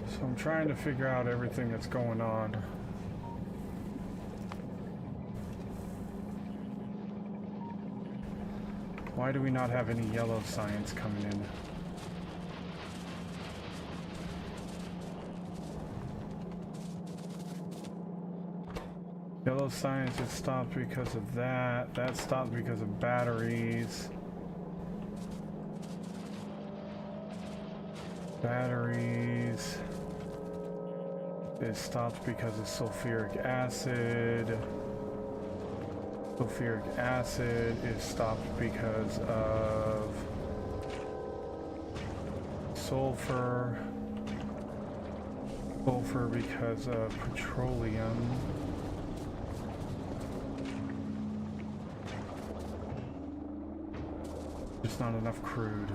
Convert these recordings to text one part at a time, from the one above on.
So I'm trying to figure out everything that's going on. Why do we not have any yellow science coming in? Yellow science, it stopped because of that. That stopped because of batteries. Batteries. It stopped because of sulfuric acid. Sulfuric acid is stopped because of sulfur. Sulfur because of petroleum. Just not enough crude.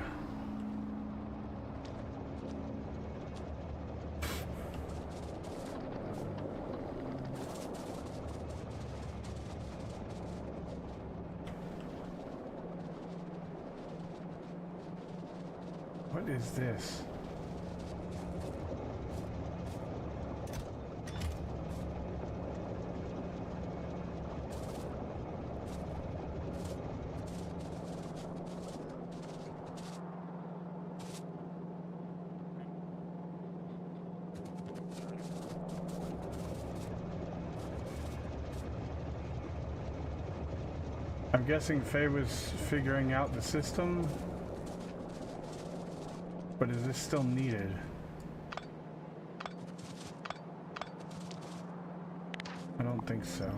What is this? I'm guessing Faye was figuring out the system. But is this still needed? I don't think so.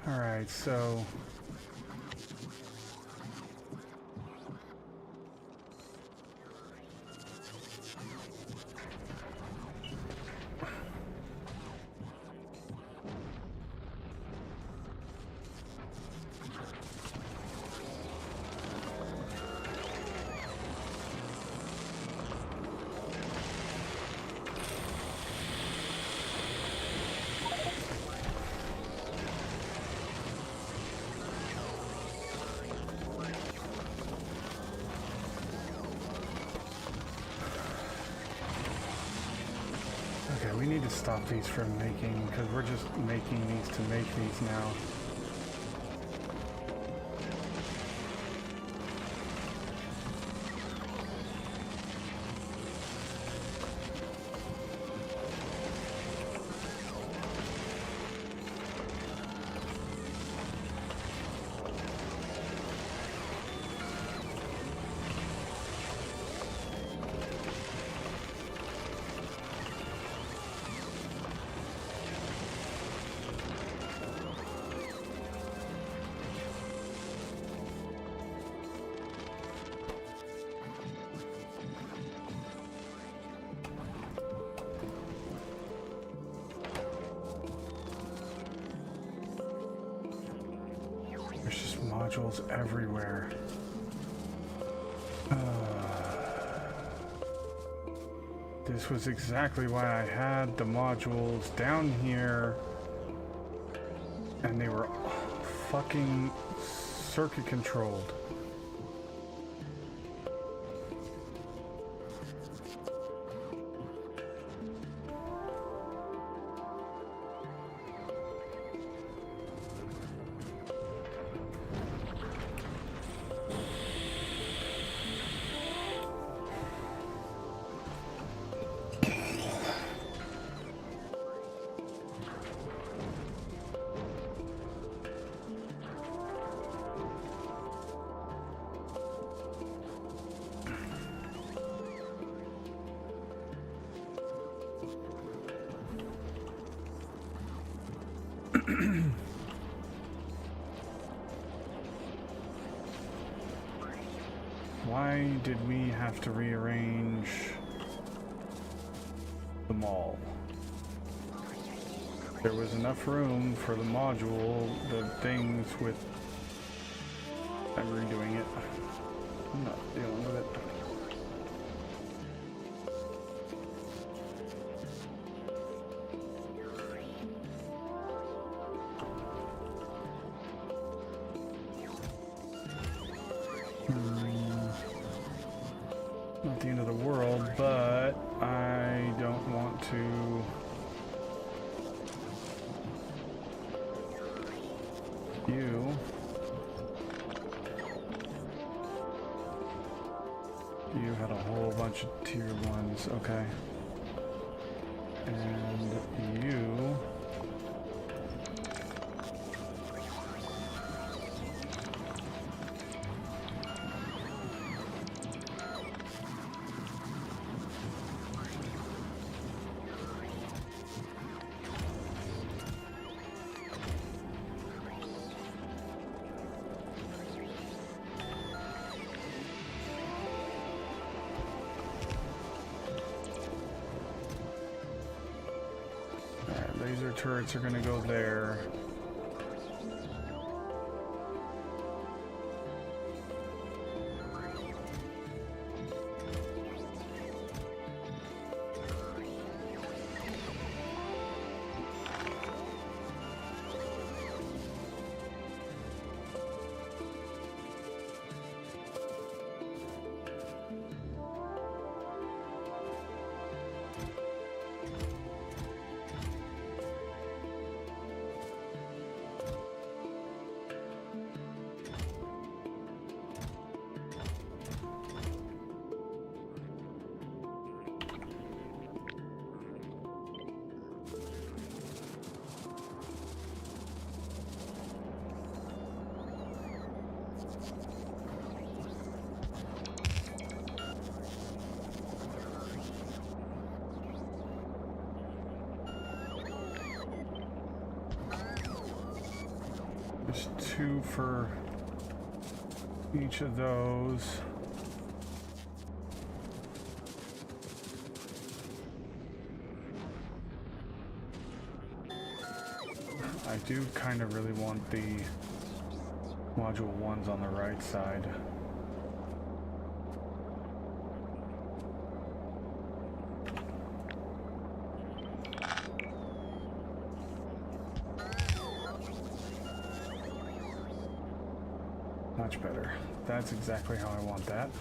Alright, so... Okay, we need to stop these from making, because we're just making these to make these now. There's just modules everywhere. This was exactly why I had the modules down here, and they were fucking circuit controlled. Why did we have to rearrange them all? There was enough room for the module, the things with... I'm redoing it. I'm not dealing with it. Not the end of the world, but I don't want to... You had a whole bunch of tier 1s, okay. And you... Laser turrets are going to go there. There's 2 for each of those. I do kind of really want the module 1s on the right side. Much better. That's exactly how I want that.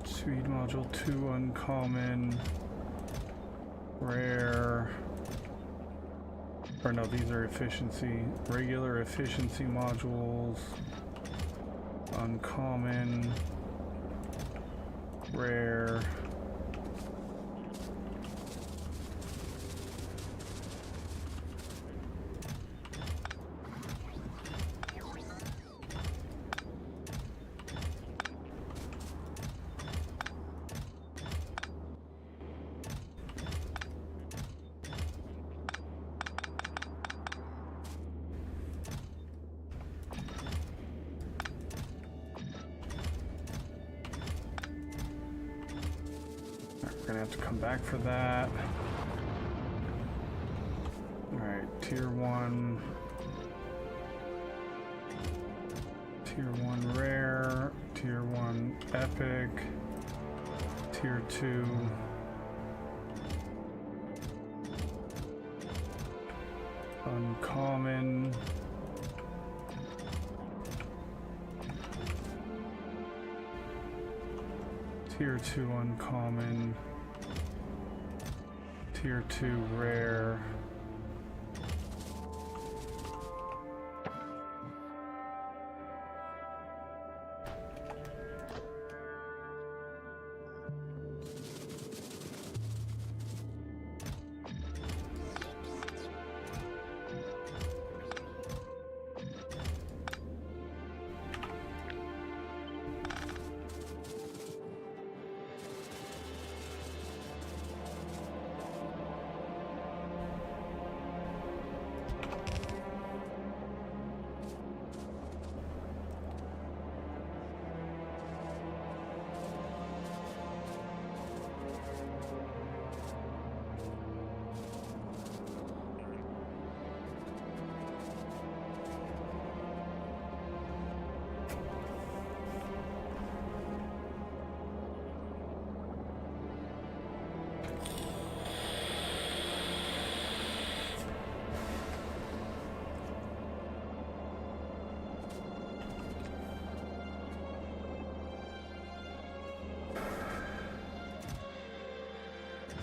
Speed module 2 uncommon, rare, or no, these are efficiency, regular efficiency modules, uncommon, rare, we're gonna have to come back for that. Alright, tier 1. Tier 1 rare, tier 1 epic, tier 2. uncommon. Tier 2 uncommon. Tier 2 rare.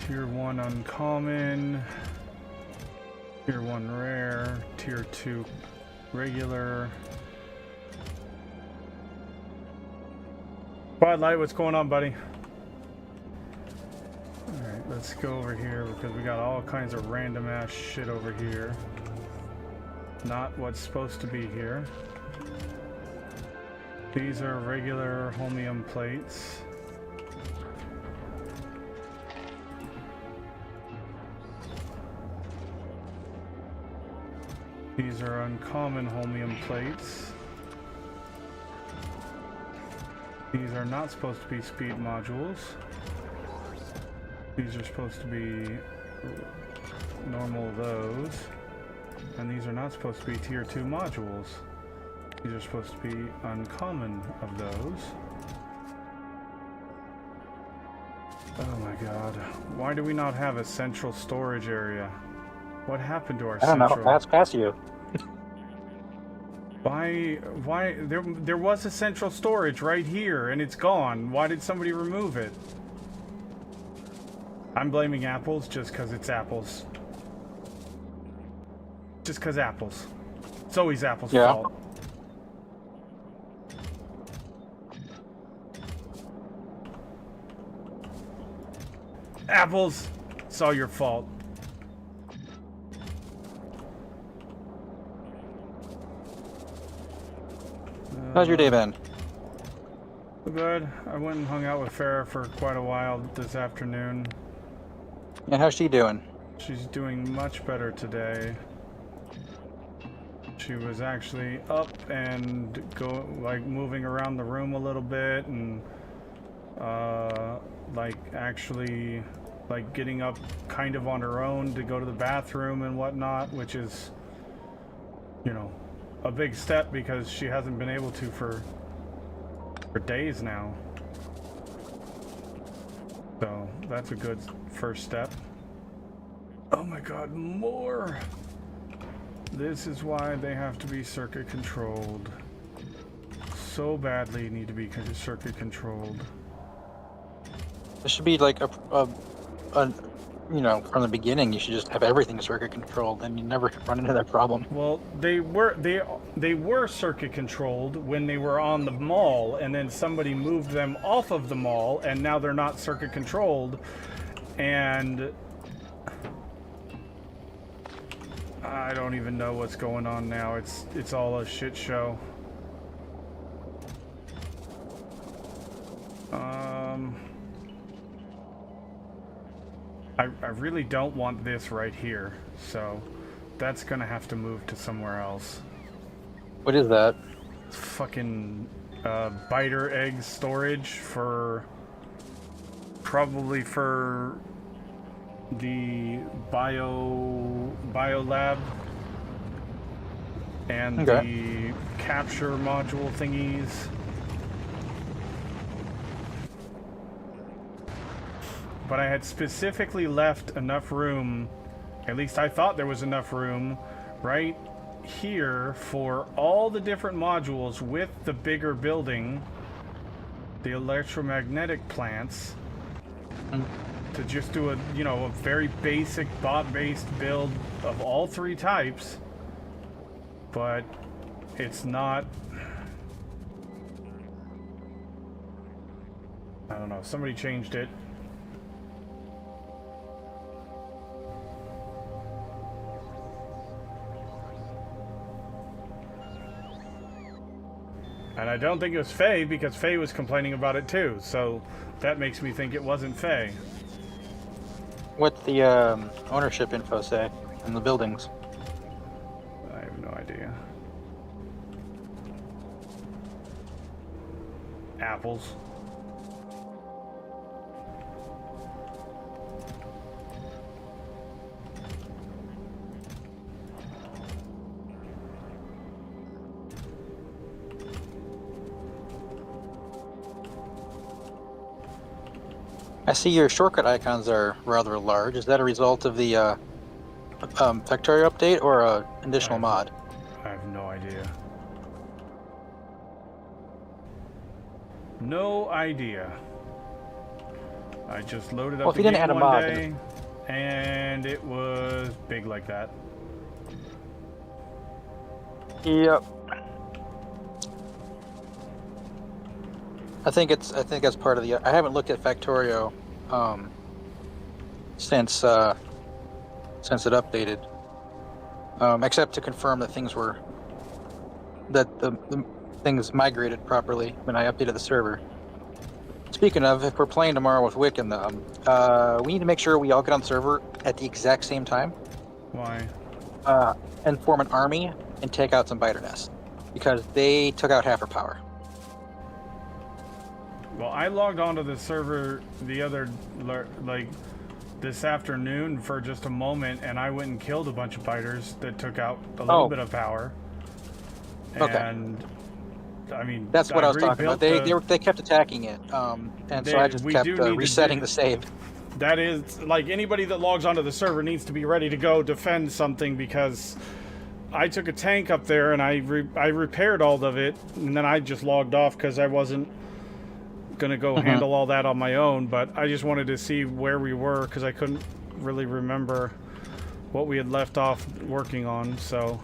Tier 1 uncommon, Tier 1 rare, Tier 2 regular. Spotlight, what's going on, buddy? Alright, let's go over here because we got all kinds of random ass shit over here. Not what's supposed to be here. These are regular holmium plates. These are uncommon holmium plates. These are not supposed to be speed modules. These are supposed to be normal of those. And these are not supposed to be tier 2 modules. These are supposed to be uncommon of those. Oh my god. Why do we not have a central storage area? What happened to our central? I don't know. Ask you. Why there was a central storage right here and it's gone. Why did somebody remove it? I'm blaming apples just because it's apples. Just because apples. It's always apples' fault. Apples, it's all your fault. How's your day been? Good. I went and hung out with Farrah for quite a while this afternoon. Yeah, how's she doing? She's doing much better today. She was actually up and moving around the room a little bit and actually getting up kind of on her own to go to the bathroom and whatnot, which is, you know, a big step because she hasn't been able to for days now. So that's a good first step. Oh my god, more! This is why they have to be circuit controlled. So badly need to be circuit controlled. This should be like you know, from the beginning, you should just have everything circuit controlled, and you never run into that problem. Well, they were circuit controlled when they were on the mall, and then somebody moved them off of the mall, and now they're not circuit controlled, and I don't even know what's going on now. It's all a shit show. I really don't want this right here, so that's gonna have to move to somewhere else. What is that? Fucking biter egg storage for probably for the bio lab and the capture module thingies. But I had specifically left enough room, at least I thought there was enough room, right here for all the different modules with the bigger building, the electromagnetic plants, to just do a, you know, a very basic bot-based build of all three types, but it's not. I don't know, somebody changed it. And I don't think it was Faye, because Faye was complaining about it too, so that makes me think it wasn't Faye. What's the ownership info say in the buildings? I have no idea. Apples. I see your shortcut icons are rather large. Is that a result of the Factorio update or an additional mod? I have no idea. No idea. I just loaded up the game one day, and it was big like that. Yep. I think that's part of the. I haven't looked at Factorio since it updated, except to confirm that the things migrated properly when I updated the server. Speaking of, if we're playing tomorrow with Wick and them, we need to make sure we all get on the server at the exact same time. Why? And form an army and take out some biter nests, because they took out half our power. Well, I logged onto the server this afternoon for just a moment, and I went and killed a bunch of biters that took out a little bit of power. Okay. And I mean, that's what I was talking about. They kept attacking it, and so I just kept resetting the save. That is, like, anybody that logs onto the server needs to be ready to go defend something, because I took a tank up there and I repaired all of it, and then I just logged off because I wasn't gonna go handle all that on my own. But I just wanted to see where we were, because I couldn't really remember what we had left off working on. So,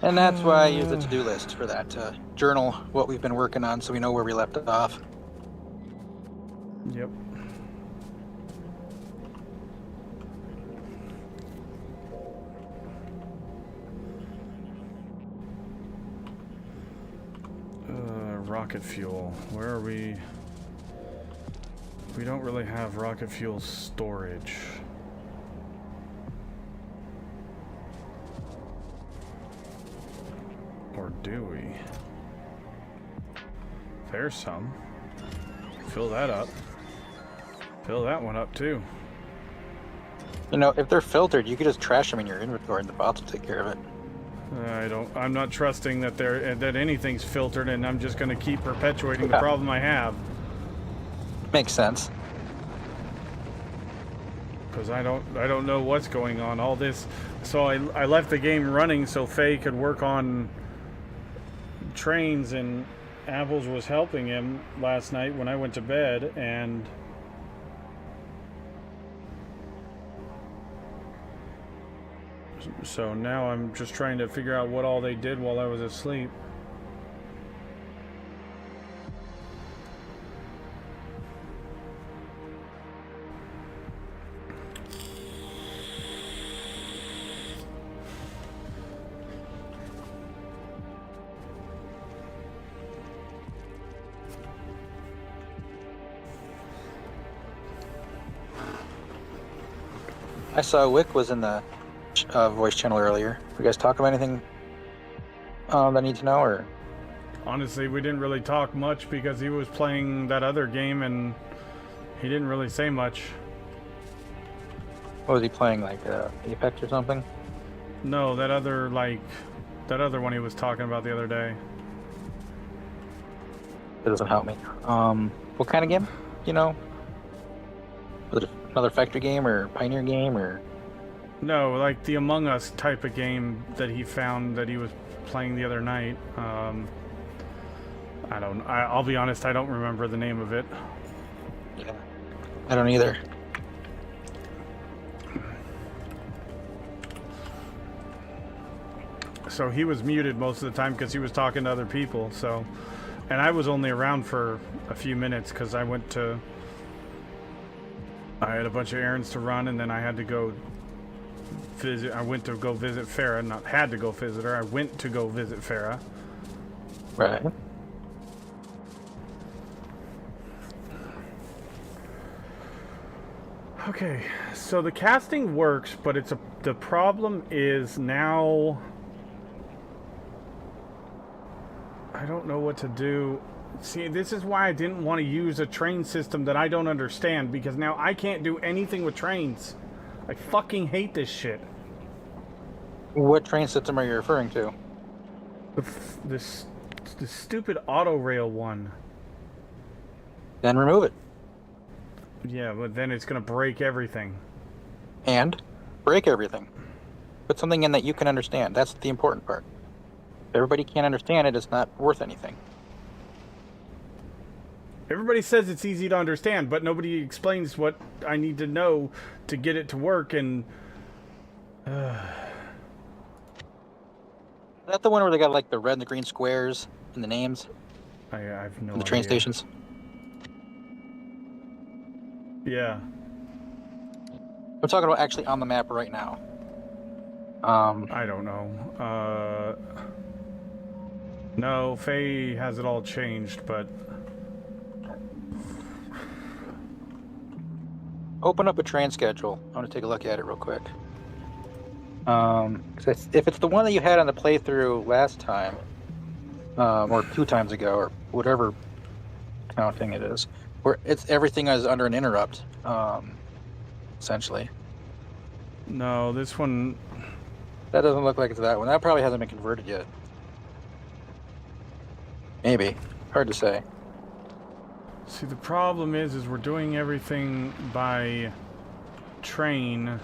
and that's why I use the to-do list for that, to journal what we've been working on, so we know where we left off. Yep. Rocket fuel. Where are we? We don't really have rocket fuel storage. Or do we? There's some. Fill that up. Fill that one up too. You know, if they're filtered, you could just trash them in your inventory and the bots will take care of it. I'm not trusting that that anything's filtered, and I'm just going to keep perpetuating the problem I have. Makes sense. Because I don't know what's going on. All this, so I left the game running so Faye could work on trains, and Apples was helping him last night when I went to bed, and so now I'm just trying to figure out what all they did while I was asleep. I saw Wick was in the voice channel earlier. You guys talk about anything that I need to know, or? Honestly, we didn't really talk much because he was playing that other game and he didn't really say much. What was he playing, like Apex or something? No, that other one he was talking about the other day. It doesn't help me. What kind of game? You know? Was it another factory game or pioneer game or? No, like the Among Us type of game that he found that he was playing the other night. I'll be honest, I don't remember the name of it. Yeah. I don't either. So he was muted most of the time because he was talking to other people. So, and I was only around for a few minutes because I had a bunch of errands to run, and then I had to go visit. I went to go visit Farah. Not had to go visit her. I went to go visit Farah. Right. Okay, so the casting works, but the problem is now I don't know what to do. See, this is why I didn't want to use a train system that I don't understand, because now I can't do anything with trains. I fucking hate this shit. What train system are you referring to? This stupid auto rail one. Then remove it. Yeah, but then it's gonna break everything. And break everything. Put something in that you can understand. That's the important part. If everybody can't understand it, it's not worth anything. Everybody says it's easy to understand, but nobody explains what I need to know to get it to work, and... Is that the one where they got like the red and the green squares in the names? I've no The train idea. stations? Yeah. I'm talking about actually on the map right now. I don't know. No, Faye has it all changed, but... Open up a train schedule. I want to take a look at it real quick. 'Cause if it's the one that you had on the playthrough last time, or 2 times ago, or whatever counting it is, where everything is under an interrupt, essentially. No, this one... That doesn't look like it's that one. That probably hasn't been converted yet. Maybe. Hard to say. See, the problem is we're doing everything by train.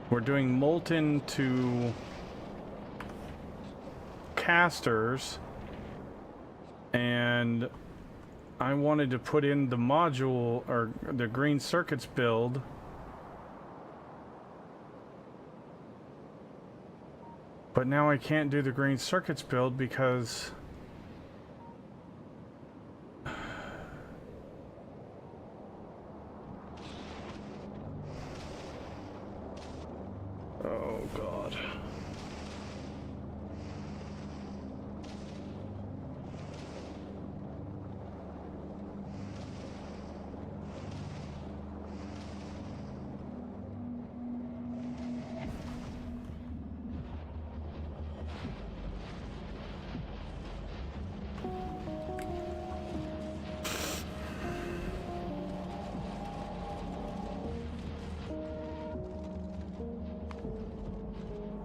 We're doing molten to casters, and I wanted to put in the module, or the green circuits build. But now I can't do the green circuits build because... Oh, God.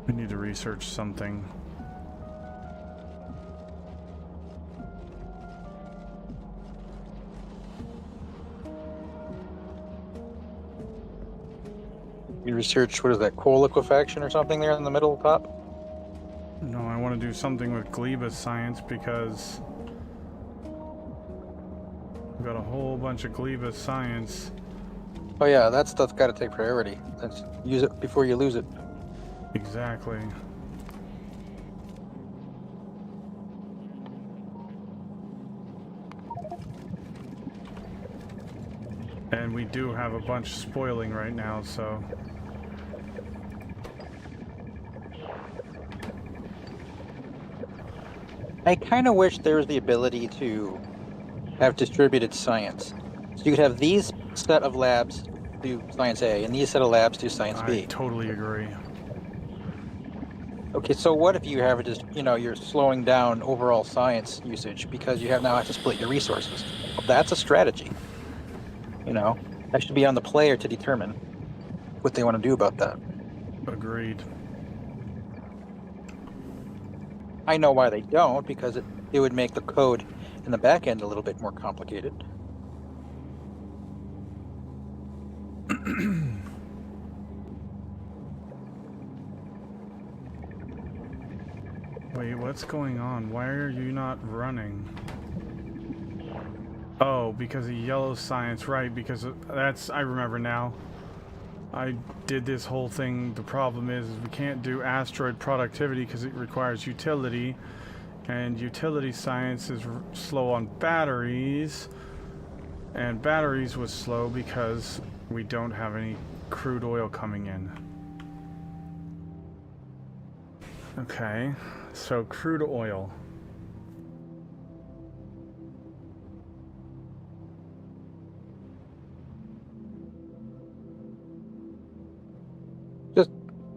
We need to research something. You research, what is that, coal liquefaction or something there in the middle top? No, I want to do something with Gleba science because we've got a whole bunch of Gleba science. Oh yeah, that stuff's got to take priority. Use it before you lose it. Exactly. And we do have a bunch spoiling right now, so... I kind of wish there was the ability to have distributed science. So you could have these set of labs do science A, and these set of labs do science B. I totally agree. Okay, so what if you have just, you're slowing down overall science usage because you now have to split your resources? Well, that's a strategy. That should be on the player to determine what they want to do about that. Agreed. I know why they don't, because it would make the code in the back end a little bit more complicated. Wait, what's going on? Why are you not running? Oh, because of yellow science, right, because that's, I remember now. I did this whole thing. The problem is we can't do asteroid productivity because it requires utility, and utility science is slow on batteries, and batteries was slow because we don't have any crude oil coming in. Okay, so crude oil.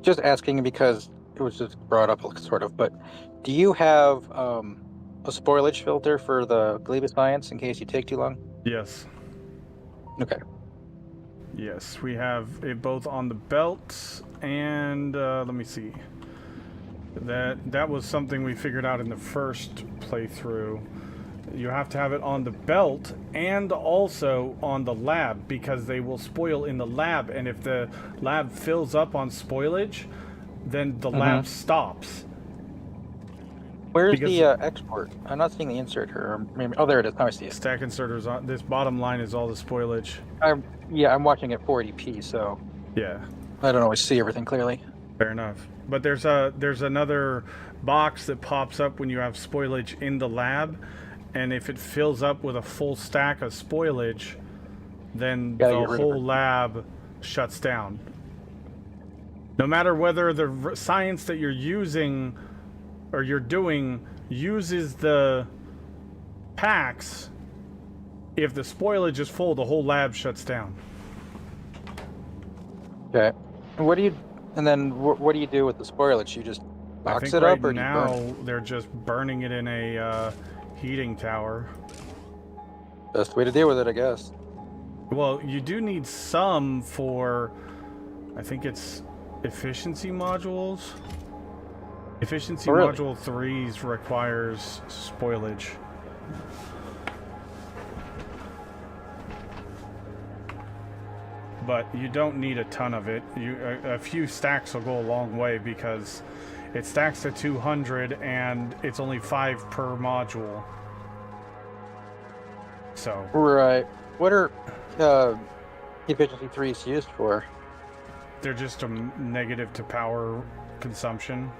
Just asking because it was just brought up, sort of. But do you have a spoilage filter for the Gleba science in case you take too long? Yes. Okay. Yes, we have it both on the belt and let me see. That was something we figured out in the first playthrough. You have to have it on the belt and also on the lab because they will spoil in the lab, and if the lab fills up on spoilage, then the lab stops. Where's the export? I'm not seeing the insert here. Or maybe, oh, there it is. Now I see it. Stack inserters on this bottom line is all the spoilage. I'm watching at 480p, so Yeah. I don't always see everything clearly. Fair enough. But there's another box that pops up when you have spoilage in the lab, and if it fills up with a full stack of spoilage, then the whole lab shuts down. No matter whether the science that you're using or you're doing uses the packs, if the spoilage is full, the whole lab shuts down. Okay. What do you do with the spoilage? You just box it up, or do you burn it? Now they're just burning it in a heating tower. Best way to deal with it, I guess. Well, you do need some for, I think it's efficiency modules. Efficiency module 3s requires spoilage. But you don't need a ton of it. A few stacks will go a long way because it stacks to 200 and it's only 5 per module. So. Right. What are efficiency 3s used for? They're just a negative to power consumption.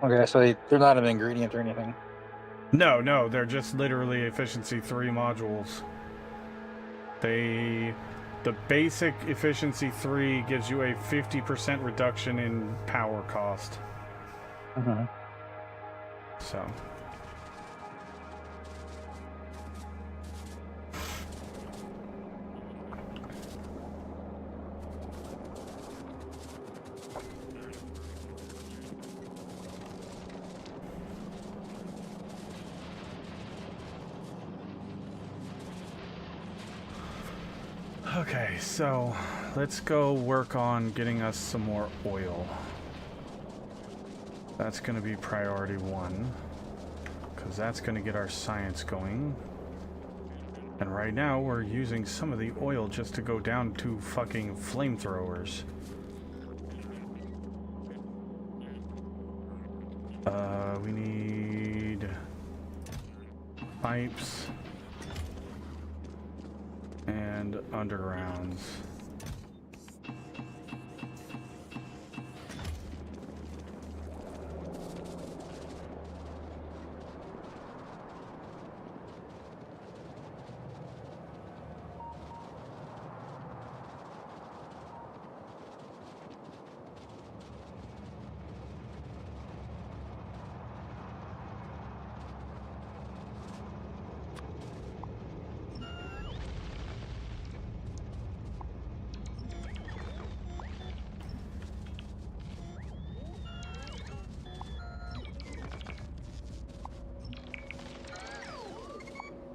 Okay, so they're not an ingredient or anything. No, they're just literally efficiency 3 modules. The basic efficiency 3 gives you a 50% reduction in power cost. So. Okay, so let's go work on getting us some more oil. That's going to be priority 1, because that's going to get our science going. And right now we're using some of the oil just to go down to fucking flamethrowers. We need pipes and undergrounds.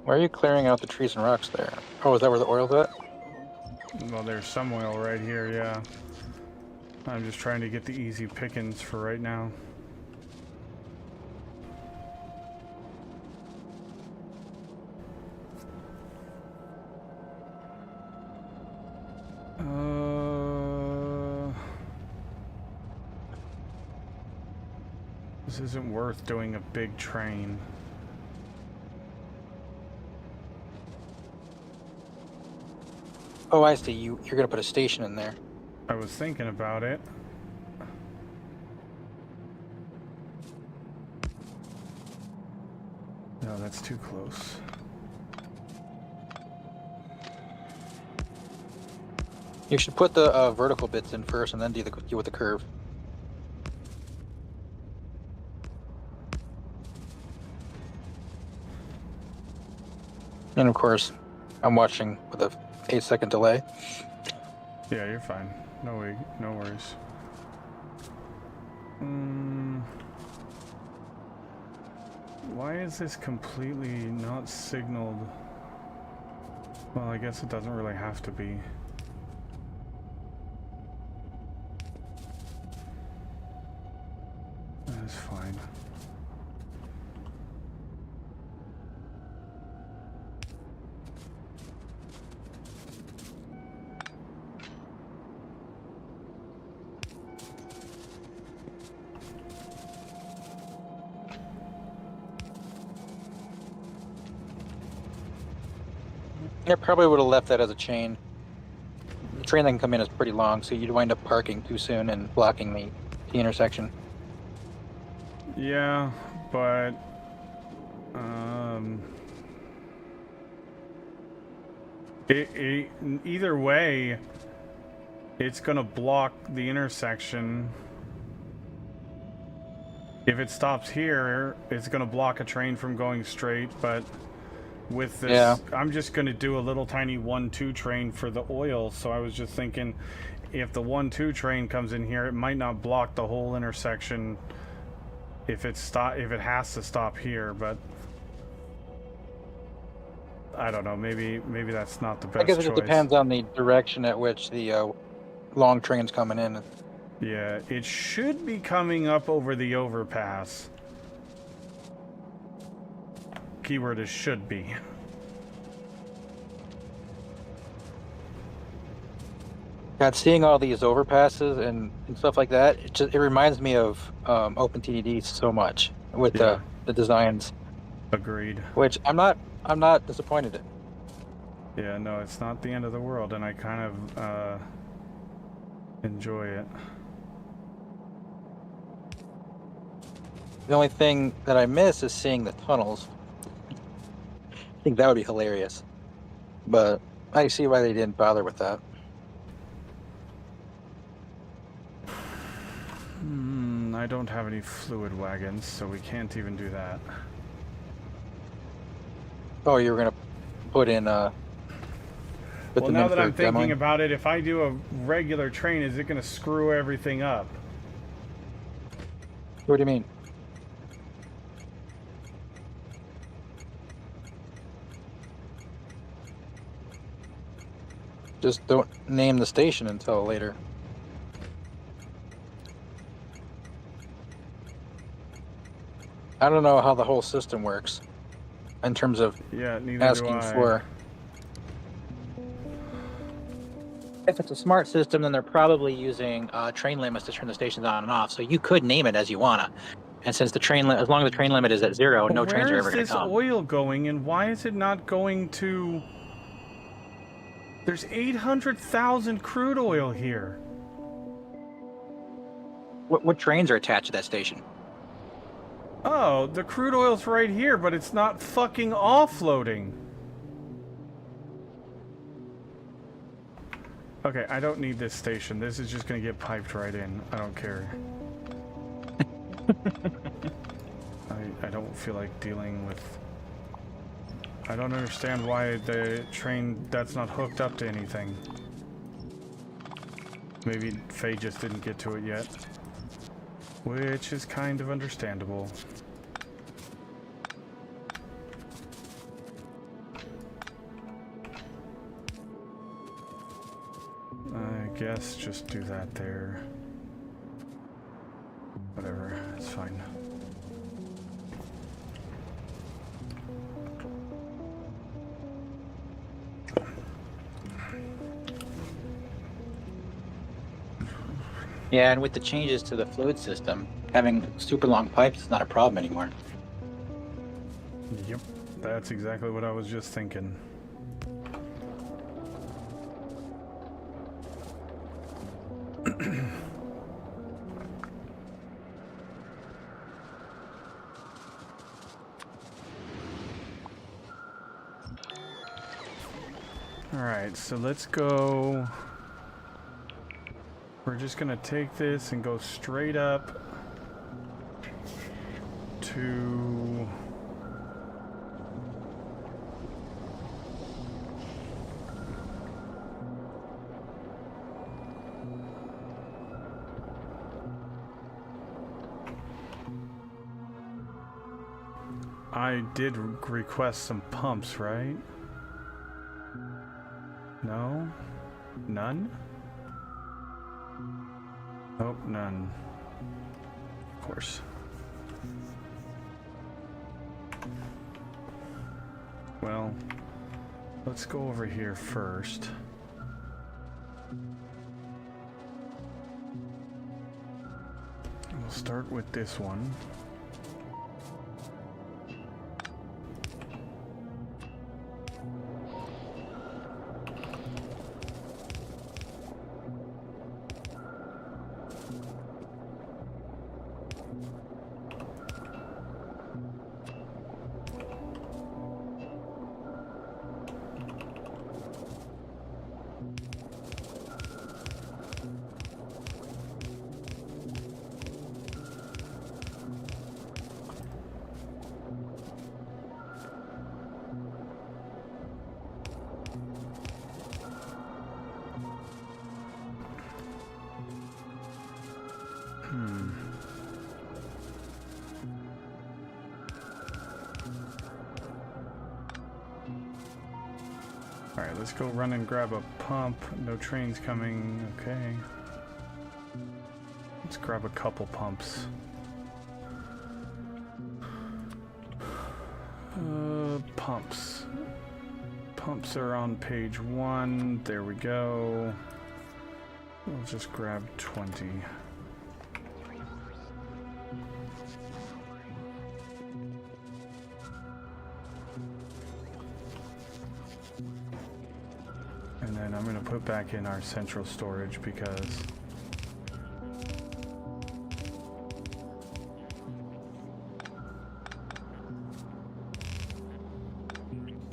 Why are you clearing out the trees and rocks there? Oh, is that where the oil's at? Well, there's some oil right here, yeah. I'm just trying to get the easy pickings for right now. This isn't worth doing a big train. Oh, I see. You're gonna put a station in there. I was thinking about it. No, that's too close. You should put the vertical bits in first, and then deal with the curve. And of course, I'm watching with a 8-second delay. Yeah, you're fine. No worries. Why is this completely not signaled? Well, I guess it doesn't really have to be. That's fine. I probably would have left that as a chain. The train that can come in is pretty long, so you'd wind up parking too soon and blocking the intersection. Yeah, but either way, it's gonna block the intersection. If it stops here, it's gonna block a train from going straight, but with this, Yeah. I'm just gonna do a little tiny 1-2 train for the oil, so I was just thinking if the 1-2 train comes in here, it might not block the whole intersection if it has to stop here, but I don't know, maybe that's not the best I guess it choice. just depends on the direction at which the long train's coming in. Yeah, it should be coming up over the overpass. Keyword is should be. God, seeing all these overpasses and stuff like that, it reminds me of OpenTDD so much with Yeah. the designs, Agreed. which I'm not disappointed in. Yeah, no, it's not the end of the world, and I kind of enjoy it. The only thing that I miss is seeing the tunnels. I think that would be hilarious, but I see why they didn't bother with that. I don't have any fluid wagons, so we can't even do that. Oh, you were gonna put in Well, now that I'm thinking about it, if I do a regular train, is it going to screw everything up? What do you mean? Just don't name the station until later. I don't know how the whole system works in terms of Yeah, neither do asking I. for. If it's a smart system, then they're probably using train limits to turn the stations on and off. So you could name it as you wanna. And since the as long as the train limit is at 0, But no trains are ever where going is to this come. oil going, and why is it not going to... There's 800,000 crude oil here. What trains are attached to that station? Oh, the crude oil's right here, but it's not fucking offloading. Okay, I don't need this station. This is just gonna get piped right in. I don't care. I don't feel like dealing with... I don't understand why the train that's not hooked up to anything. Maybe Faye just didn't get to it yet. Which is kind of understandable. I guess just do that there. Whatever, it's fine. Yeah, and with the changes to the fluid system, having super long pipes is not a problem anymore. Yep, that's exactly what I was just thinking. Alright, so let's go. We're just gonna take this and go straight up to I did request some pumps, right? No? None? Nope, none. Of course. Well, let's go over here first. We'll start with this one. Alright, let's go run and grab a pump. No trains coming. Okay. Let's grab a couple pumps. Pumps. Pumps are on page 1. There we go. We'll just grab 20. And then I'm going to put back in our central storage because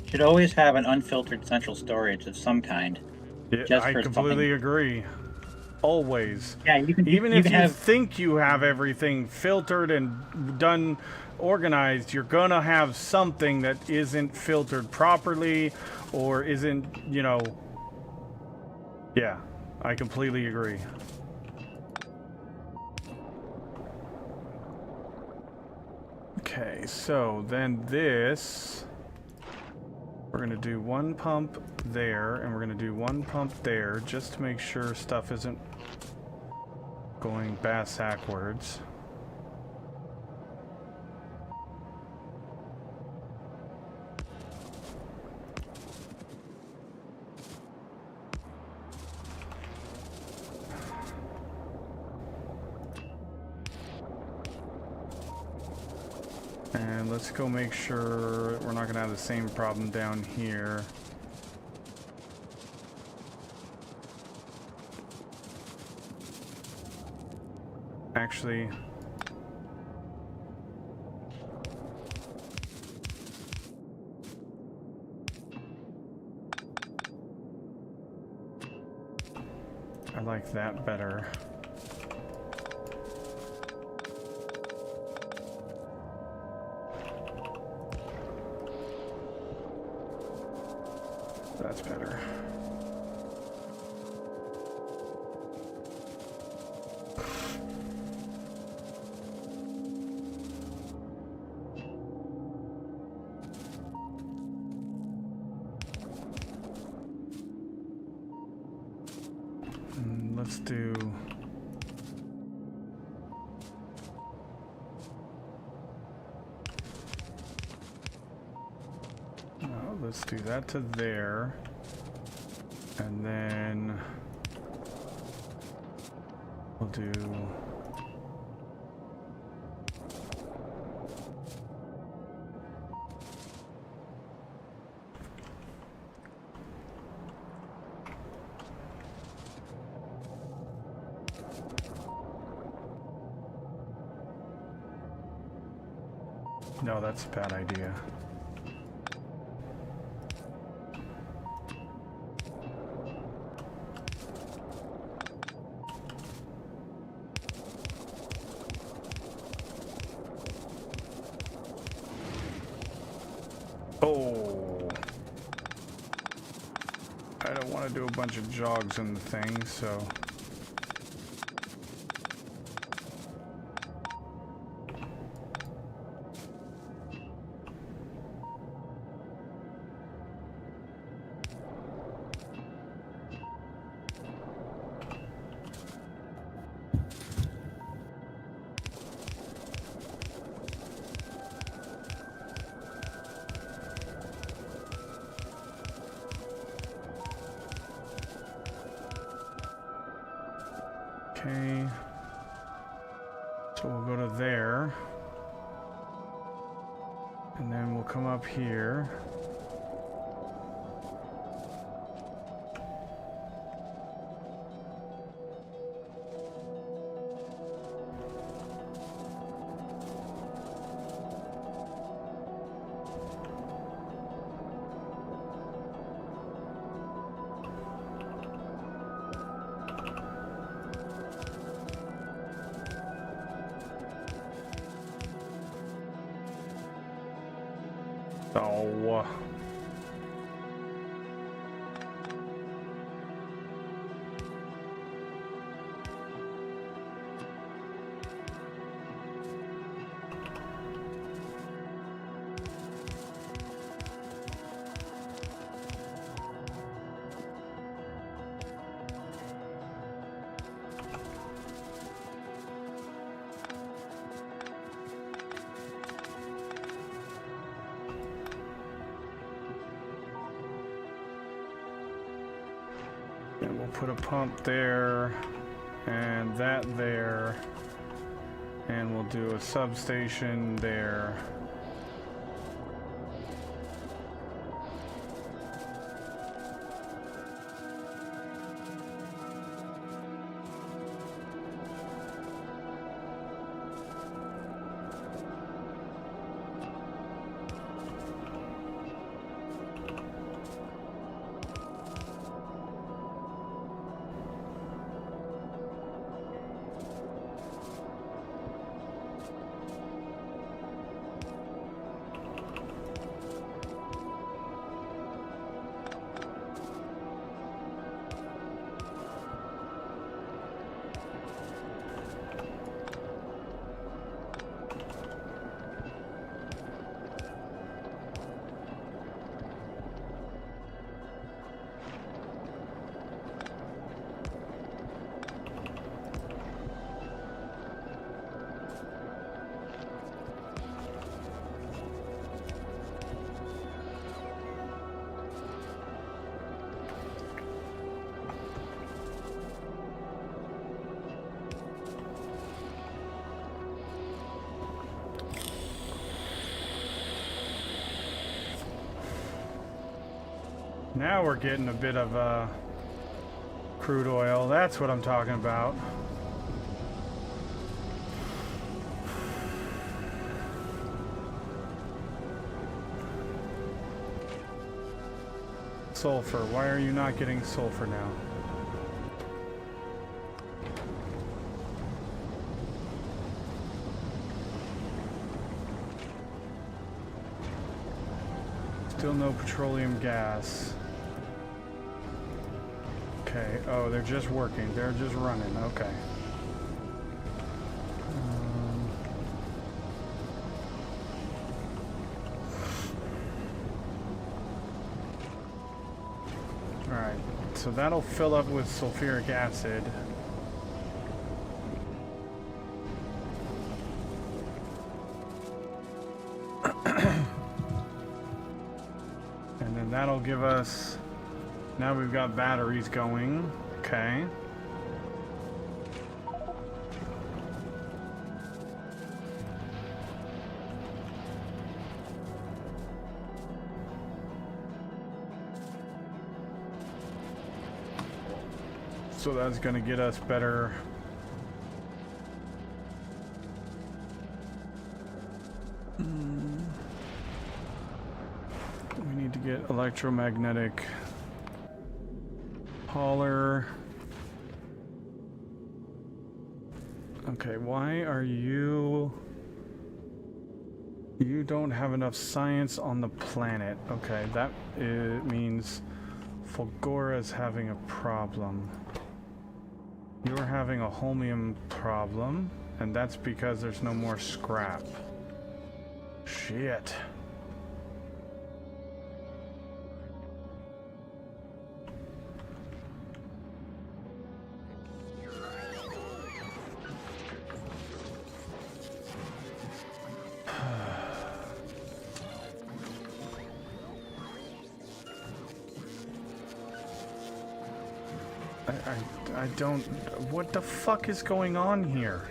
Should always have an unfiltered central storage of some kind. yeah, I completely agree. Always. Yeah, you can. Even you if can you have, think you have everything filtered and done, organized, you're gonna have something that isn't filtered properly or isn't, you know. Yeah, I completely agree. Okay, so then this, we're gonna do one pump there, and we're gonna do one pump there, just to make sure stuff isn't going backwards. And let's go make sure we're not gonna have the same problem down here. Actually, I like that better. That's better. Let's do... let's do that to there. And then we'll do No, that's a bad idea. Oh. I don't want to do a bunch of jogs in the thing, so... Okay, so we'll go to there, and then we'll come up here. Oh. And we'll put a pump there, and that there, and we'll do a substation there. Now we're getting a bit of crude oil. That's what I'm talking about. Sulfur. Why are you not getting sulfur now? Still no petroleum gas. Okay, oh, they're just working. They're just running. Okay. Alright, so that'll fill up with sulfuric acid. And then that'll give us... Now we've got batteries going. Okay. So that's going to get us better. And We need to get electromagnetic hauler. Okay, why are you... You don't have enough science on the planet. Okay, that means Fulgora is having a problem. You're having a holmium problem, and that's because there's no more scrap. Shit. I don't... What the fuck is going on here?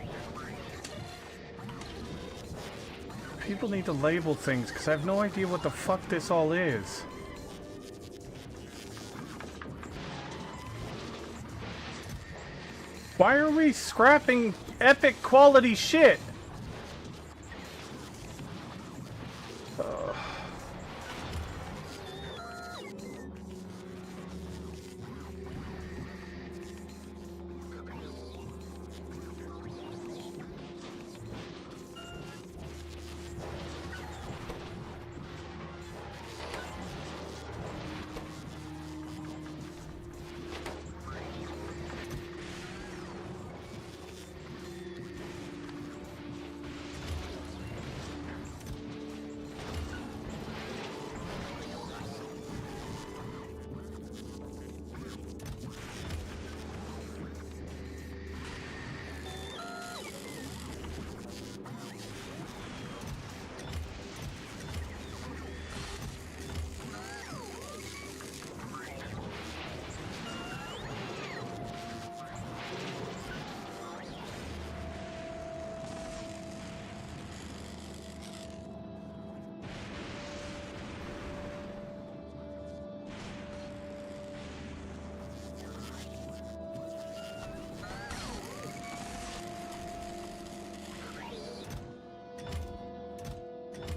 People need to label things, because I have no idea what the fuck this all is. Why are we scrapping epic quality shit?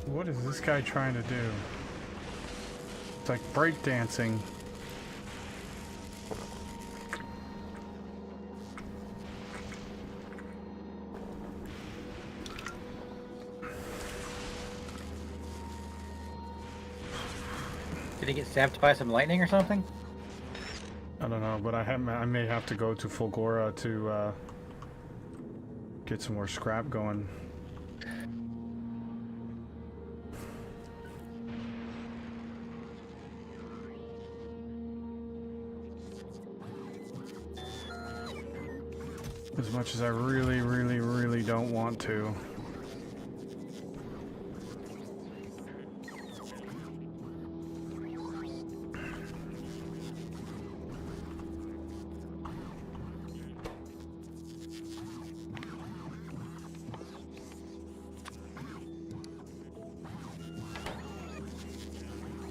What is this guy trying to do? It's like breakdancing. Did he get zapped by some lightning or something? I don't know, but I may have to go to Fulgora to get some more scrap going. As much as I really, really, really don't want to.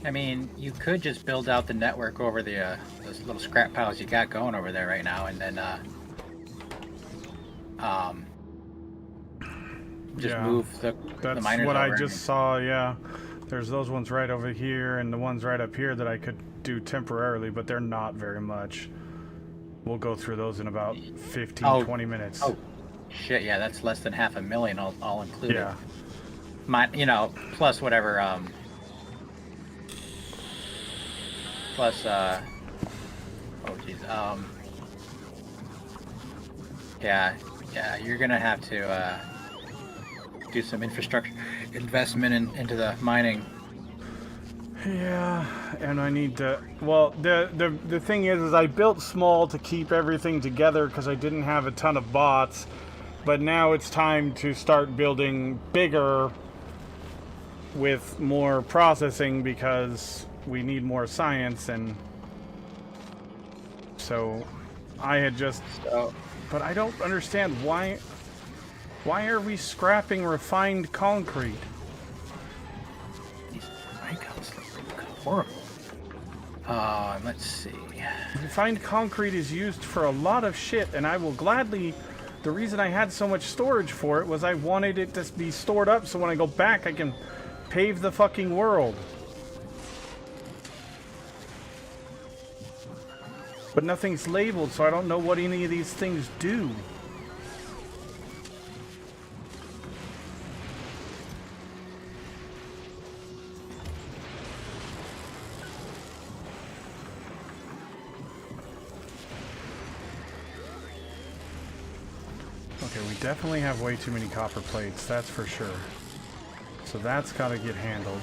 I mean, you could just build out the network over the those little scrap piles you got going over there right now, and then just move the miners over. That's what I just saw, yeah. There's those ones right over here and the ones right up here that I could do temporarily, but they're not very much. We'll go through those in about 15, 20 minutes. Oh, shit, yeah, that's less than $500,000 all included. Yeah. You know, plus whatever, plus, oh geez, yeah, you're gonna have to, do some infrastructure investment into the mining. Yeah, and I need to... Well, the thing is I built small to keep everything together because I didn't have a ton of bots, but now it's time to start building bigger with more processing because we need more science, and so I had just... But I don't understand why are we scrapping refined concrete? These icons look horrible. Let's see. Refined concrete is used for a lot of shit, and I will gladly The reason I had so much storage for it was I wanted it to be stored up so when I go back I can pave the fucking world. But nothing's labeled, so I don't know what any of these things do. Okay, we definitely have way too many copper plates, that's for sure. So that's got to get handled.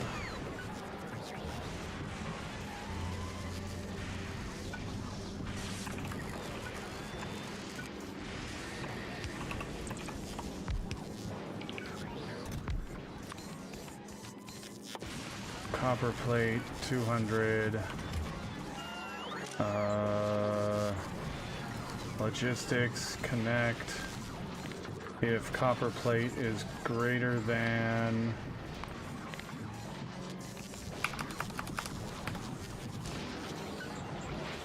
Copper plate, 200. Logistics, connect. If copper plate is greater than...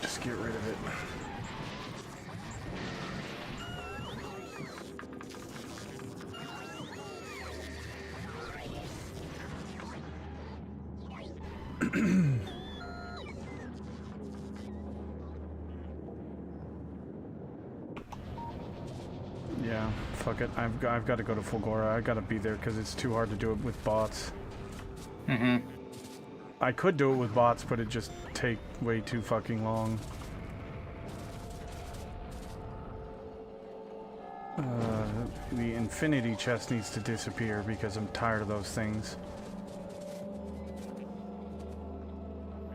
Just get rid of it. Yeah, fuck it. I've got to go to Fulgora. I got to be there because it's too hard to do it with bots. Mm-hmm. I could do it with bots, but it just take way too fucking long. The infinity chest needs to disappear because I'm tired of those things.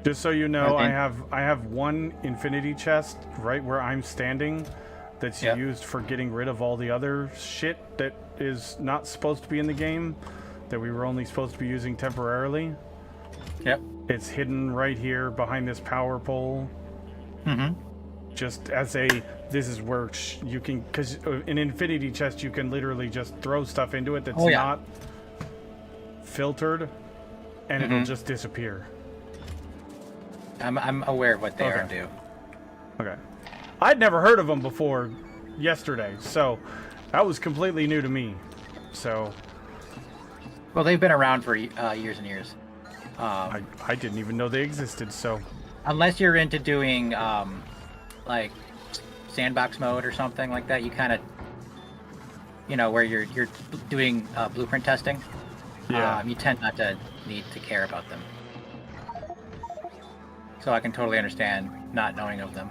Just so you know, I have one infinity chest right where I'm standing that's used for getting rid of all the other shit that is not supposed to be in the game, that we were only supposed to be using temporarily. Yep. It's hidden right here behind this power pole. Mm-hmm. Just as a, this is where you can, because an infinity chest you can literally just throw stuff into it that's not filtered, and it'll just disappear. I'm aware of what they are do. Okay. I'd never heard of them before yesterday, so that was completely new to me. So. Well, they've been around for years and years. I didn't even know they existed, so. Unless you're into doing, like, sandbox mode or something like that, you kind of, you know, where you're doing blueprint testing. Yeah. You tend not to need to care about them. So I can totally understand not knowing of them.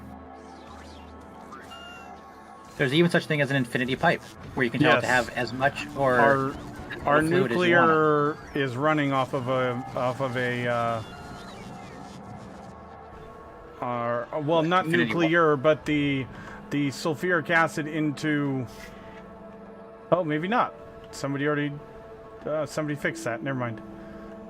There's even such thing as an infinity pipe, where you can tell it to have as much or our nuclear is running off of a well, not infinity nuclear, but the sulfuric acid into. Oh, maybe not. Somebody already somebody fixed that. Never mind.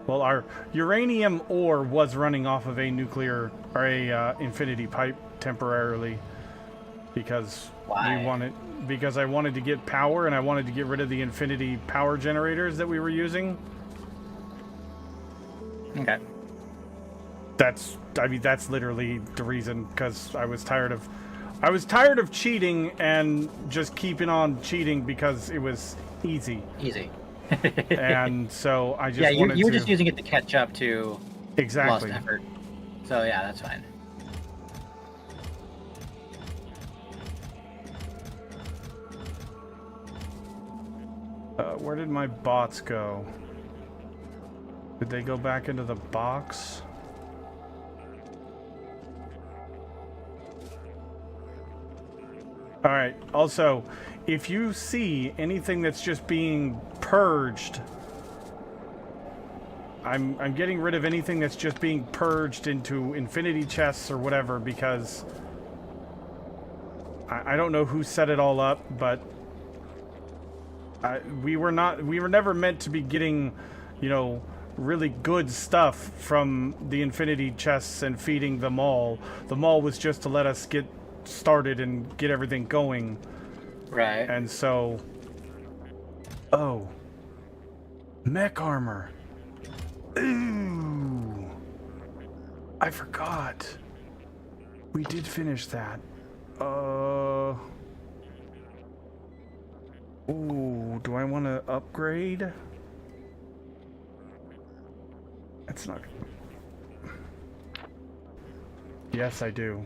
Well, our uranium ore was running off of a nuclear or a infinity pipe temporarily because I wanted to get power and I wanted to get rid of the infinity power generators that we were using. Okay. That's literally the reason, because I was tired of cheating and just keeping on cheating because it was easy. And so I just you were just using it to catch up to lost effort. So yeah, that's fine. Where did my bots go? Did they go back into the box? Alright, also, if you see anything that's just being purged, I'm getting rid of anything that's just being purged into infinity chests or whatever, because I don't know who set it all up, but we were never meant to be getting, you know, really good stuff from the infinity chests and feeding the mall. The mall was just to let us get started and get everything going. Right. And so, mech armor. Ooh, I forgot. We did finish that. Ooh, do I want to upgrade? It's not... Yes, I do.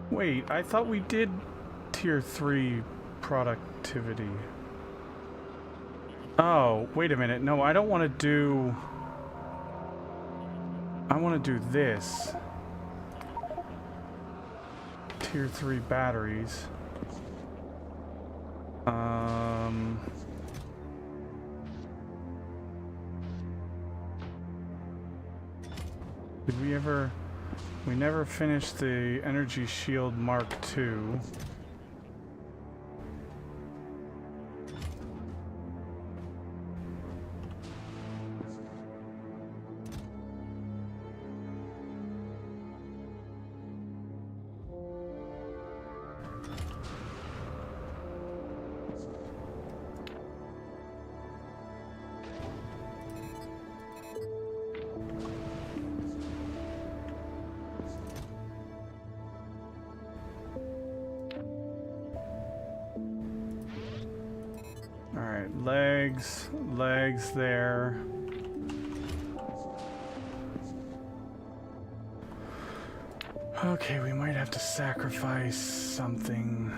Wait, I thought we did tier 3 productivity. Oh, wait a minute. No, I don't want to do... I want to do this. Tier 3 batteries. Did we ever... We never finished the Energy Shield Mark II. Legs there. Okay, we might have to sacrifice something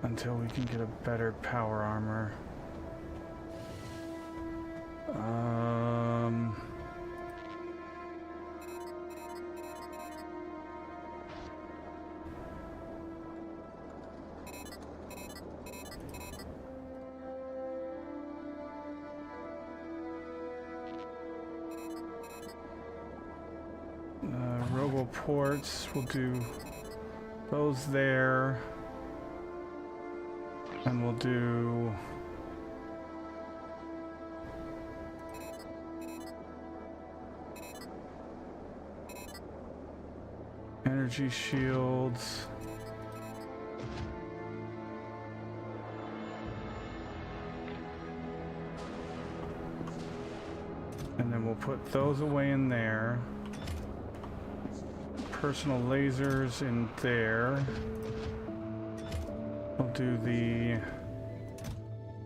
until we can get a better power armor. Ports, we'll do those there, and we'll do energy shields. And then we'll put those away in there. Personal lasers in there. We'll do the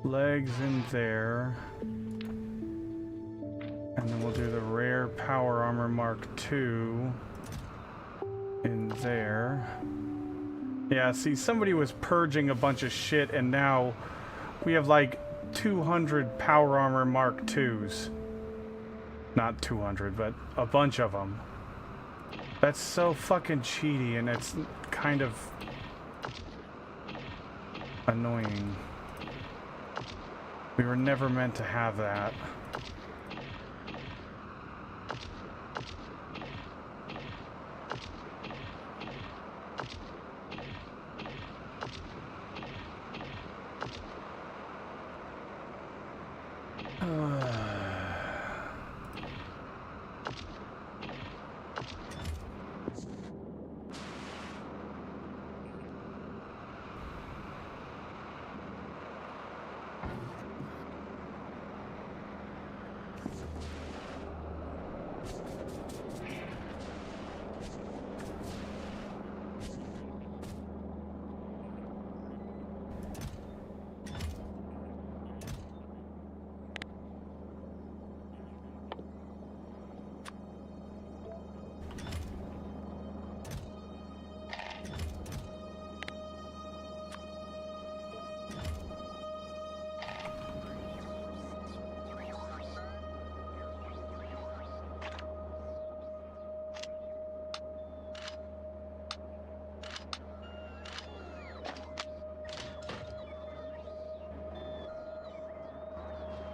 legs in there. And then we'll do the rare power armor Mark II in there. Yeah, see, somebody was purging a bunch of shit and now we have like 200 power armor Mark IIs. Not 200, but a bunch of them. That's so fucking cheaty, and it's kind of annoying. We were never meant to have that.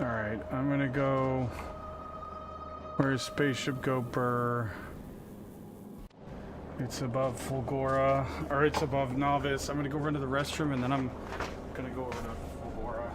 Alright, I'm gonna go... Where's Spaceship Go Burr? It's above Fulgora, or it's above Nauvis. I'm gonna go over to the restroom and then I'm gonna go over to Fulgora.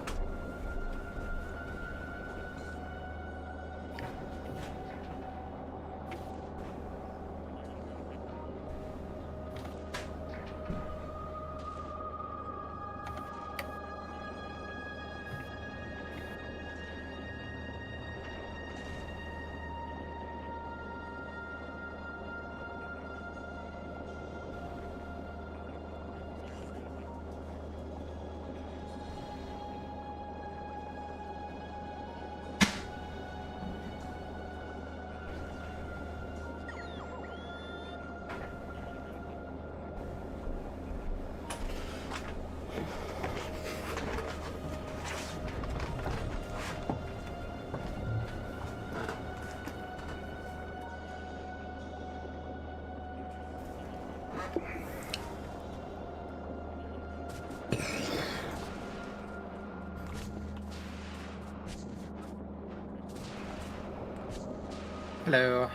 Hello.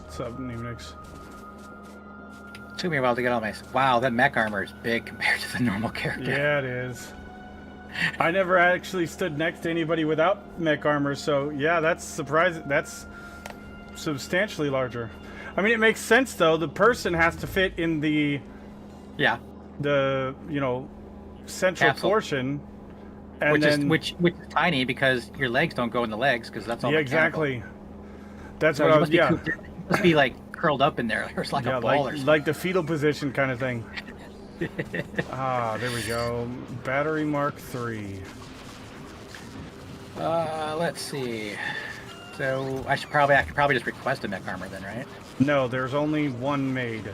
What's up, Neemix? Took me a while to get all my... Wow, that mech armor is big compared to the normal character. Yeah, it is. I never actually stood next to anybody without mech armor, so yeah, that's surprising. That's substantially larger. I mean, it makes sense though. The person has to fit in the central Capsule. portion, and which is tiny because your legs don't go in the legs because that's all. Yeah, mechanical. exactly. That's So what I you was. must be Yeah, cooped in. You must be like curled up in there, or it's like a ball or something. like the fetal position kind of thing. There we go. Battery Mark III. Let's see. So I could probably just request a mech armor then, right? No, there's only one made.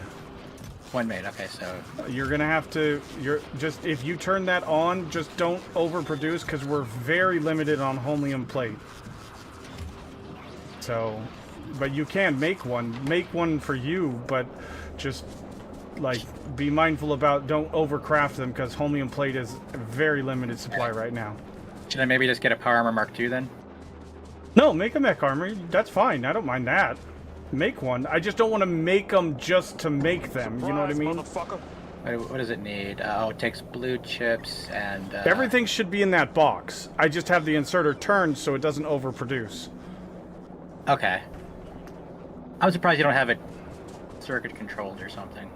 One made. Okay, so You're gonna have to. If you turn that on, just don't overproduce because we're very limited on holmium plate. So, but you can make one. Make one for you, but just like be mindful about don't overcraft them because holmium plate is a very limited supply right now. should I maybe just get a power armor Mark II then? No, make a mech armor. That's fine. I don't mind that. Make one. I just don't want to make them just to make them. You know what I mean? What does it need? Oh, it takes blue chips and... Everything should be in that box. I just have the inserter turned so it doesn't overproduce. Okay. I'm surprised you don't have it circuit controlled or something.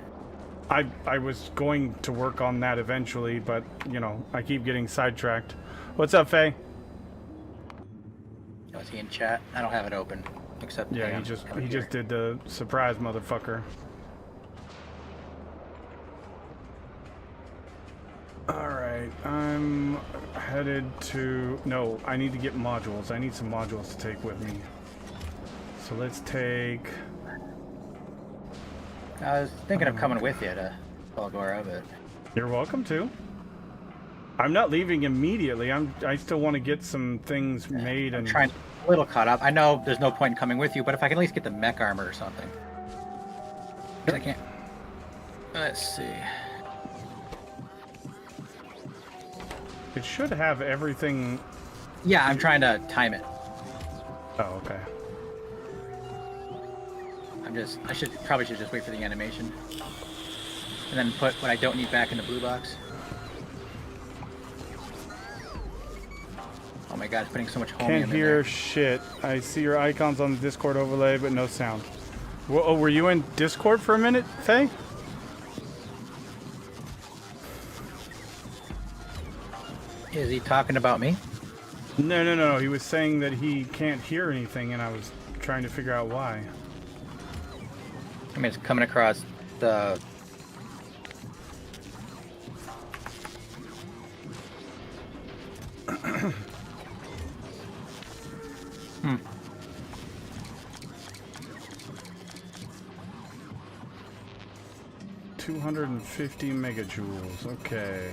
I was going to work on that eventually, but, you know, I keep getting sidetracked. What's up, Faye? Oh, is he in chat? I don't have it open. Except Yeah, he just did the surprise, motherfucker. Alright, I'm headed to... No, I need to get modules. I need some modules to take with me. So let's take... I was thinking of coming with you to Belgora, but... You're welcome to. I'm not leaving immediately. I still want to get some things made and... I'm trying a little caught up. I know there's no point in coming with you, but if I can at least get the mech armor or something. 'Cause I can't... Let's see. It should have everything... Yeah, I'm trying to time it. Oh, okay. I probably should just wait for the animation. And then put what I don't need back in the blue box. Oh my god, it's putting so much holmium Can't in hear there. shit. I see your icons on the Discord overlay, but no sound. Oh, were you in Discord for a minute, Faye? Is he talking about me? No. He was saying that he can't hear anything, and I was trying to figure out why. I mean, it's coming across the... Hmm. . 250 megajoules. Okay.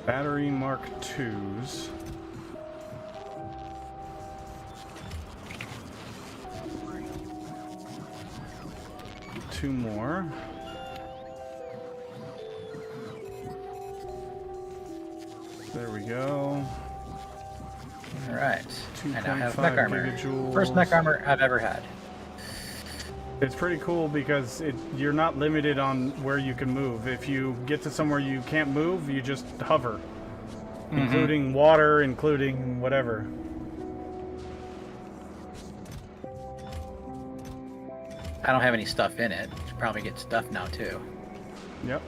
Battery Mark IIs. Two more. There we go. All right. I now have 2.5 mech armor. gigajoules. First mech armor I've ever had. It's pretty cool because you're not limited on where you can move. If you get to somewhere you can't move, you just hover. Including water, including whatever. I don't have any stuff in it. Should probably get stuff now too. Yep.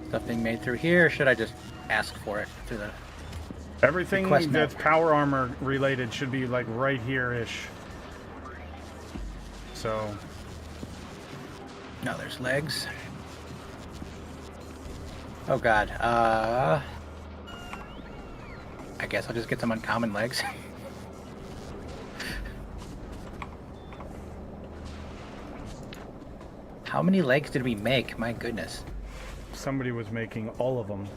Stuff being made through here. Or should I just ask for it through the... Everything Request that's map. power armor related should be like right here-ish. So, No, there's legs. Oh god. I guess I'll just get some uncommon legs. How many legs did we make? My goodness. somebody was making all of them.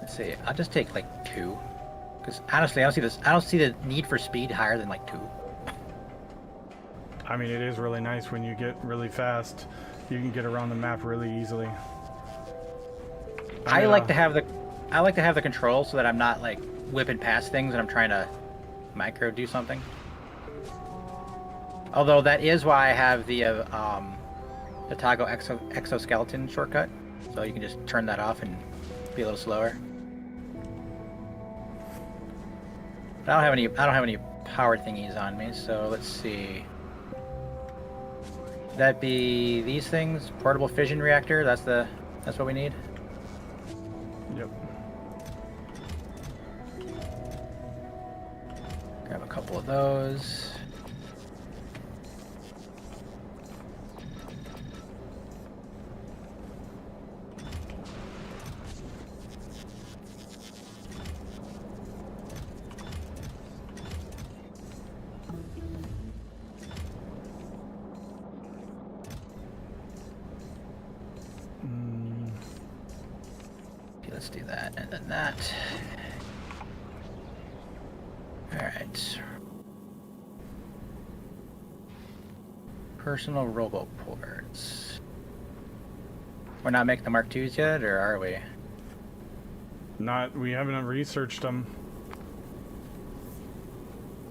Let's see. I'll just take like 2, because honestly, I don't see the need for speed higher than like 2. I mean, it is really nice when you get really fast. You can get around the map really easily. I like to have the control so that I'm not like whipping past things and I'm trying to micro do something. Although that is why I have the toggle exoskeleton shortcut, so you can just turn that off and be a little slower. But I don't have any power thingies on me, so let's see. That be these things, portable fission reactor. That's what we need. Yep. Grab a couple of those. Let's do that, and then that. Alright. Personal roboports. We're not making the Mark IIs yet, or are we? We haven't researched them.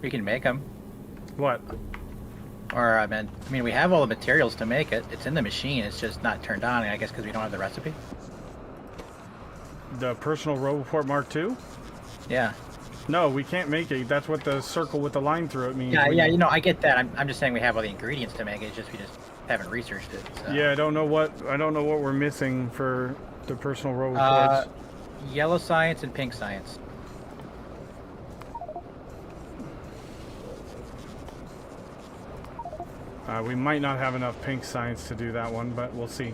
We can make them. What? Or, I mean, we have all the materials to make it. It's in the machine, it's just not turned on, I guess because we don't have the recipe. The personal roboport Mark II? Yeah. No, we can't make it. That's what the circle with the line through it means. Yeah, you know, I get that. I'm just saying we have all the ingredients to make it. It's just we just haven't researched it. So. Yeah, I don't know what we're missing for the personal roboports. Yellow science and pink science. We might not have enough pink science to do that one, but we'll see.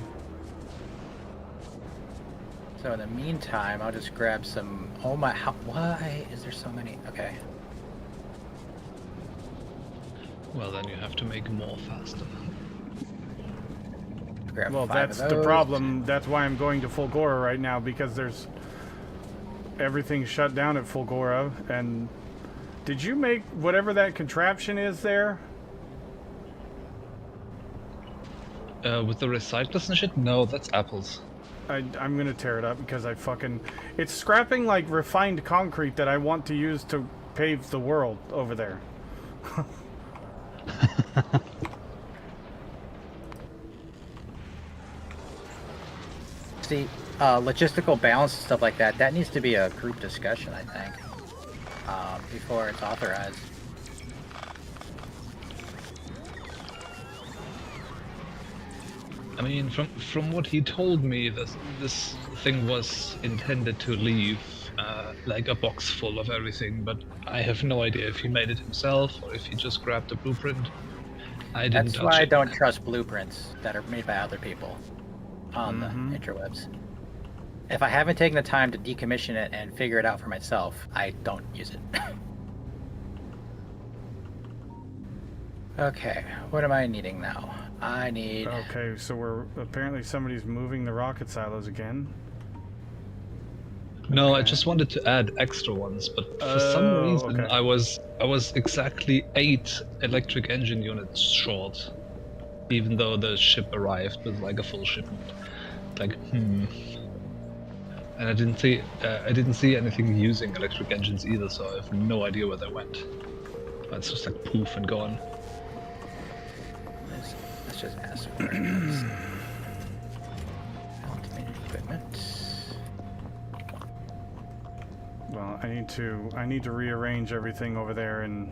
So in the meantime, I'll just grab some. Oh my! Why is there so many? Okay. Well, then you have to make more faster. Grab Well, 5 that's of the those. problem. That's why I'm going to Fulgora right now, because there's everything's shut down at Fulgora. And did you make whatever that contraption is there? With the recyclers and shit? No, that's apples. I'm gonna tear it up because it's scrapping like refined concrete that I want to use to pave the world over there. See, logistical balance and stuff like that needs to be a group discussion, I think, before it's authorized. I mean, from what he told me, this thing was intended to leave like a box full of everything, but I have no idea if he made it himself or if he just grabbed the blueprint. I didn't That's touch why I it. don't trust blueprints that are made by other people on the interwebs. If I haven't taken the time to decommission it and figure it out for myself, I don't use it. Okay, what am I needing now? I need... Okay, so apparently somebody's moving the rocket silos again. No, I Okay. just wanted to add extra ones, but for some reason okay. I was exactly 8 electric engine units short, even though the ship arrived with like a full shipment. Like, And I didn't see anything using electric engines either, so I have no idea where they went. It's just like poof and gone. Let's just ask for it. Automated equipment. Well, I need to rearrange everything over there and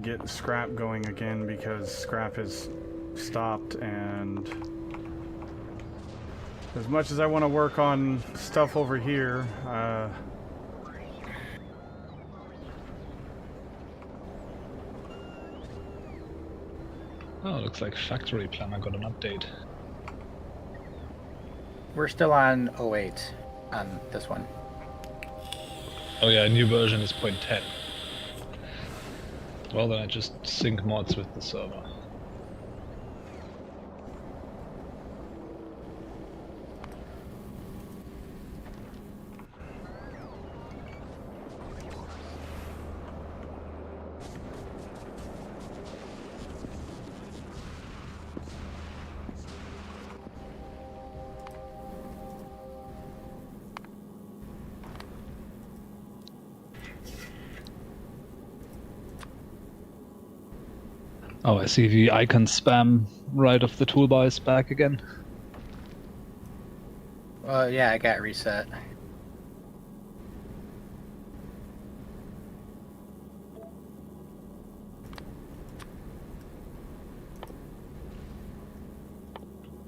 get scrap going again because scrap has stopped, and as much as I want to work on stuff over here, Oh, looks like Factory Planner got an update. We're still on 08 on this one. Oh yeah, new version is 0.10. Well, then I just sync mods with the server. Oh, I see the icon spam right of the toolbar is back again. Well, yeah, I got reset.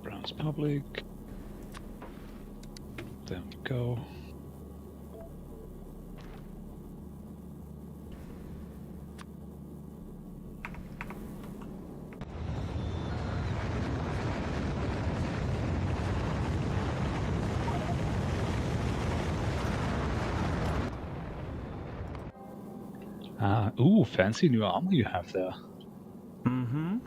Browse public. There we go. Ooh, fancy new armor you have there. Mm-hmm.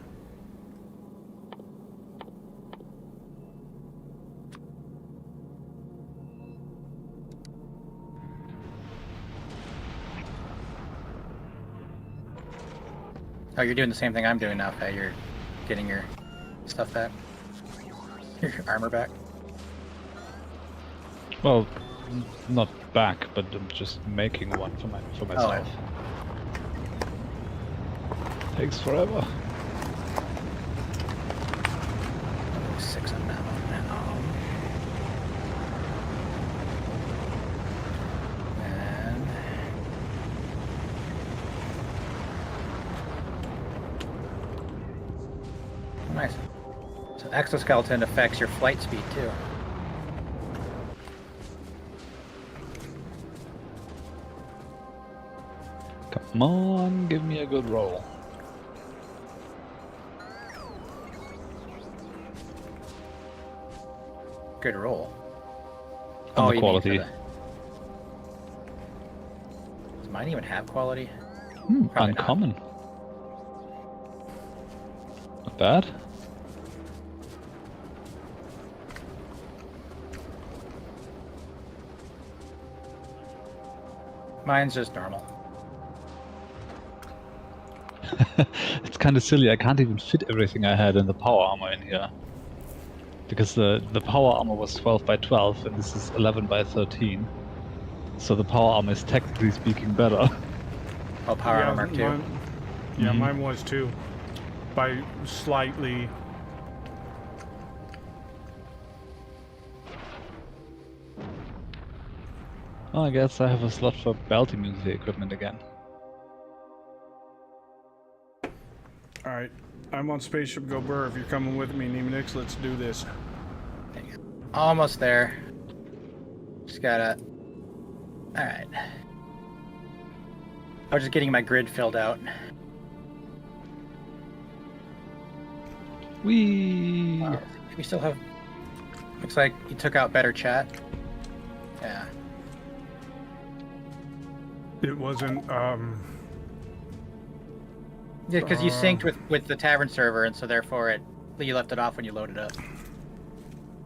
Oh, you're doing the same thing I'm doing now, Faye. You're getting your stuff back. Your armor back. Well, not back, but I'm just making one for myself. Takes forever. 6 on that one now. And nice. So exoskeleton affects your flight speed too. Come on, give me a good roll. Good roll. On the you mean quality. for Does mine even have quality? Probably not. Uncommon. Not bad. Mine's just normal. It's kind of silly, I can't even fit everything I had in the power armor in here. Because the power armor was 12 by 12 and this is 11 by 13. So the power armor is technically speaking better. Oh, power armor too. Mine, mine was too. By slightly. Well, I guess I have a slot for belting into the equipment again. Alright, I'm on Spaceship Go Burr. If you're coming with me, Nemanix, let's do this. Almost there. Just gotta... Alright. I was just getting my grid filled out. Whee! Wow. We still have... Looks like you took out better chat. Yeah. It wasn't, Yeah, because you synced with the tavern server, and so therefore you left it off when you loaded up.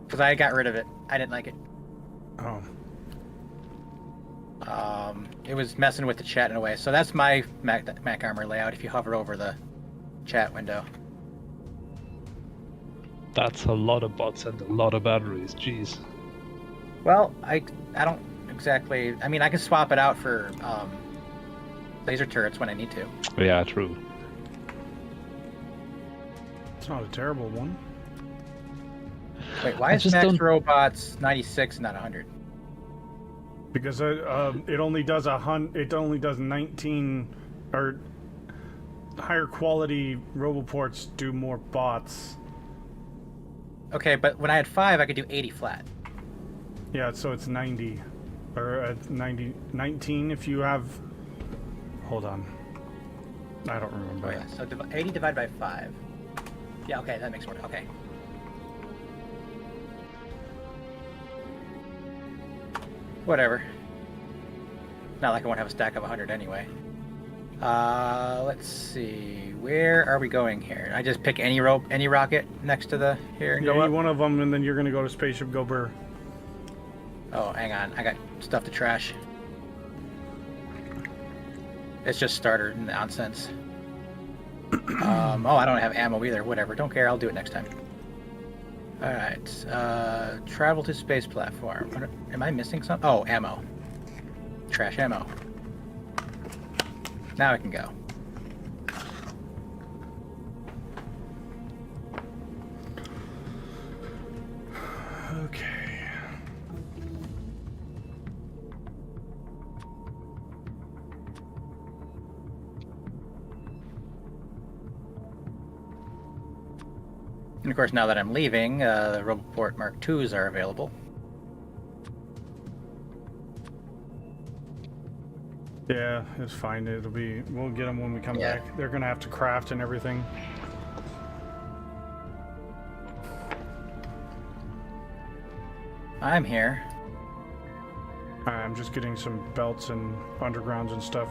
Because I got rid of it. I didn't like it. Oh. It was messing with the chat in a way. So that's my Mac armor layout if you hover over the chat window. That's a lot of bots and a lot of batteries, jeez. Well, I don't exactly... I mean, I can swap it out for laser turrets when I need to. Yeah, true. It's not a terrible one. Wait, why I is just max don't- robots 96 and not 100? Because it only does it only does 19, or higher quality roboports do more bots. Okay, but when I had 5, I could do 80 flat. Yeah, so it's 90, or 19 if you have. Hold on, I don't remember. Oh yeah, so 80 divided by 5. Yeah, okay, that makes more. Okay. Whatever. Not like I won't have a stack of 100 anyway. Let's see. Where are we going here? I just pick any rocket next to the here and Yeah, go any up? one of them, and then you're gonna go to Spaceship Go Burr. Oh, hang on. I got stuff to trash. It's just starter nonsense. Oh, I don't have ammo either. Whatever. Don't care. I'll do it next time. Alright. Travel to space platform. Am I missing something? Oh, ammo. Trash ammo. Now I can go. Okay. And of course, now that I'm leaving, the Roboport Mark IIs are available. Yeah, it's fine. It'll be. We'll get them when we come Yeah. back. They're gonna have to craft and everything. I'm here. I'm just getting some belts and undergrounds and stuff.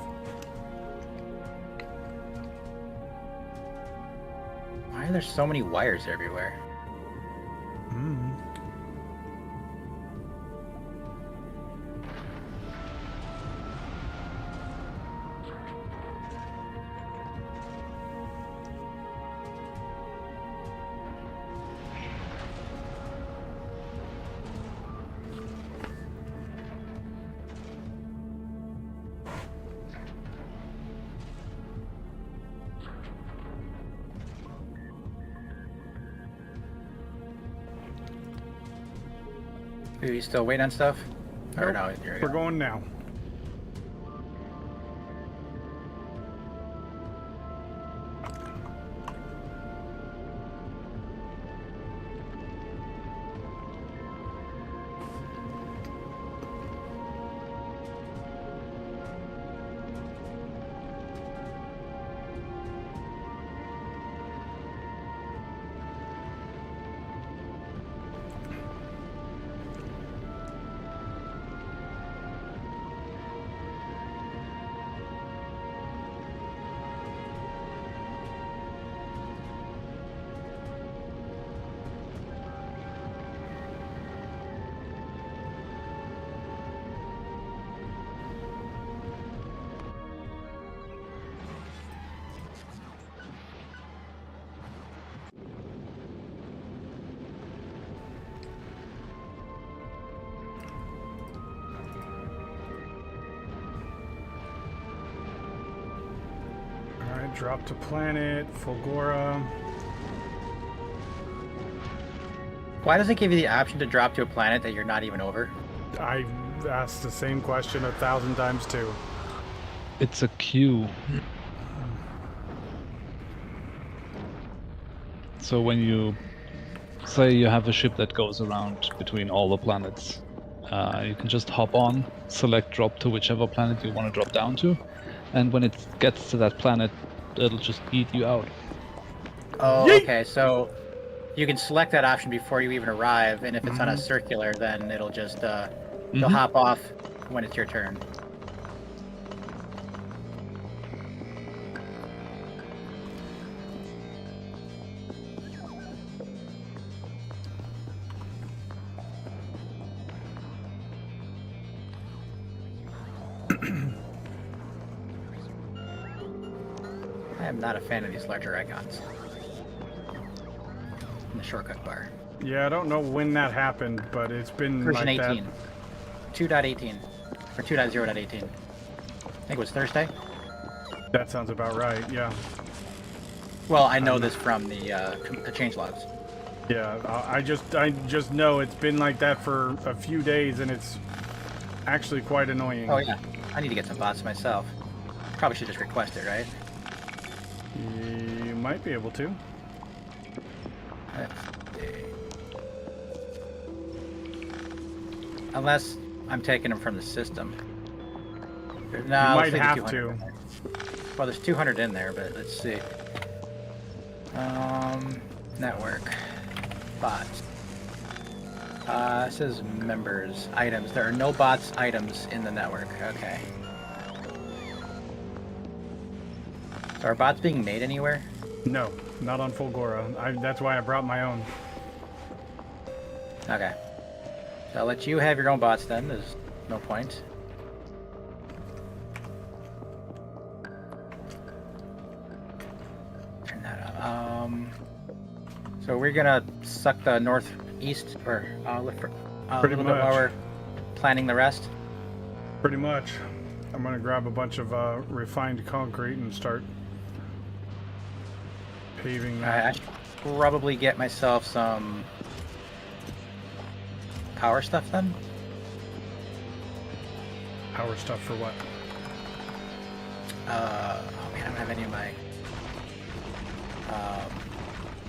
Why are there so many wires everywhere? Mm. Are you still waiting on stuff? Or Nope, no, here we We're go. going now. Alright, drop to planet, Fulgora. Why does it give you the option to drop to a planet that you're not even over? I asked the same question 1,000 times too. It's a queue. So when you say you have a ship that goes around between all the planets, you can just hop on, select drop to whichever planet you want to drop down to, and when it gets to that planet, it'll just eat you out. Oh, Yeet! okay. So you can select that option before you even arrive, and if it's on a circular, then it'll just you'll hop off when it's your turn. I am not a fan of these larger icons in the shortcut bar. Yeah, I don't know when that happened, but it's been Version like 18. 2.18. Or 2.0.18. I think it was Thursday. that. That sounds about right, yeah. Well, I know this from the changelogs. Yeah, I just know it's been like that for a few days, and it's actually quite annoying. Oh yeah, I need to get some bots myself. Probably should just request it, right? You might be able to. Let's see. Unless I'm taking them from the system. No, You let's might leave the have 200 to. in there. Well, there's 200 in there, but let's see. Network. Bots. It says members, items. There are no bots items in the network. Okay. So are bots being made anywhere? No, not on Fulgora. That's why I brought my own. Okay. So I'll let you have your own bots then. There's no point. Turn that up. So we're gonna suck the northeast, or look for a Pretty little bit while much. we're planning the rest. Pretty much. I'm gonna grab a bunch of refined concrete and start paving I that. should probably get myself some power stuff then? Power stuff for what? Oh man, I don't have any of my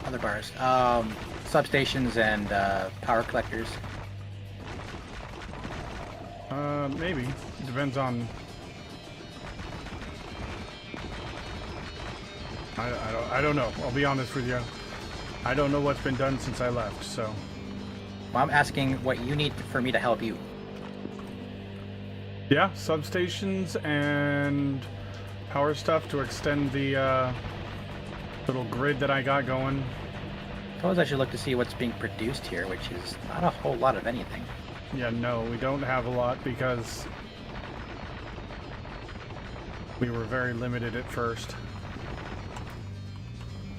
other bars. Substations and power collectors. Maybe. Depends on... I don't know. I'll be honest with you. I don't know what's been done since I left, so... Well, I'm asking what you need for me to help you. Yeah, substations and power stuff to extend the little grid that I got going. Suppose I should look to see what's being produced here, which is not a whole lot of anything. Yeah, no, we don't have a lot because we were very limited at first.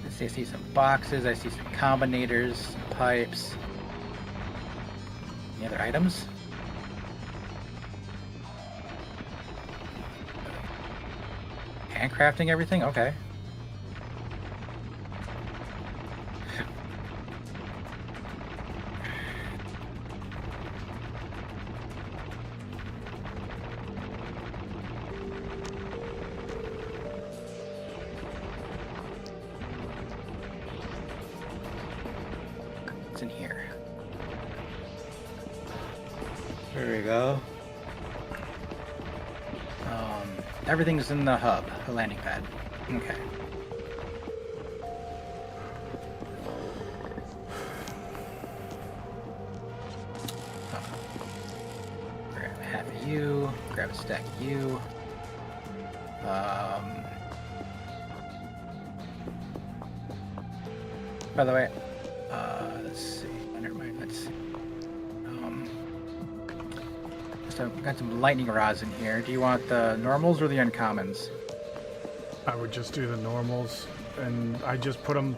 Let's see, I see some boxes, I see some combinators, some pipes. Any other items? Handcrafting everything? Okay. What's in here? There we go. Everything's in the hub, the landing pad. Okay. Grab half of you, grab a stack of you. By the way, let's see. Never mind. Let's see. So I've got some lightning rods in here. Do you want the normals or the uncommons? I would just do the normals, and I just put them,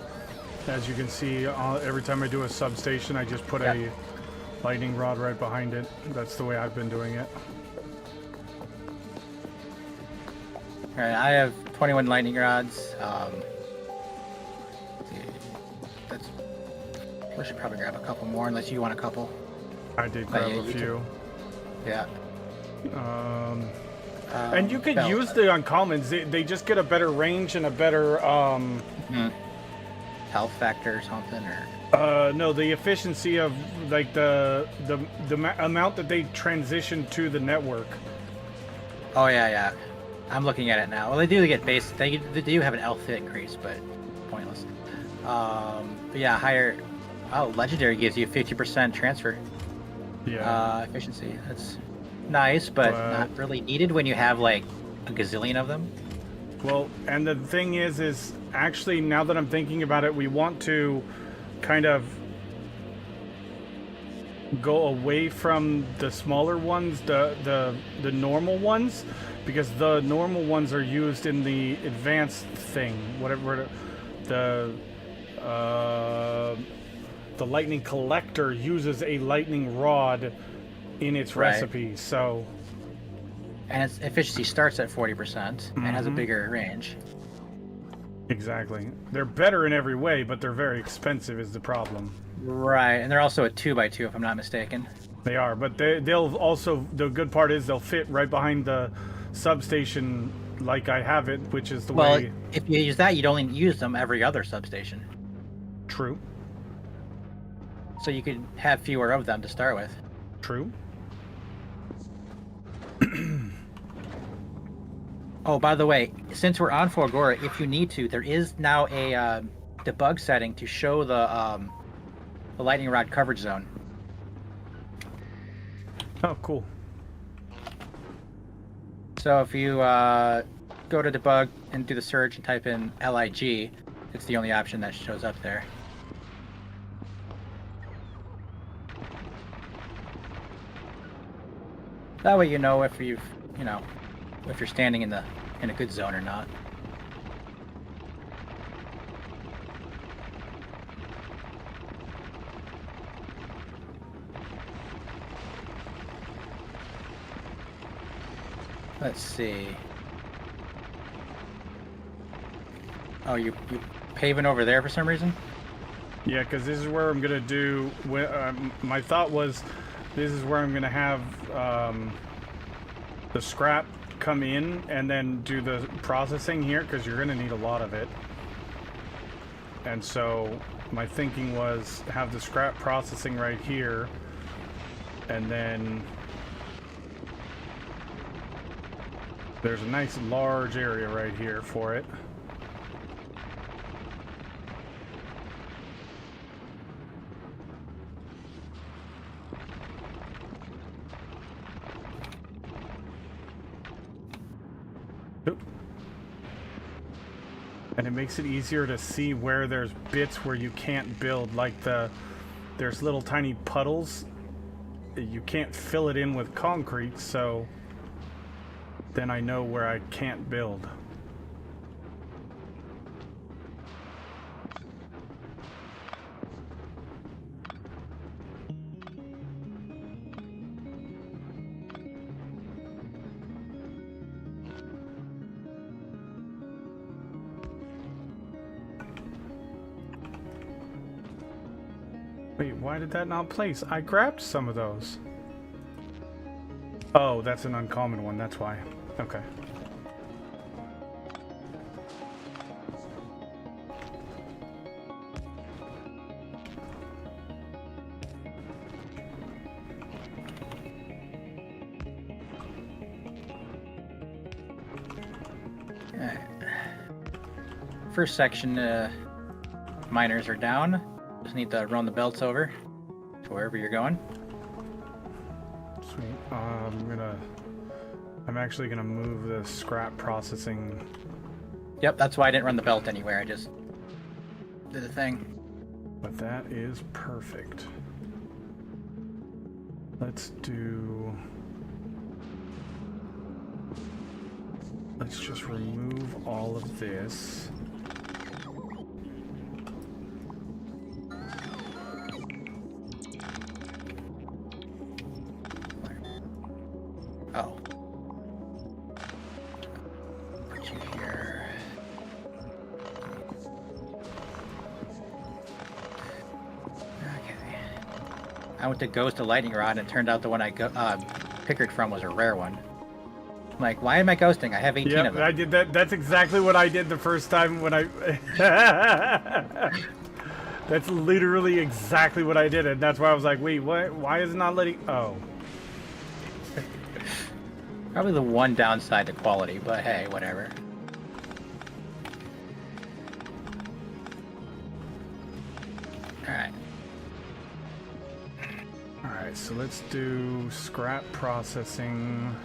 as you can see, every time I do a substation, I just put a lightning rod right behind it. That's the way I've been doing it. Alright, I have 21 lightning rods. I should probably grab a couple more, unless you want a couple. I did grab yeah, a few. Yeah. And you could use the uncommons. They just get a better range and a better health factor or something, or no, the efficiency of like the amount that they transition to the network. oh yeah, I'm looking at it now. Well, they do get base. They do have an health increase, but pointless. But yeah, higher. Oh, legendary gives you 50% transfer. Yeah. Efficiency. That's nice, but not really needed when you have like a gazillion of them. Well, and the thing is actually, now that I'm thinking about it, we want to kind of go away from the smaller ones, the normal ones, because the normal ones are used in the advanced thing, whatever the lightning collector uses a lightning rod in its recipe, so... And its efficiency starts at 40% and has a bigger range. Exactly. They're better in every way, but they're very expensive is the problem. Right, and they're also a 2x2 if I'm not mistaken. They are, but they'll also... The good part is they'll fit right behind the substation like I have it, which is the way... Well, if you use that, you'd only use them every other substation. True. So you could have fewer of them to start with. True. Oh, by the way, since we're on Forgora, if you need to, there is now a debug setting to show the lightning rod coverage zone. Oh, cool. So if you go to debug and do the search and type in LIG, it's the only option that shows up there. That way you know if you've, if you're standing in a good zone or not. Let's see. Oh, you paving over there for some reason? Yeah, because this is where I'm gonna do. My thought was, This is where I'm gonna have the scrap come in and then do the processing here, because you're gonna need a lot of it. And so my thinking was have the scrap processing right here, and then there's a nice large area right here for it. And it makes it easier to see where there's bits where you can't build, like there's little tiny puddles. You can't fill it in with concrete, so then I know where I can't build. Wait, why did that not place? I grabbed some of those. Oh, that's an uncommon one, that's why. Okay. Alright. First section, miners are down. Just need to run the belts over to wherever you're going. Sweet. I'm actually gonna move the scrap processing. Yep, that's why I didn't run the belt anywhere. I just did the thing. But that is perfect. Let's just remove all of this. Oh. Put you here. Okay. I went to Ghost of Lightning Rod and it turned out the one I pickered from was a rare one. I'm like, why am I ghosting? I have 18 of Yep, them. I did that. That's exactly what I did the first time when I... That's literally exactly what I did, and that's why I was like, wait, what? Why is it not letting... Oh. Probably the one downside to quality, but hey, whatever. Alright. Alright, so let's do scrap processing.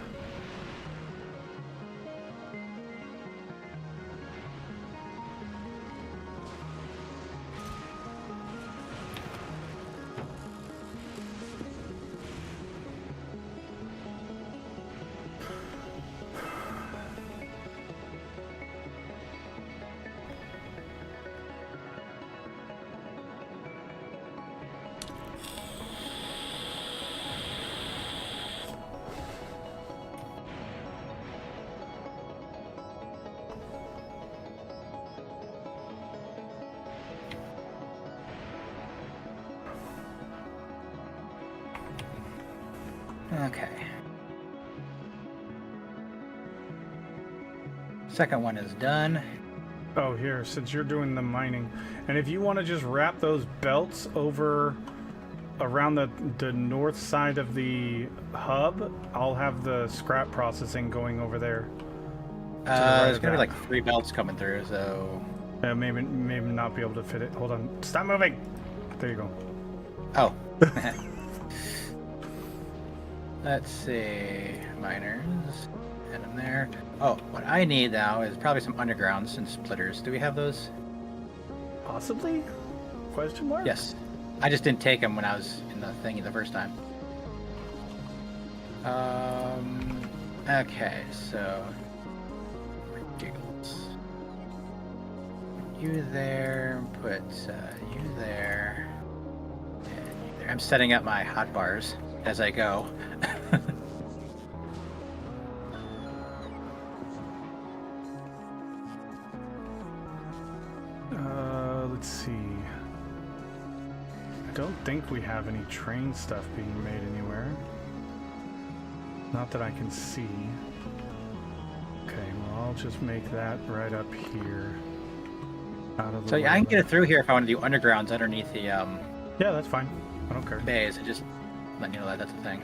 Okay. Second one is done. Oh, here, since you're doing the mining. And if you want to just wrap those belts over around the north side of the hub, I'll have the scrap processing going over there. There's gonna be like 3 belts coming through, so... Maybe not be able to fit it. Hold on. Stop moving! There you go. Oh. Let's see. Miners. Get them there. Oh, what I need now is probably some undergrounds and splitters. Do we have those? Possibly? Question mark? Yes. I just didn't take them when I was in the thingy the first time. Okay, so... Giggles. Put you there, put you there, and you there. I'm setting up my hot bars as I go. Let's see. I don't think we have any train stuff being made anywhere. Not that I can see. Okay, well, I'll just make that right up here. Out of the So yeah, I can way. get it through here if I want to do undergrounds underneath the Yeah, that's fine. I don't care. bays. I just letting you know that that's a thing.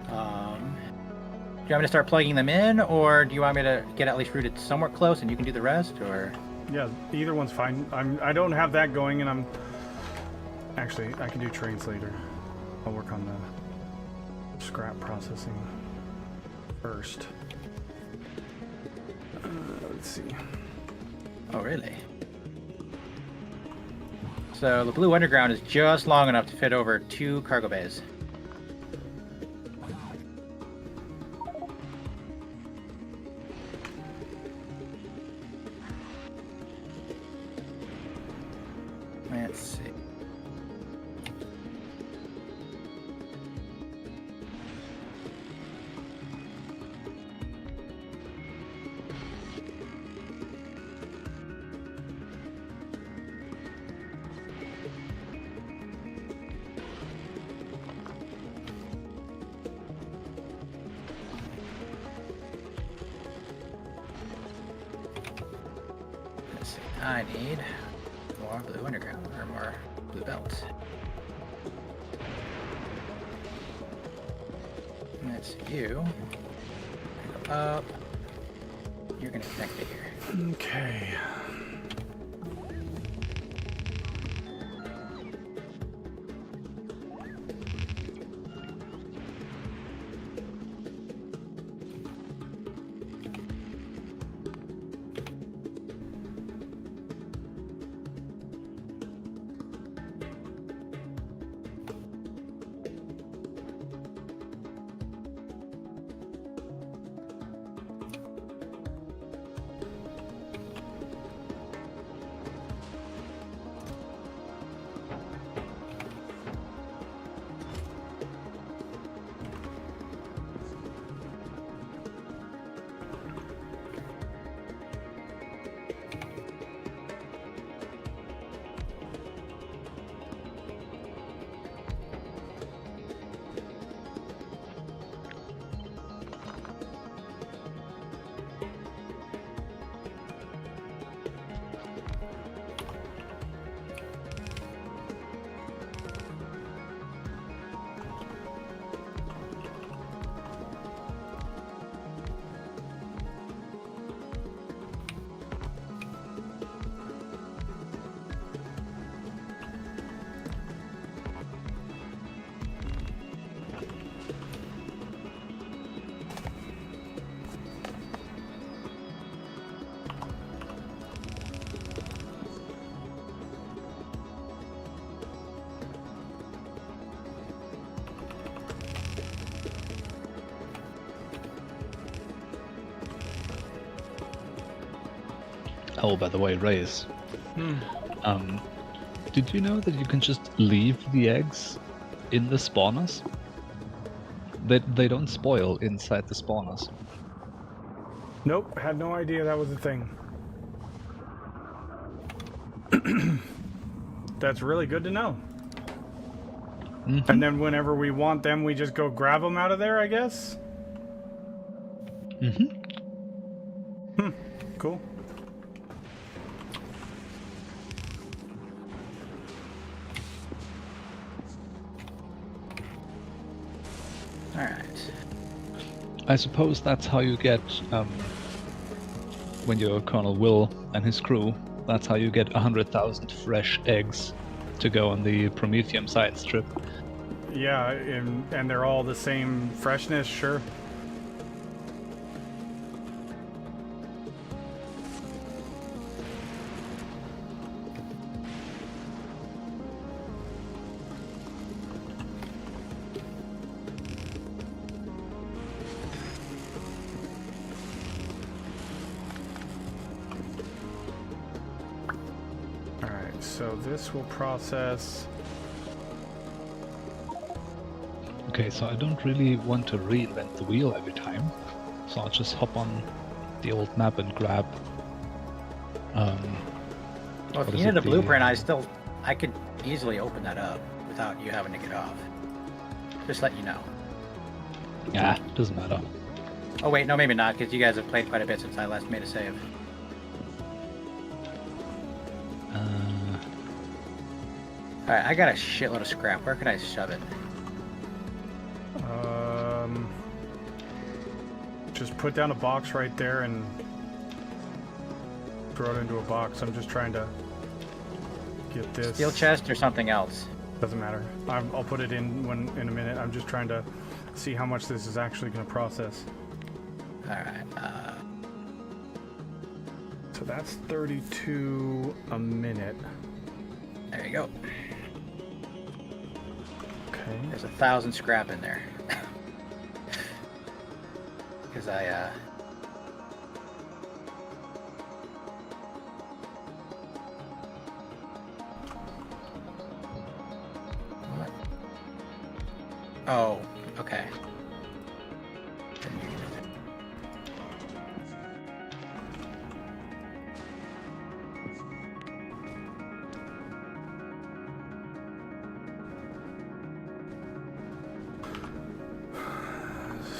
Do you want me to start plugging them in, or do you want me to get at least routed somewhat close and you can do the rest, or? Yeah, either one's fine. I don't have that going, and I'm actually I can do trains later. I'll work on the scrap processing first. Let's see. Oh, really? So the blue underground is just long enough to fit over 2 cargo bays. Let's see. I need more blue underground, or more blue belts. That's you. Go up. You're gonna connect it here. Okay. Oh, by the way, Raze. Did you know that you can just leave the eggs in the spawners? They don't spoil inside the spawners. Nope, had no idea that was a thing. That's really good to know. Mhm. And then whenever we want them, we just go grab them out of there, I guess? Mhm. Cool. Alright. I suppose that's how you get, when you're Colonel Will and his crew, that's how you get 100,000 fresh eggs to go on the Prometheum science trip. Yeah, and they're all the same freshness, sure. Alright, so this will process. Okay, so I don't really want to reinvent the wheel every time, so I'll just hop on the old map and grab. Well, What if is you needed it, a blueprint, I could easily open that up without you having to get off. Just let you know. Yeah, doesn't matter. Oh wait, no, maybe not, because you guys have played quite a bit since I last made a save. Alright, I got a shitload of scrap. Where can I shove it? Just put down a box right there and throw it into a box. I'm just trying to get this. Steel chest or something else? Doesn't matter. I'll put it in in a minute. I'm just trying to see how much this is actually going to process. Alright, So that's 32 a minute. there you go. Okay. There's 1,000 scrap in there. Because I, What? Oh, okay.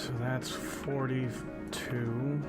So that's 42.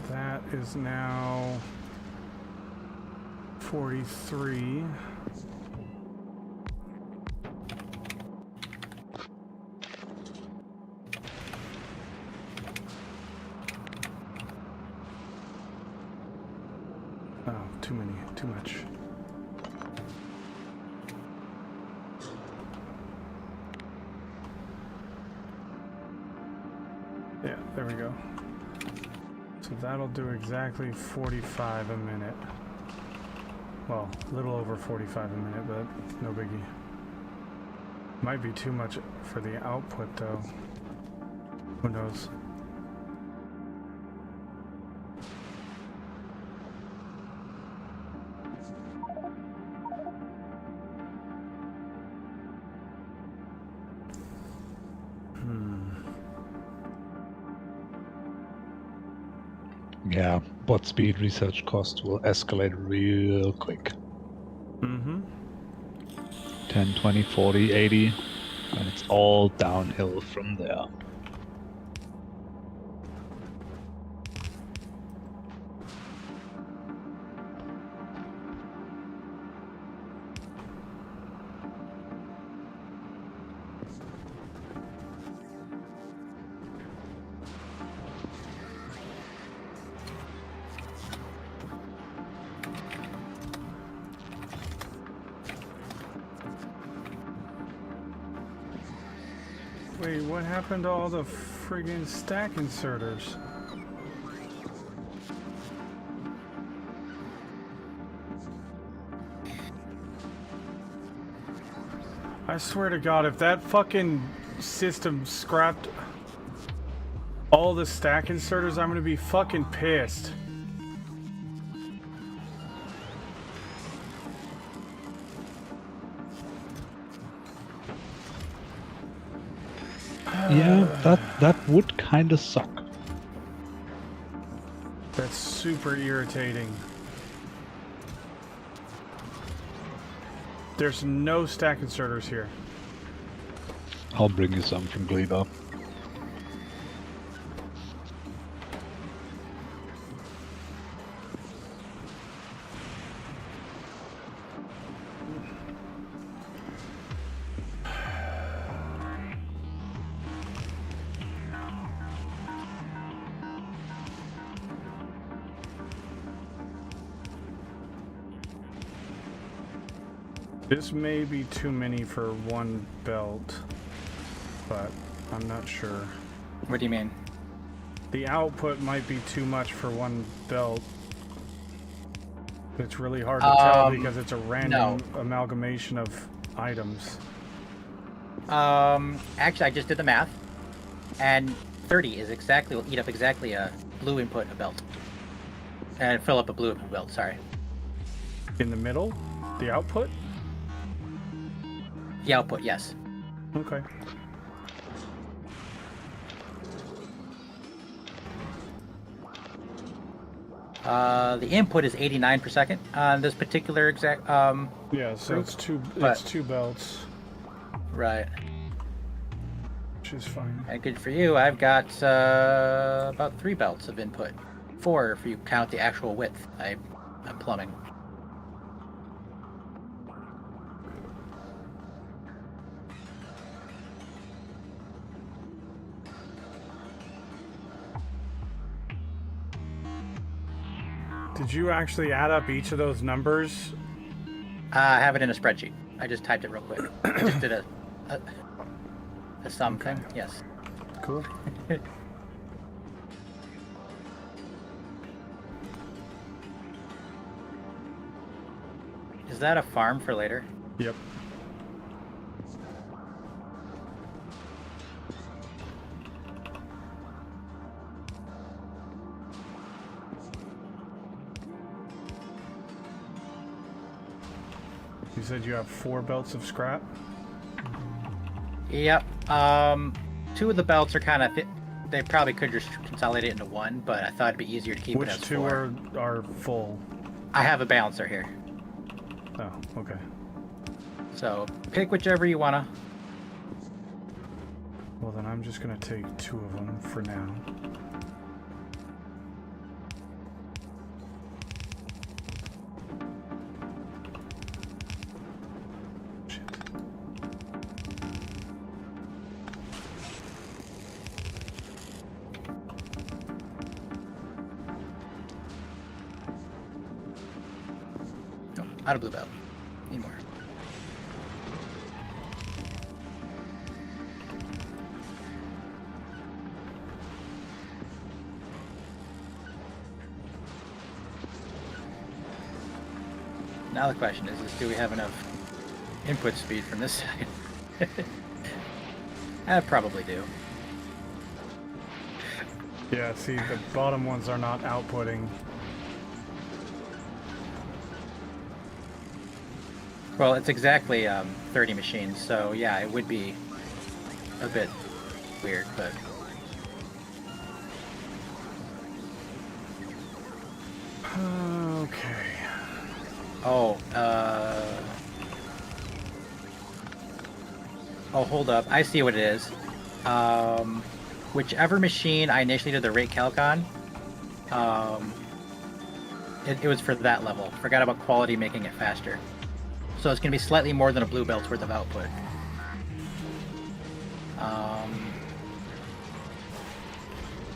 That is now 43. Oh, too much. Yeah, there we go. So that'll do exactly 45 a minute. Well, a little over 45 a minute, but no biggie. Might be too much for the output though. Who knows? Yeah, bot speed research cost will escalate real quick. Mm-hmm. 10, 20, 40, 80, and it's all downhill from there. Wait, what happened to all the friggin' stack inserters? I swear to God, if that fucking system scrapped all the stack inserters, I'm gonna be fucking pissed. Yeah, that would kind of suck. That's super irritating. There's no stack inserters here. I'll bring you some from Gleba. This may be too many for one belt, but I'm not sure. What do you mean? The output might be too much for one belt. It's really hard to tell because it's a random amalgamation of items. Actually, I just did the math, and 30 will eat up exactly a blue input belt, and fill up a blue input belt. Sorry. In the middle, the output. The output, yes. Okay. The input is 89 per second on this particular exact. Yeah, so group, it's two. but- It's two belts, Right. which is fine. And good for you. I've got about 3 belts of input. 4 if you count the actual width. I'm plumbing. Did you actually add up each of those numbers? I have it in a spreadsheet. I just typed it real quick. I just did a sum thing. Yes. Cool. Is that a farm for later? Yep. You said you have 4 belts of scrap? Yep. 2 of the belts are kind of. They probably could just consolidate into 1, but I thought it'd be easier to keep it Which as 2 4. are full? I have a balancer here, Oh, okay. so pick whichever you wanna. Well, then I'm just gonna take 2 of them for now. Shit. No, out of blue belt. Need more. Now the question is do we have enough input speed from this side? I probably do. Yeah, see, the bottom ones are not outputting. Well, it's exactly 30 machines, so yeah, it would be a bit weird, but Okay. oh, hold up, I see what it is. Whichever machine I initially did the rate calc on, it was for that level. Forgot about quality making it faster. So it's going to be slightly more than a blue belt's worth of output.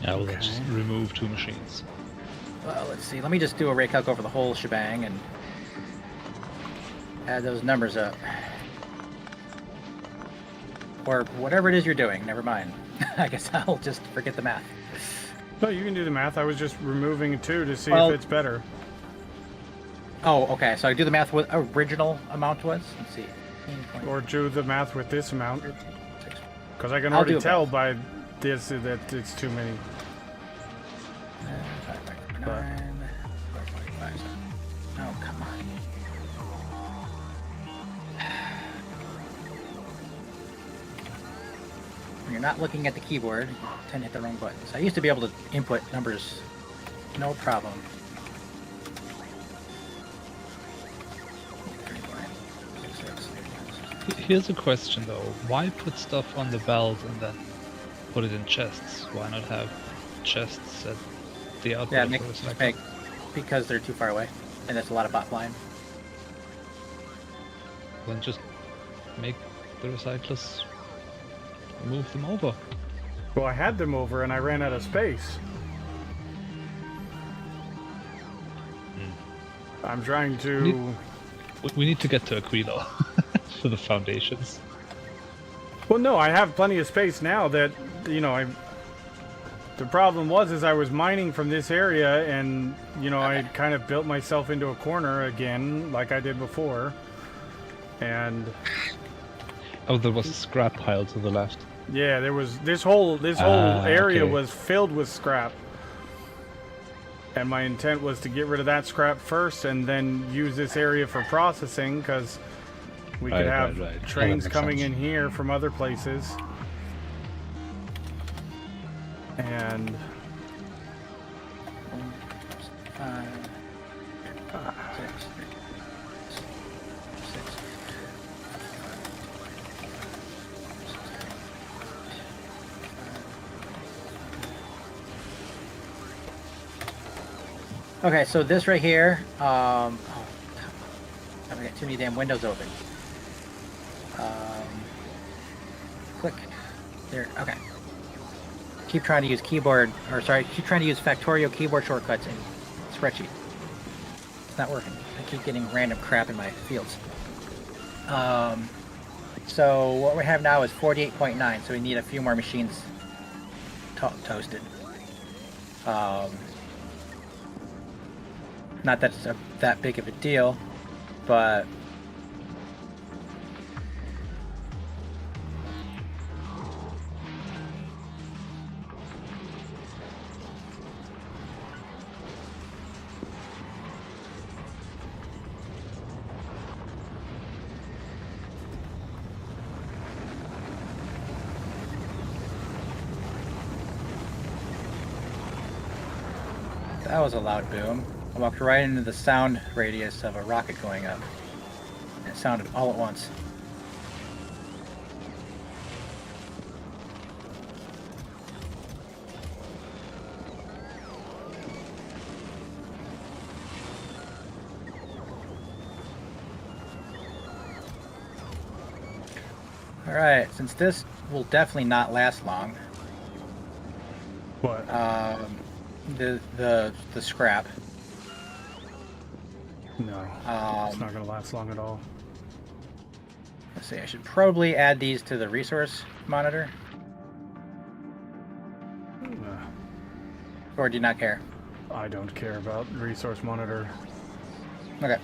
Yeah, we'll just remove 2 machines. Well, let's see. Let me just do a rate calc over the whole shebang and add those numbers up. Or whatever it is you're doing. Never mind. I guess I'll just forget the math. No, you can do the math. I was just removing 2 to see Well- if it's better. Oh, okay. So I do the math what original amount was. Let's see. 18. Or do the math with this amount. 6. Because I can I'll already do it tell both. by this that it's too many. 5.9. 4.5. Oh, come on. When you're not looking at the keyboard, you tend to hit the wrong buttons. I used to be able to input numbers, no problem. 39, 66. Here's a question though. Why put stuff on the belt and then put it in chests? Why not have chests at the output? Yeah, of make, the just recycler? make because they're too far away, and that's a lot of bot flying. Then just make the recyclers move them over. Well, I had them over and I ran out of space. I'm trying to We need to get to Aquilo for the foundations. Well, no, I have plenty of space now that, you know, the problem was I was mining from this area and, you know, I kind of built myself into a corner again, like I did before. And... Oh, there was a scrap pile to the left. yeah, there was... this whole area was filled with scrap. And my intent was to get rid of that scrap first and then use this area for processing, because we could have trains coming in here from other places. And... 5, 6, 6. Okay, so this right here, oh, I've got too many damn windows open. Click. There, okay. Keep trying to use keyboard, or sorry, keep trying to use Factorio keyboard shortcuts in spreadsheet. It's not working. I keep getting random crap in my fields. So what we have now is 48.9, so we need a few more machines toasted. Not that it's that big of a deal, but that was a loud boom. I walked right into the sound radius of a rocket going up. It sounded all at once. Alright, since this will definitely not last long. what? The scrap. No, it's not going to last long at all. Let's see, I should probably add these to the resource monitor. Or do you not care? I don't care about resource monitor. Okay.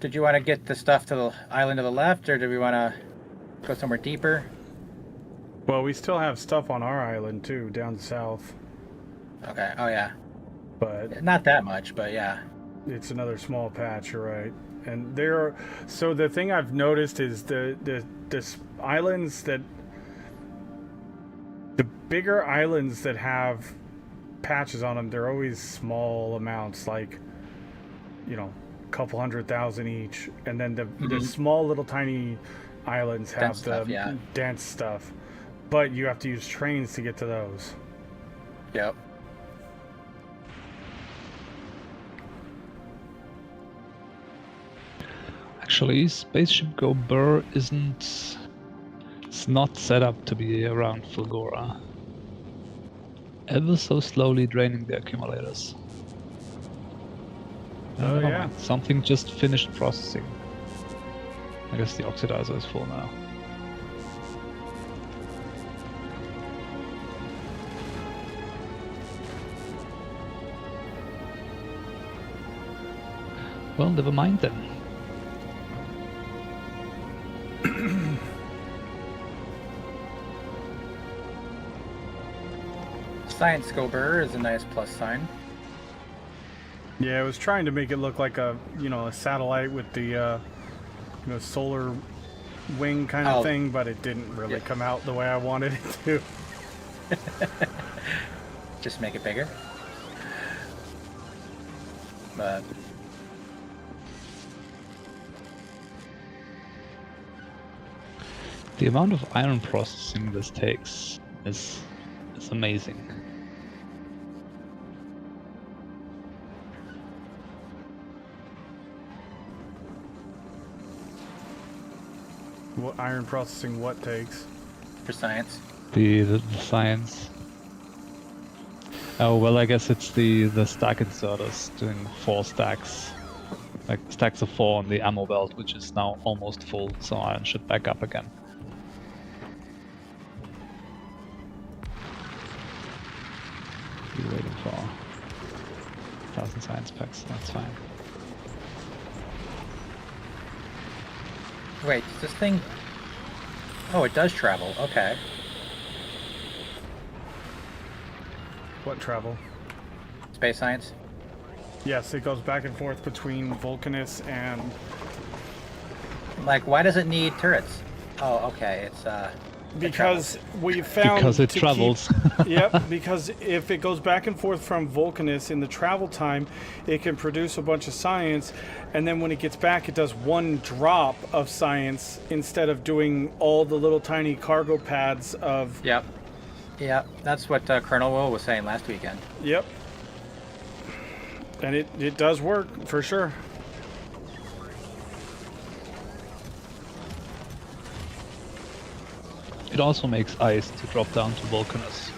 Did you want to get the stuff to the island to the left, or do we want to go somewhere deeper? Well, we still have stuff on our island too, down south. Okay, oh yeah. But Not that much, but yeah. it's another small patch, you're right. And there are, so the thing I've noticed is the islands that, the bigger islands that have patches on them, they're always small amounts, like, you know, a couple 100,000 each. And then the small little tiny islands have Dense the stuff, yeah. dense stuff. But you have to use trains to get to those. Yep. Actually, Spaceship Go Burr isn't... It's not set up to be around Fulgora. Ever so slowly draining the accumulators. Oh, Never yeah. mind. Something just finished processing. I guess the oxidizer is full now. Well, never mind then. Science Scoper is a nice plus sign. Yeah, I was trying to make it look like a, you know, a satellite with the, you know, solar wing kind of thing, but it didn't really come out the way I wanted it to. Just make it bigger. But the amount of iron processing this takes is amazing. What iron processing what takes? for science. The science. Oh well, I guess it's the stack inserters doing 4 stacks, like stacks of 4 on the ammo belt, which is now almost full, so I should back up again. Be waiting for 1,000 science packs. That's fine. Wait, does this thing... Oh, it does travel. Okay. What travel? Space science? Yes, it goes back and forth between Vulcanus and... Like, why does it need turrets? Oh, okay, it's, Because we found Because it to travels. Yep, because if it goes back and forth from Vulcanus in the travel time, it can produce a bunch of science, and then when it gets back, it does 1 drop of science instead of doing all the little tiny cargo pads of... Yep. Yep, that's what Colonel Will was saying last weekend. Yep. And it does work, for sure. It also makes ice to drop down to Vulcanus.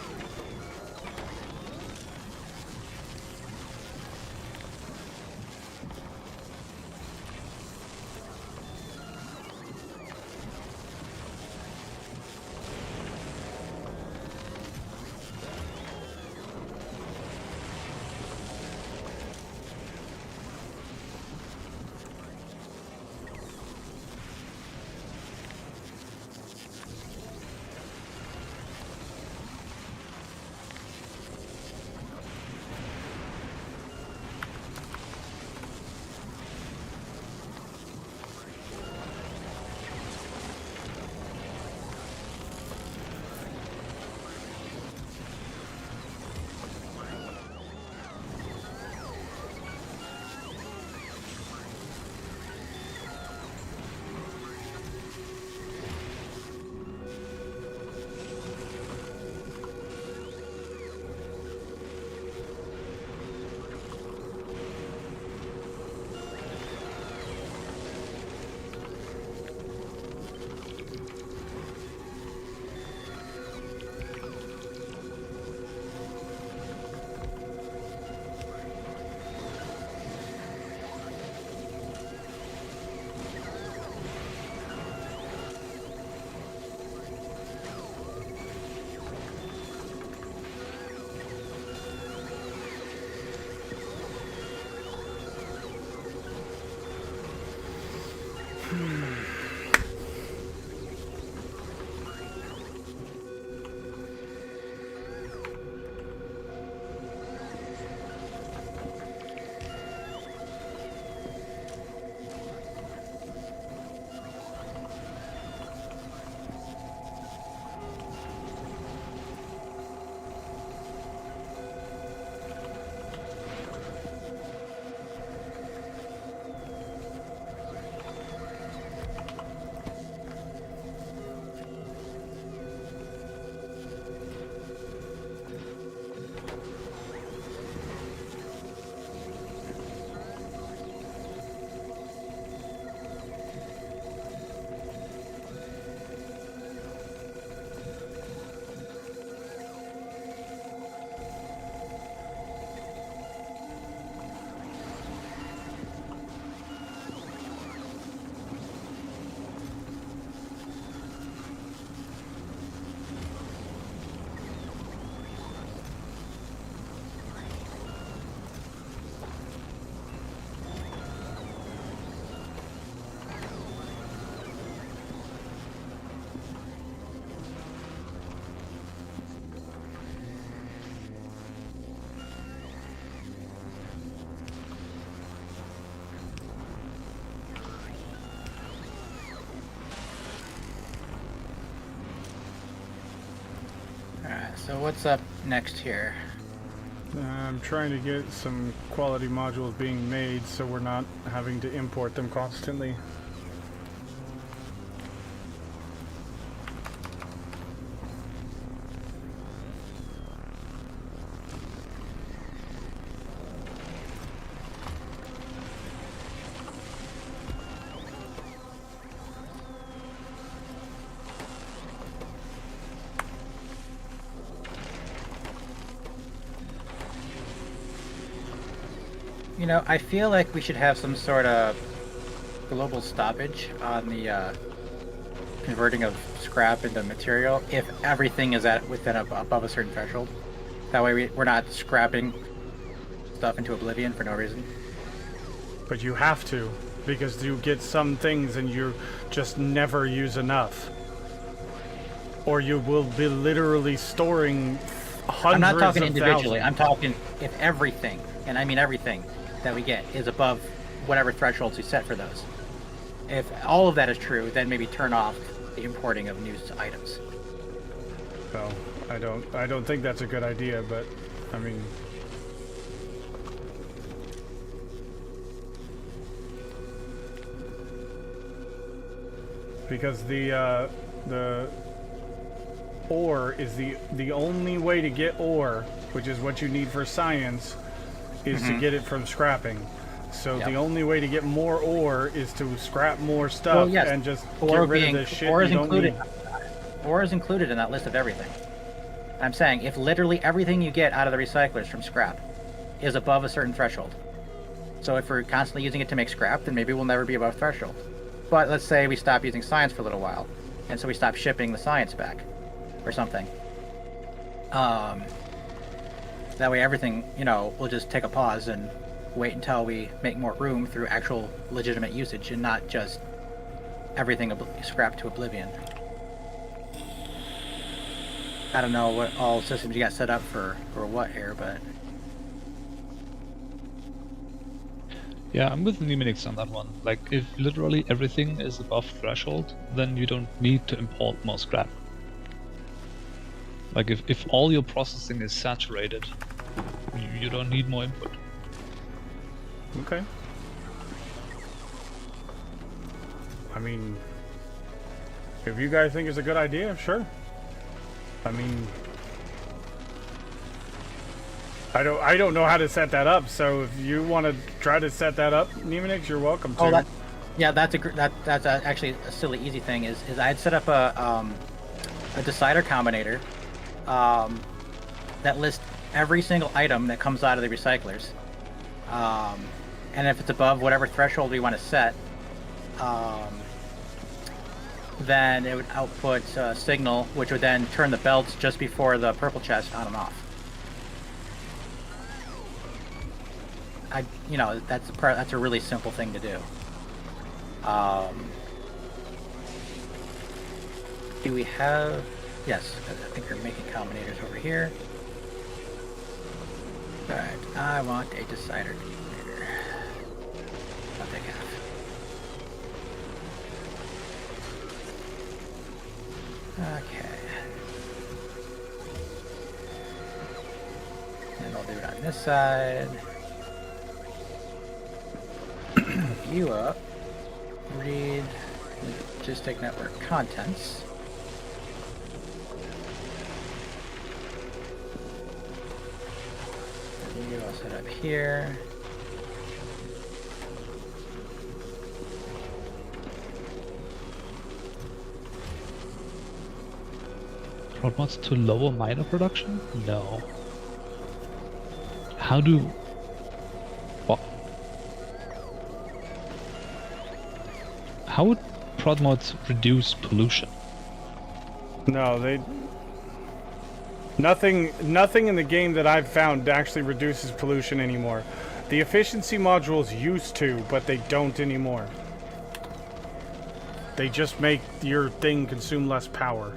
So what's up next here? I'm trying to get some quality modules being made so we're not having to import them constantly. You know, I feel like we should have some sort of global stoppage on the converting of scrap into material if everything is at within above a certain threshold. That way we're not scrapping stuff into oblivion for no reason. But you have to, because you get some things and you just never use enough. Or you will be literally storing hundreds I'm not talking of individually. thousands. I'm talking if everything, and I mean everything, that we get is above whatever thresholds we set for those. If all of that is true, then maybe turn off the importing of new items. Well, I don't think that's a good idea, but I mean, because the ore is the only way to get ore, which is what you need for science, is to get it from scrapping. So the only way to get more ore is to scrap more stuff and just get rid of the shit ore is you don't included. need. Ore is included in that list of everything. I'm saying if literally everything you get out of the recyclers from scrap is above a certain threshold. So if we're constantly using it to make scrap, then maybe we'll never be above threshold. But let's say we stop using science for a little while, and so we stop shipping the science back, or something. That way everything, you know, we'll just take a pause and wait until we make more room through actual legitimate usage and not just everything scrapped to oblivion. I don't know what all systems you got set up for what here, but Yeah, I'm with Numinix on that one. Like, if literally everything is above threshold, then you don't need to import more scrap. Like, if all your processing is saturated, you don't need more input. Okay. I mean, if you guys think it's a good idea, sure. I mean, I don't know how to set that up. So if you want to try to set that up, Nemanix, you're welcome to. that's actually a silly easy thing. Is I had set up a decider combinator that lists every single item that comes out of the recyclers, and if it's above whatever threshold we want to set, then it would output a signal, which would then turn the belts just before the purple chest on and off. That's a really simple thing to do. Do we have? Yes, I think we're making combinators over here. Alright, I want a decider combinator. I'll take half. Okay. And I'll do it on this side. You up. Read logistic network contents. And you all set up here. Prod mods to lower miner production? No. How do... What? How would prod mods reduce pollution? No, they. Nothing in the game that I've found actually reduces pollution anymore. The efficiency modules used to, but they don't anymore. They just make your thing consume less power.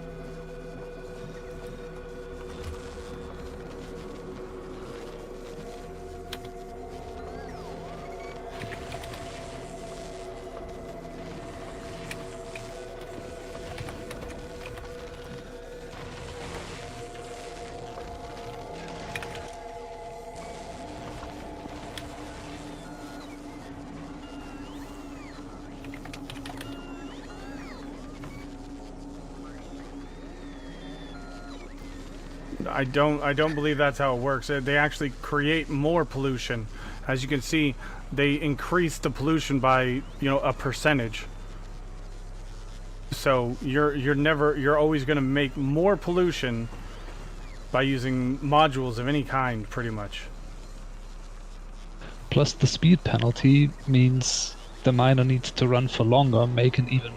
I don't believe that's how it works. They actually create more pollution. As you can see, they increase the pollution by, you know, a percentage. So you're always going to make more pollution by using modules of any kind, pretty much. Plus the speed penalty means the miner needs to run for longer, making even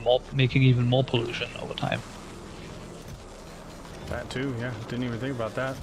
more pollution over time. That too, yeah. Didn't even think about that.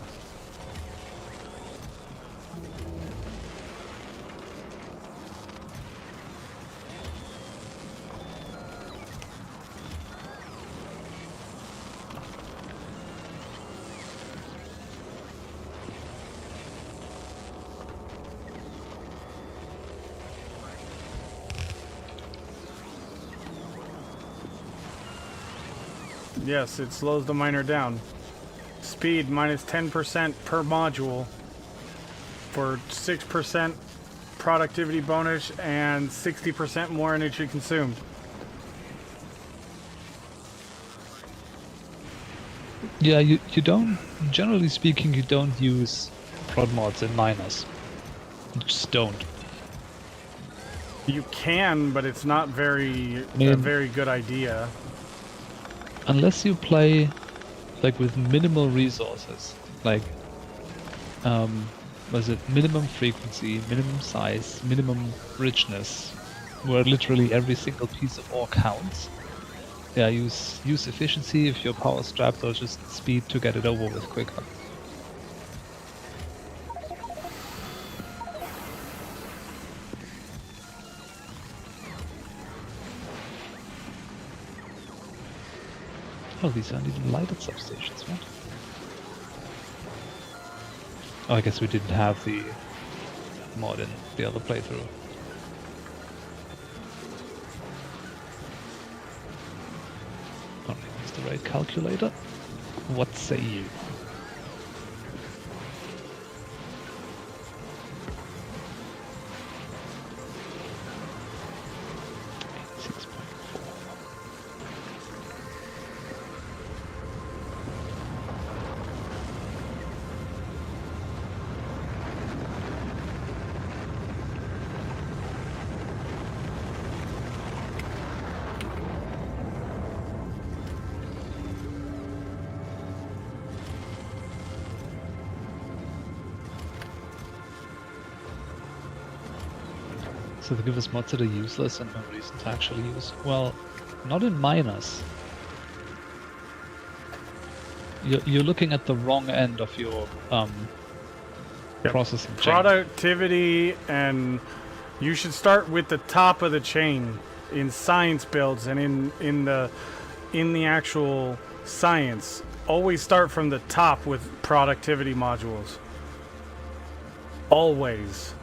Yes, it slows the miner down. Speed minus 10% per module for 6% productivity bonus and 60% more energy consumed. Yeah, you don't, generally speaking, you don't use prod mods in miners. You just don't. You can, but it's not a very good idea. Unless you play like with minimal resources, like was it minimum frequency, minimum size, minimum richness, where literally every single piece of ore counts. Yeah, use efficiency if you're power strapped, or just speed to get it over with quicker. Oh, these aren't even lighted substations, what? Oh, I guess we didn't have the mod in the other playthrough. Don't use the right calculator. What say you? So they give us mods that are useless and no reason to actually use. Well, not in miners. You're looking at the wrong end of your processing chain. Productivity, and you should start with the top of the chain in science builds and in the actual science. Always start from the top with productivity modules. Always.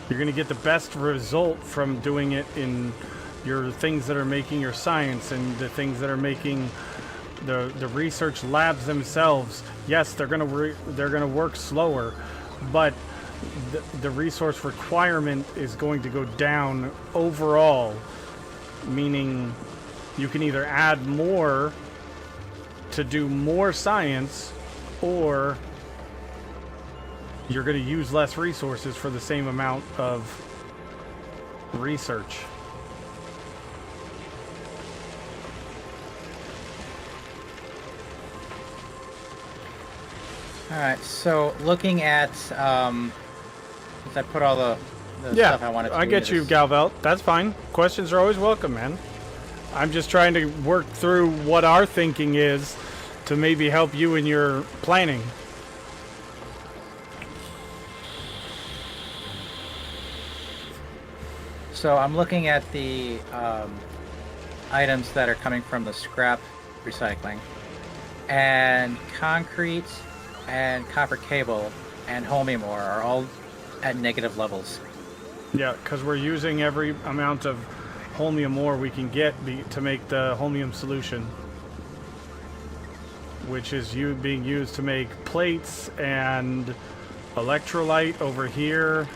You're going to get the best result from doing it in your things that are making your science and the things that are making the research labs themselves. Yes, they're going to work slower, but the resource requirement is going to go down overall, meaning you can either add more to do more science, or you're going to use less resources for the same amount of research. Alright, so looking at, since I put all the stuff I wanted to I do get into you, this- Galvelt. That's fine. Questions are always welcome, man. I'm just trying to work through what our thinking is to maybe help you in your planning. So I'm looking at the items that are coming from the scrap recycling, and concrete and copper cable and holmium ore are all at negative levels. Yeah, because we're using every amount of holmium ore we can get to make the holmium solution, which is being used to make plates and electrolyte over here,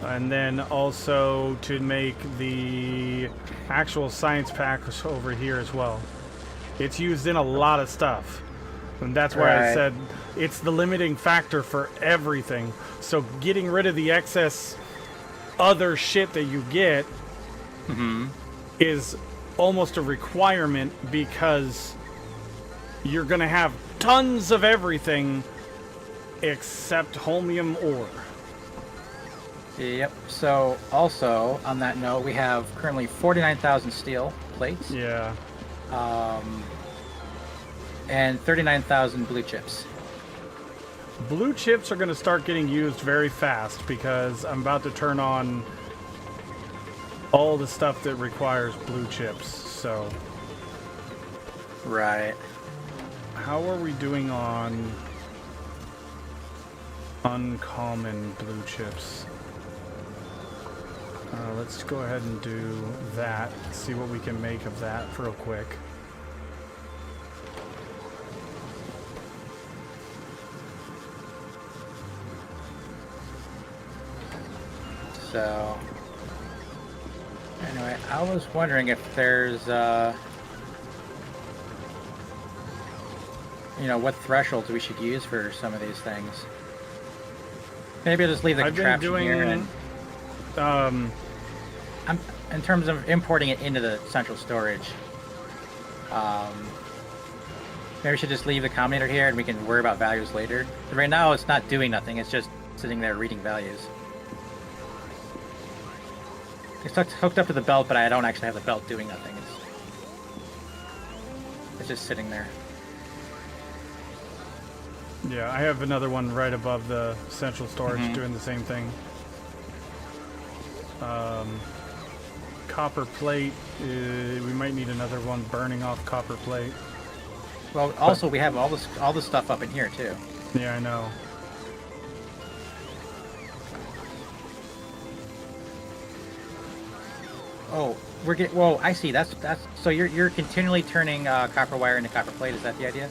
and then also to make the actual science packs over here as well. It's used in a lot of stuff, and that's why I Right. said it's the limiting factor for everything. So getting rid of the excess other shit that you get is almost a requirement, because you're gonna have tons of everything except holmium ore. Yep. So also on that note, we have currently 49,000 steel plates. Yeah. And 39,000 blue chips. Blue chips are going to start getting used very fast because I'm about to turn on all the stuff that requires blue chips. So, Right. how are we doing on uncommon blue chips? Let's go ahead and do that. See what we can make of that real quick. So anyway, I was wondering if there's you know, what thresholds we should use for some of these things. Maybe I'll just leave the I've been contraption here doing and in terms of importing it into the central storage. Maybe we should just leave the combinator here and we can worry about values later. But right now it's not doing nothing, it's just sitting there reading values. It's hooked up to the belt, but I don't actually have the belt doing nothing. It's just sitting there. Yeah, I have another one right above the central storage doing the same thing. Copper plate, we might need another one burning off copper plate. Well, also we have all this stuff up in here too. Yeah, I know. Oh, whoa, I see. That's so you're continually turning copper wire into copper plate. Is that the idea?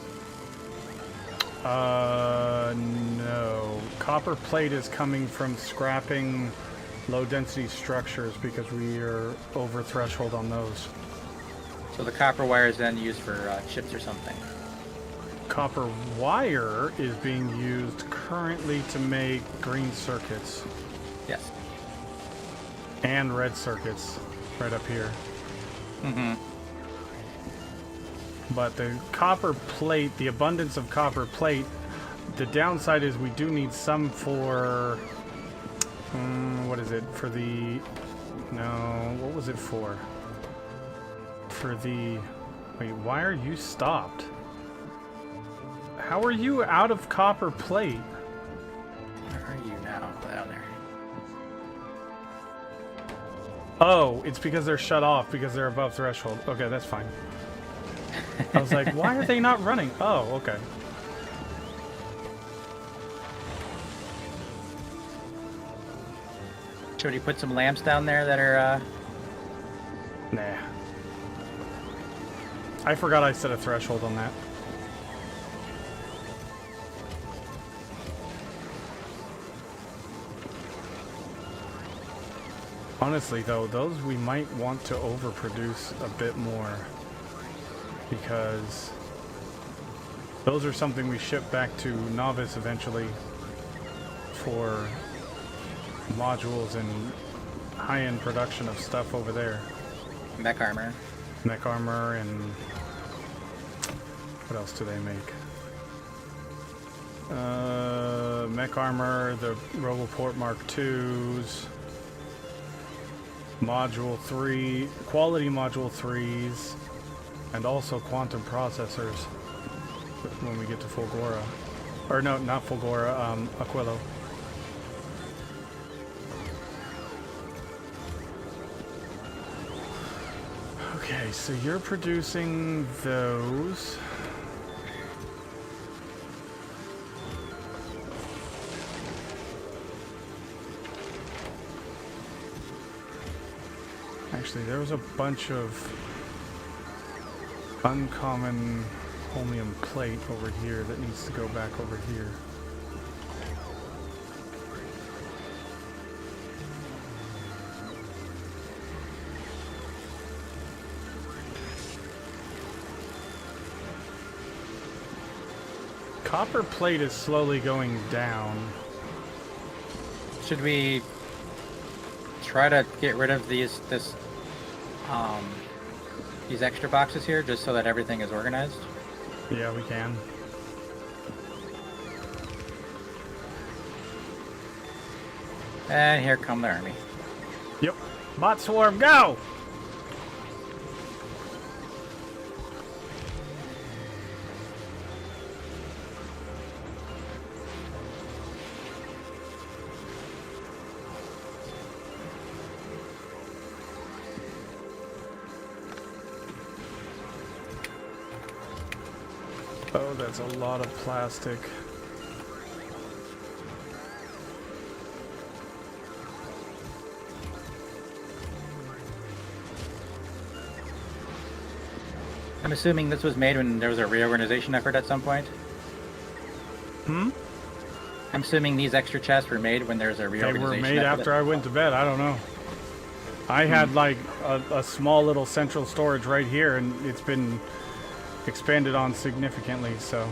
No. Copper plate is coming from scrapping low density structures because we are over threshold on those. So the copper wire is then used for chips or something. Copper wire is being used currently to make green circuits Yes. and red circuits right up here. But the copper plate, the abundance of copper plate, the downside is we do need some for, what is it, for the, no, what was it for? For the, wait, why are you stopped? How are you out of copper plate? Where are you now? Down there. Oh, it's because they're shut off because they're above threshold. Okay, that's fine. I was like, why are they not running? Oh, okay. Should we put some lamps down there that are Nah. I forgot I set a threshold on that. Honestly, though, those we might want to overproduce a bit more because those are something we ship back to Nauvis eventually for modules and high-end production of stuff over there. mech armor? Mech armor and what else do they make? Mech armor, the Roboport Mark IIs, Module 3, quality Module 3s, and also quantum processors when we get to Fulgora. Or no, not Fulgora, Aquilo. Okay, so you're producing those. Actually, there was a bunch of uncommon holmium plate over here that needs to go back over here. Copper plate is slowly going down. Should we try to get rid of these extra boxes here just so that everything is organized? Yeah, we can. And here come the army. Yep. Bot swarm, go! Oh, that's a lot of plastic. I'm assuming this was made when there was a reorganization effort at some point. Hmm? I'm assuming these extra chests were made when there was a They reorganization were made effort. after I went to bed. I don't know. I had like a small little central storage right here, and it's been expanded on significantly, so.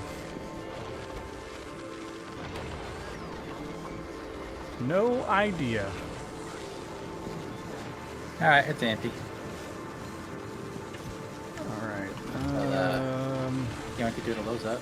No idea. Alright, it's empty. Alright. You want to doodle those up?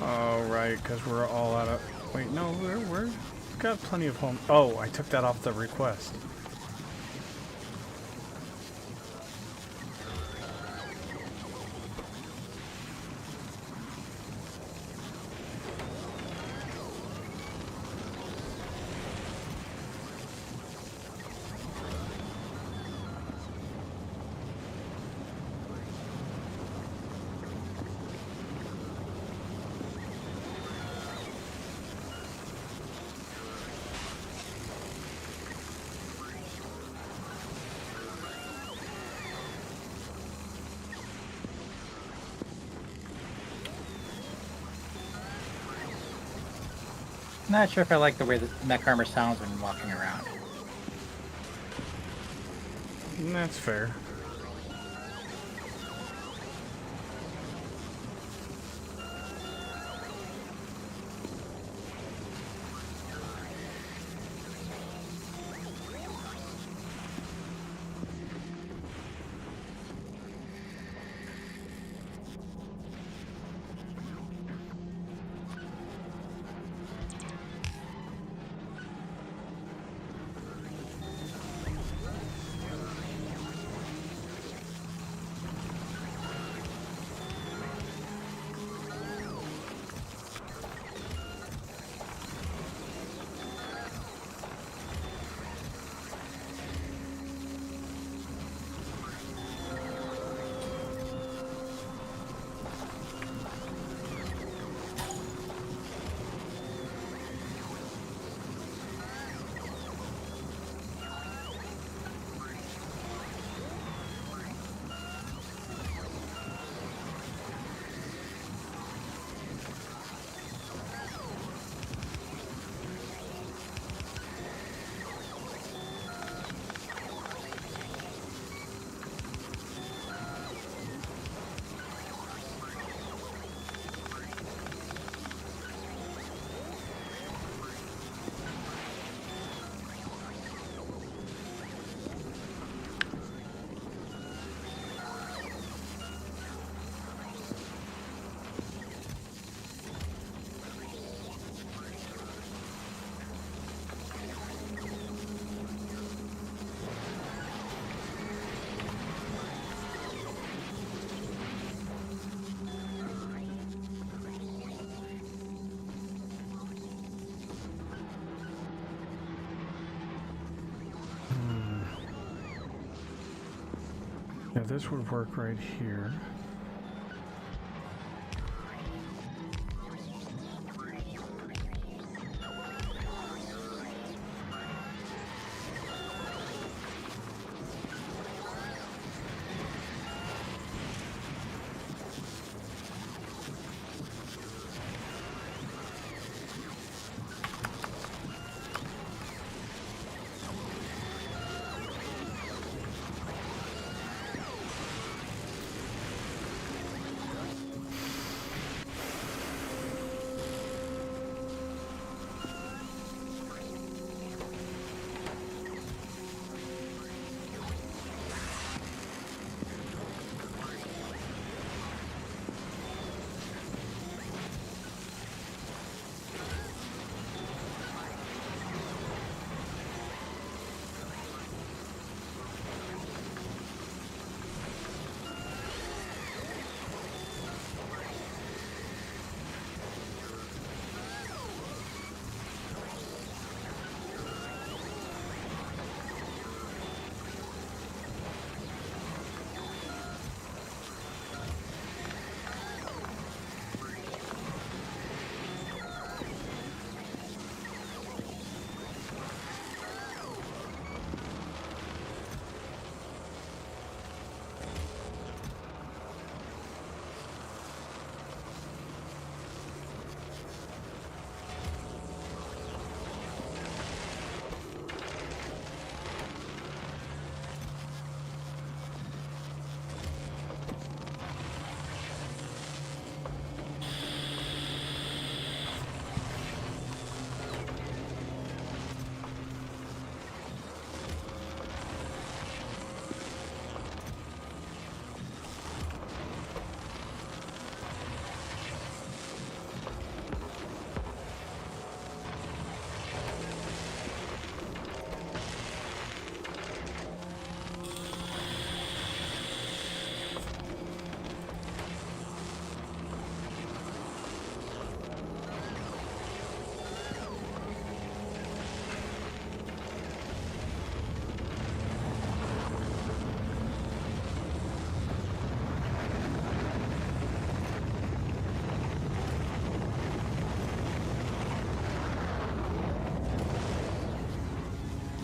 Oh, right, because we're all out of... Wait, no, we're got plenty of home... Oh, I took that off the request. Not sure if I like the way the mech armor sounds when walking around. That's fair. Yeah, this would work right here.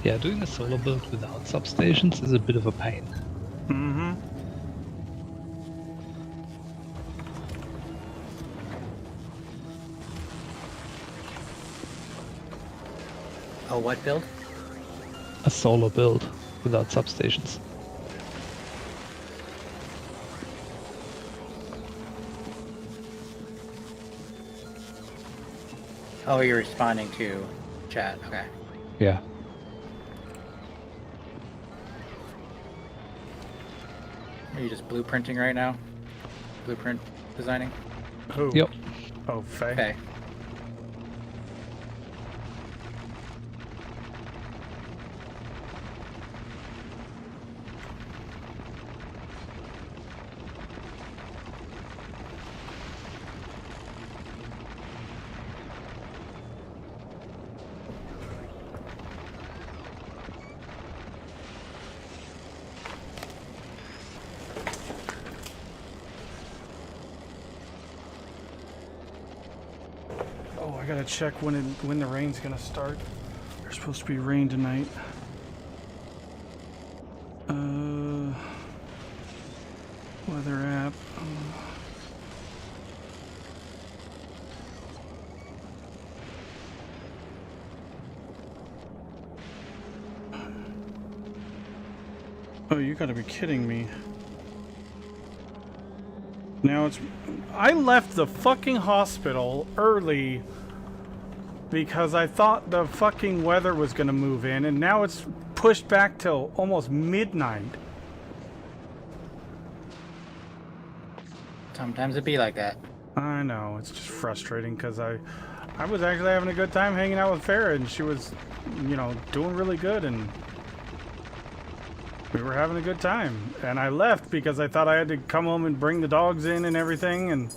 Yeah, doing a solo build without substations is a bit of a pain. Mm-hmm. Oh, what build? A solo build without substations. Oh, you're responding to chat. Okay. Yeah. Are you just blueprinting right now? Blueprint designing? Who? Yep. Oh, Faye. Okay. Oh, I gotta check when the rain's gonna start. There's supposed to be rain tonight. Weather app. Oh, you gotta be kidding me. Now it's... I left the fucking hospital early because I thought the fucking weather was gonna move in, and now it's pushed back till almost midnight. Sometimes it be like that. I know, it's just frustrating because I was actually having a good time hanging out with Farah, and she was, you know, doing really good, and we were having a good time. And I left because I thought I had to come home and bring the dogs in and everything, and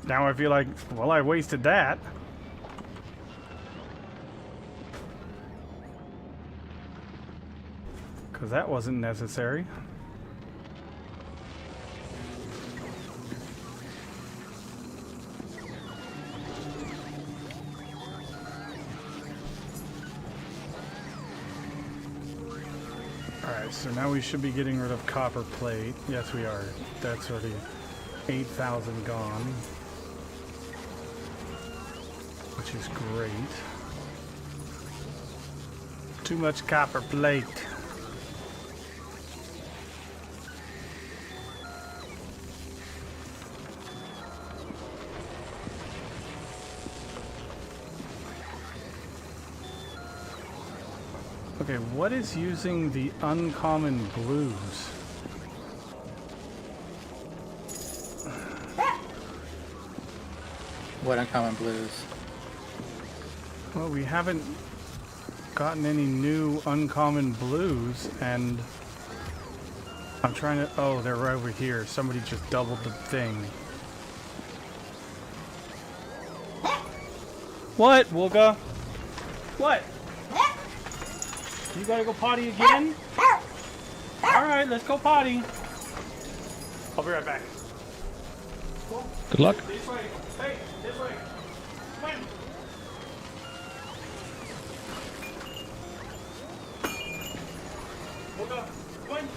now I feel like, well, I wasted that. Because that wasn't necessary. Alright, so now we should be getting rid of copper plate. Yes, we are. That's already 8,000 gone. Which is great. Too much copper plate. Okay, what is using the uncommon blues? What uncommon blues? Well, we haven't gotten any new uncommon blues, and I'm trying to... Oh, they're right over here. Somebody just doubled the thing. What, Wooga? What? You gotta go potty again? Alright, let's go potty. I'll be right back. Good luck. This way. Hey, this way. Come on. Wooga, come on.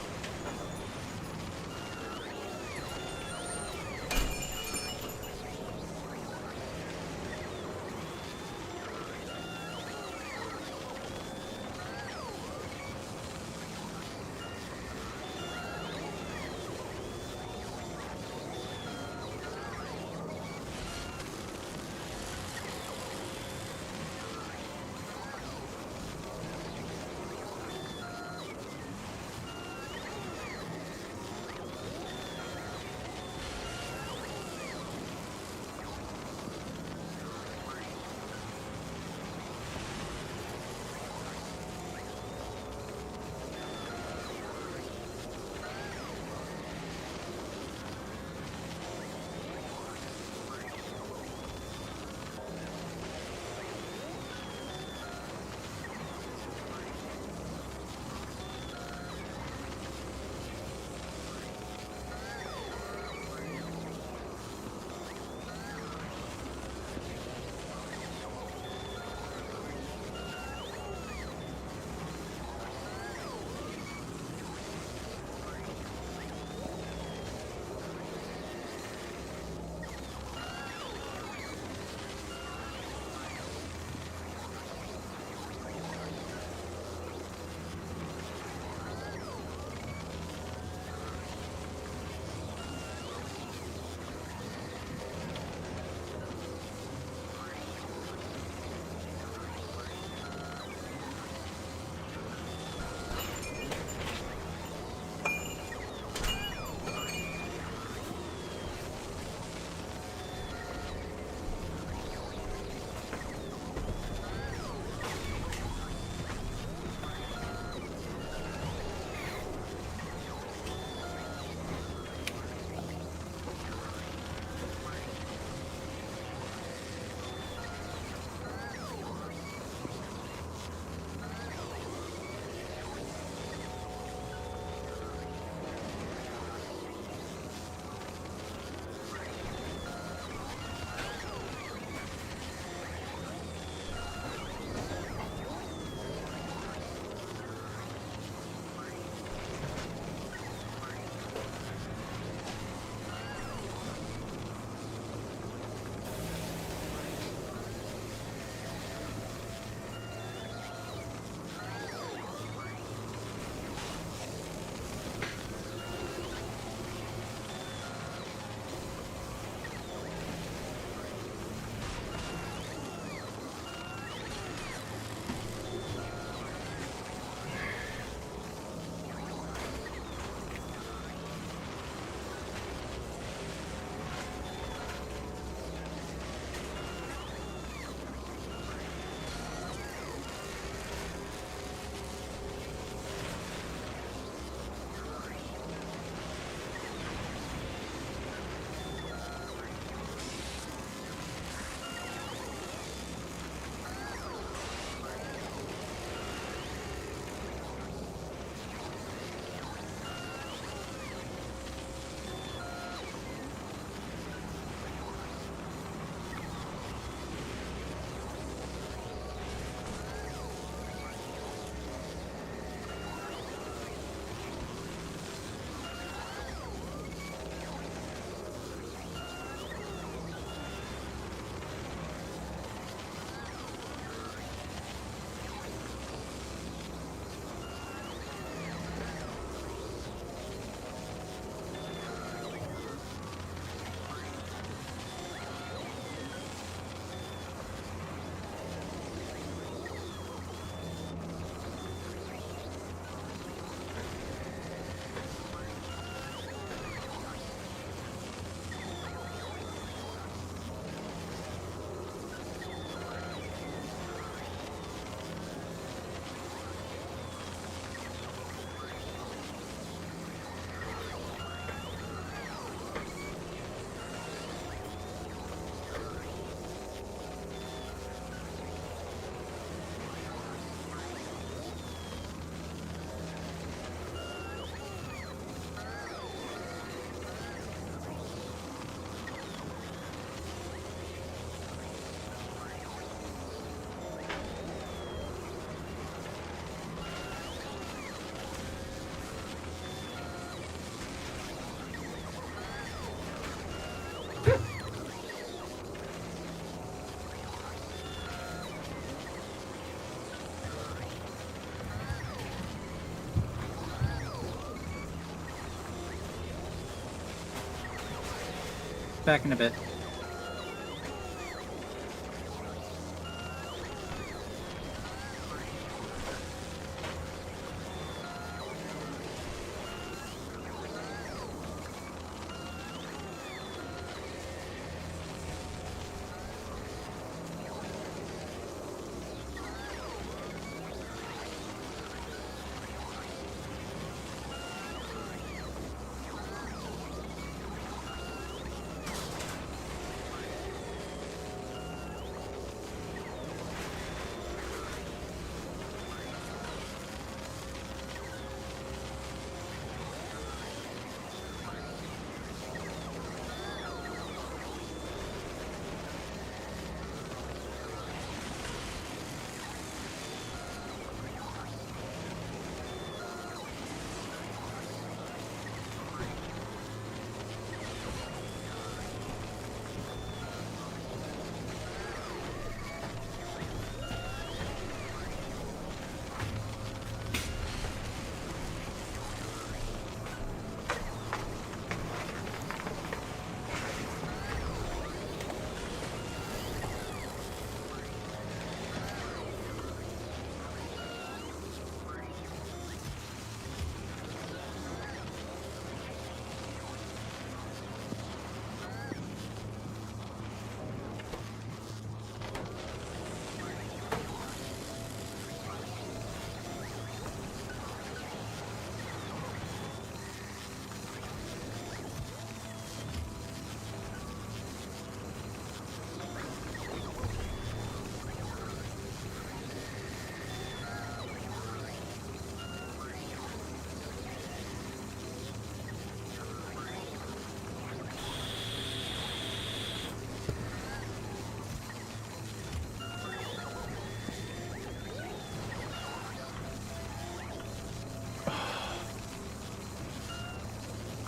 back in a bit.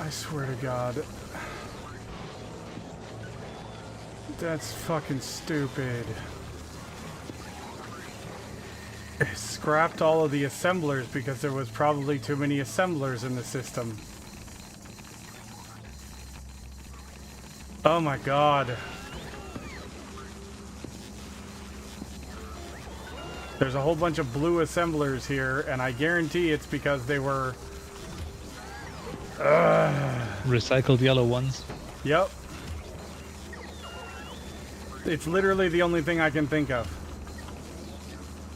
I swear to God. That's fucking stupid. It scrapped all of the assemblers because there was probably too many assemblers in the system. Oh my God. There's a whole bunch of blue assemblers here, and I guarantee it's because they were... Recycled yellow ones. Yep. It's literally the only thing I can think of.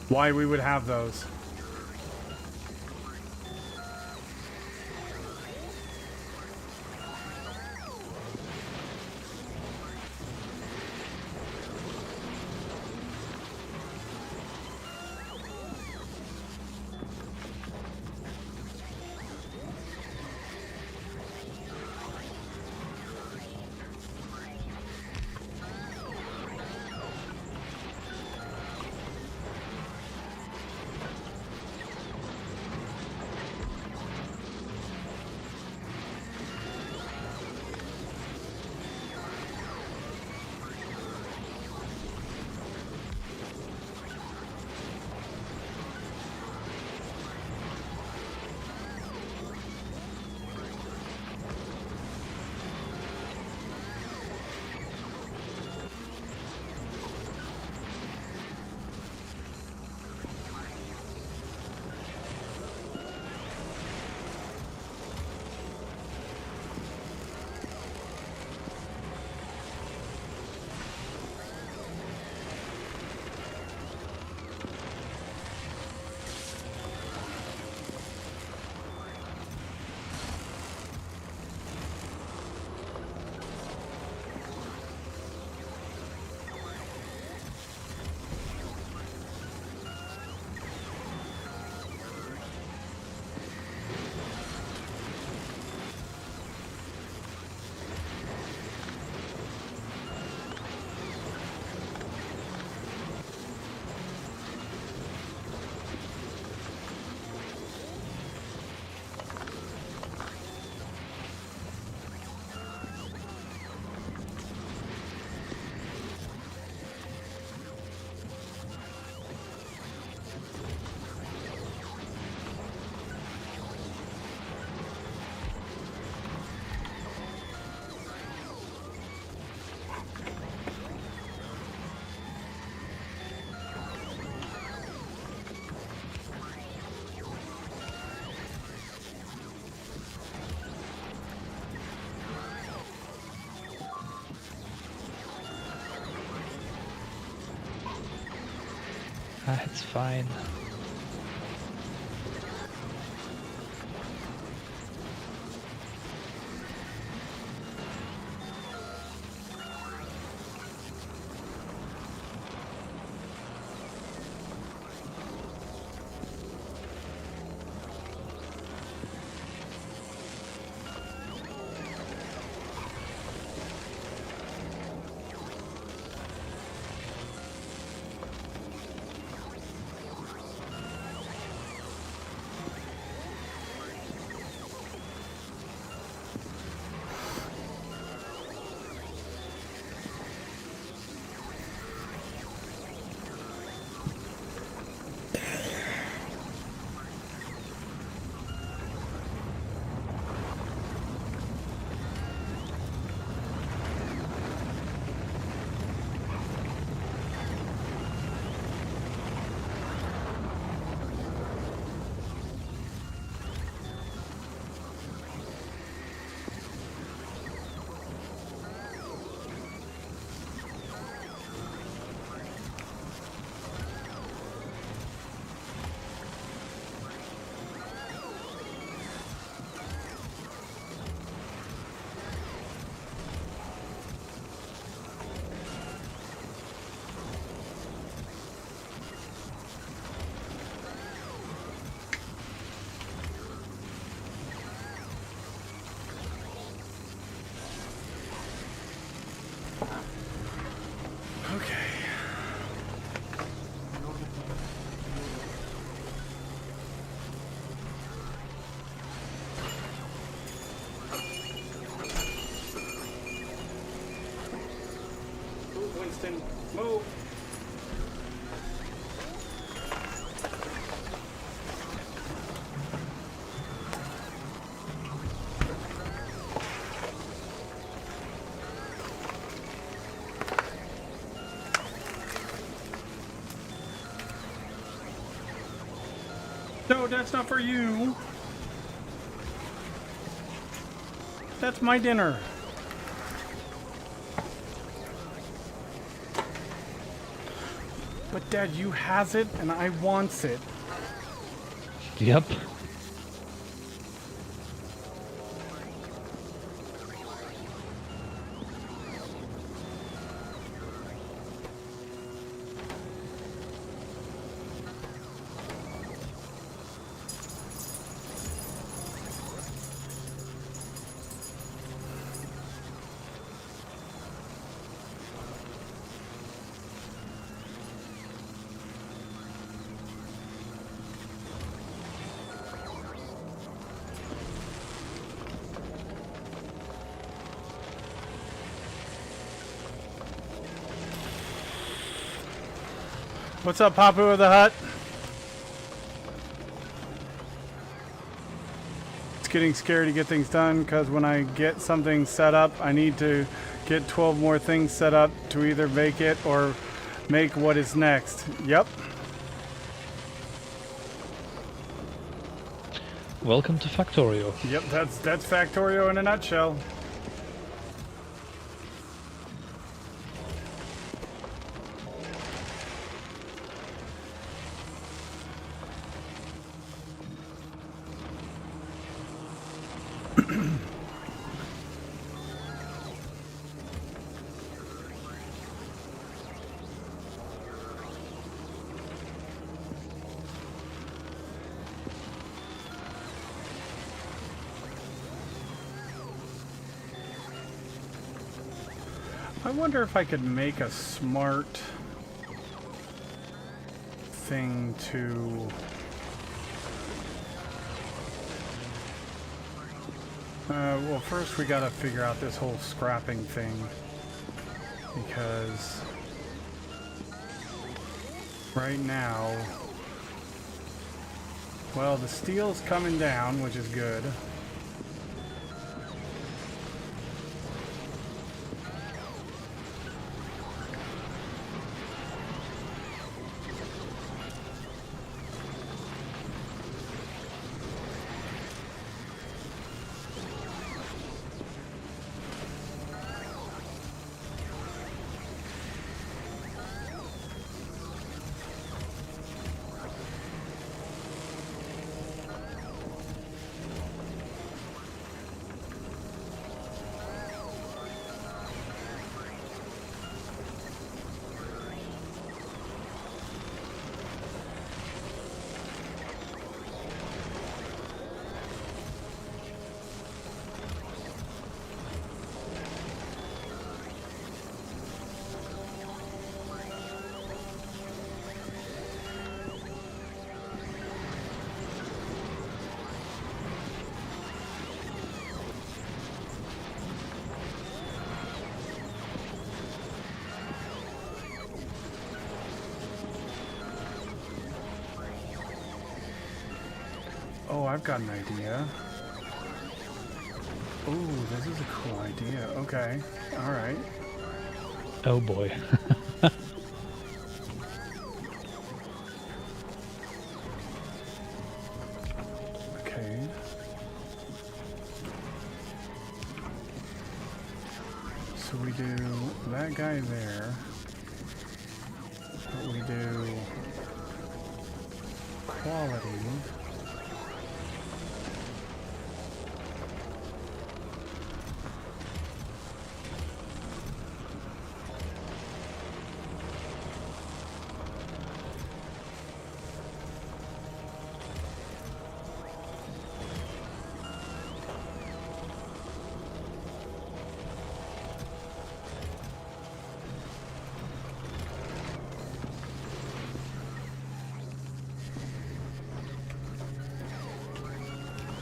Why we would have those. It's fine. Okay. Move, Winston. Move. No, that's not for you. That's my dinner. But Dad, you has it and I wants it. Yep. What's up, Papu of the Hut? It's getting scary to get things done because when I get something set up, I need to get 12 more things set up to either make it or make what is next. Yep. Welcome to Factorio. Yep, that's Factorio in a nutshell. I wonder if I could make a smart thing to... well, first we gotta figure out this whole scrapping thing, because right now, well, the steel's coming down, which is good. Oh, I've got an idea. Ooh, this is a cool idea. Okay. Alright. Oh boy. Okay. So we do that guy there. But we do quality.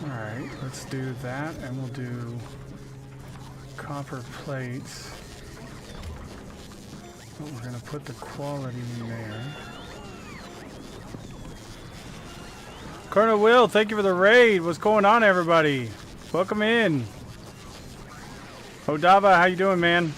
Alright, let's do that, and we'll do copper plates. But we're going to put the quality in there. Colonel Will, thank you for the raid. What's going on, everybody? Welcome in. Hodava, how you doing, man?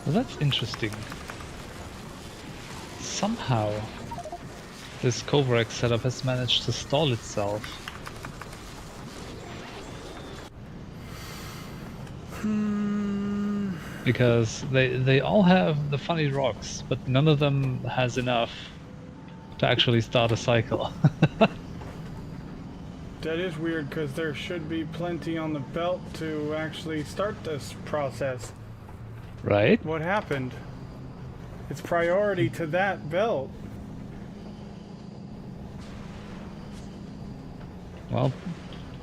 Well, that's interesting. Somehow, this Covrex setup has managed to stall itself. Because they all have the funny rocks, but none of them has enough to actually start a cycle. That is weird, because there should be plenty on the belt to actually start this process. Right? What happened? It's priority to that belt. Well,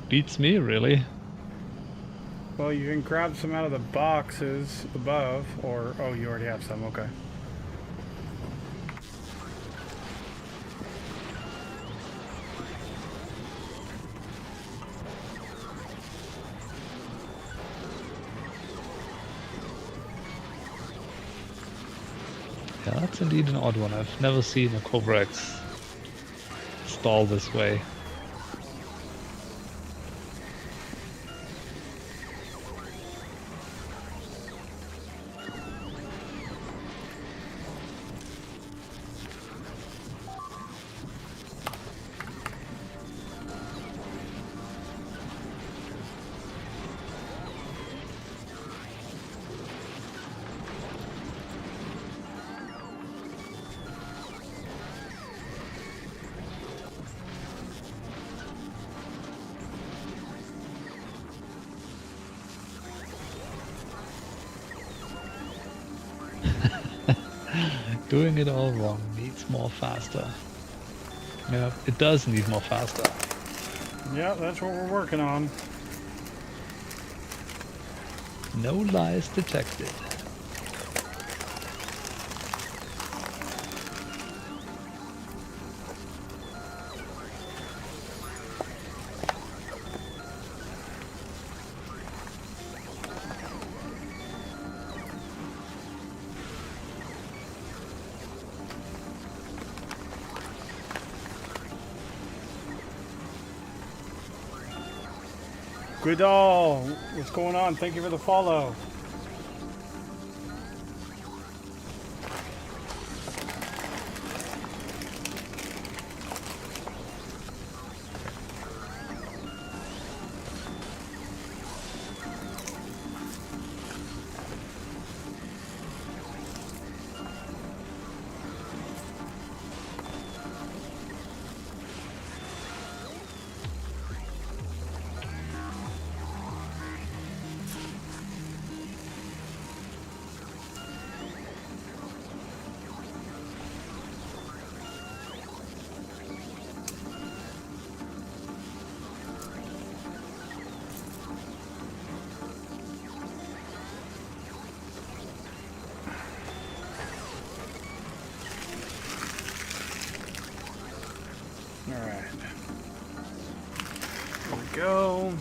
beats me, really. Well, you can grab some out of the boxes above, or... Oh, you already have some, okay. Yeah, that's indeed an odd one. I've never seen a Covrex stall this way. Doing it all wrong needs more faster. Yeah, it does need more faster. Yeah, that's what we're working on. No lies detected. Goodall, what's going on? Thank you for the follow. go.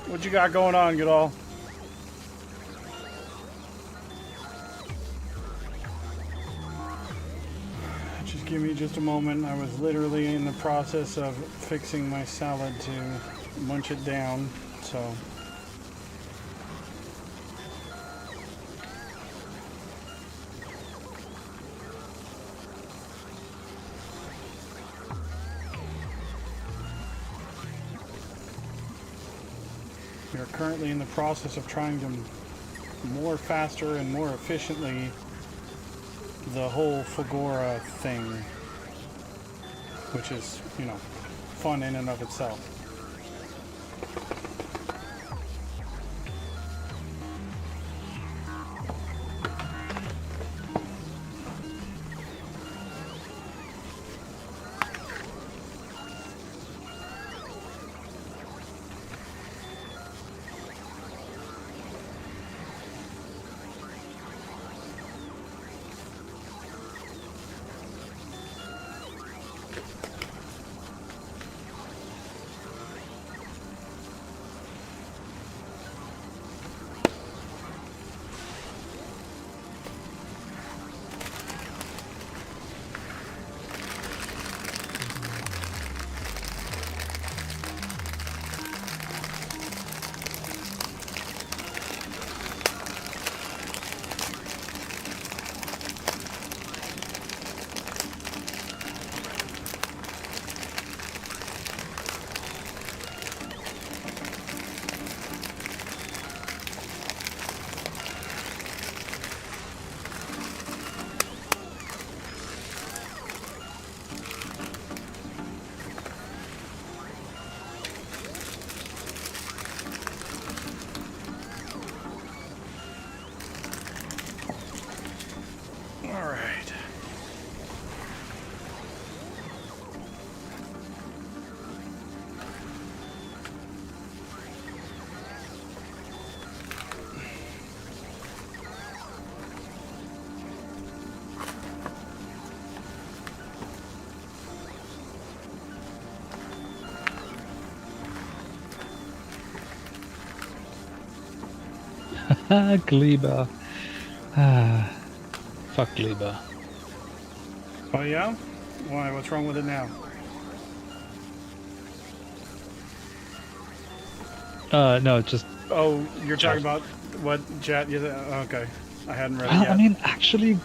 What you got going on, Goodall? Just give me just a moment. I was literally in the process of fixing my salad to munch it down, so... We are currently in the process of trying to more faster and more efficiently the whole Fagora thing, which is, you know, fun in and of itself. Gleba. Fuck Gleba. Oh yeah? Why? What's wrong with it now? No, just... Oh, you're Chat. talking about what Jet? Okay, I hadn't read it yet. I mean, actually,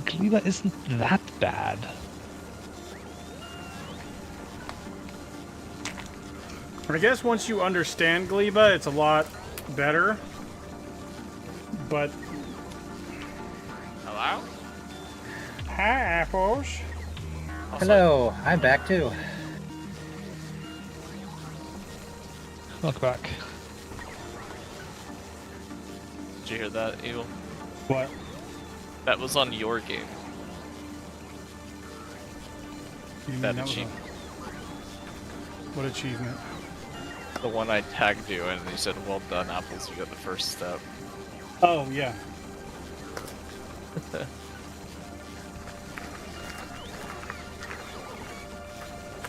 Gleba isn't that bad. I guess once you understand Gleba, it's a lot better. But Hello? hi, apples. Also, Hello, I'm back too. Welcome back. Did you hear that, Eagle? What? That was on your game. You mean That was achievement. what achievement? The one I tagged you and you said, well done, Apples, you got the first step. Oh yeah.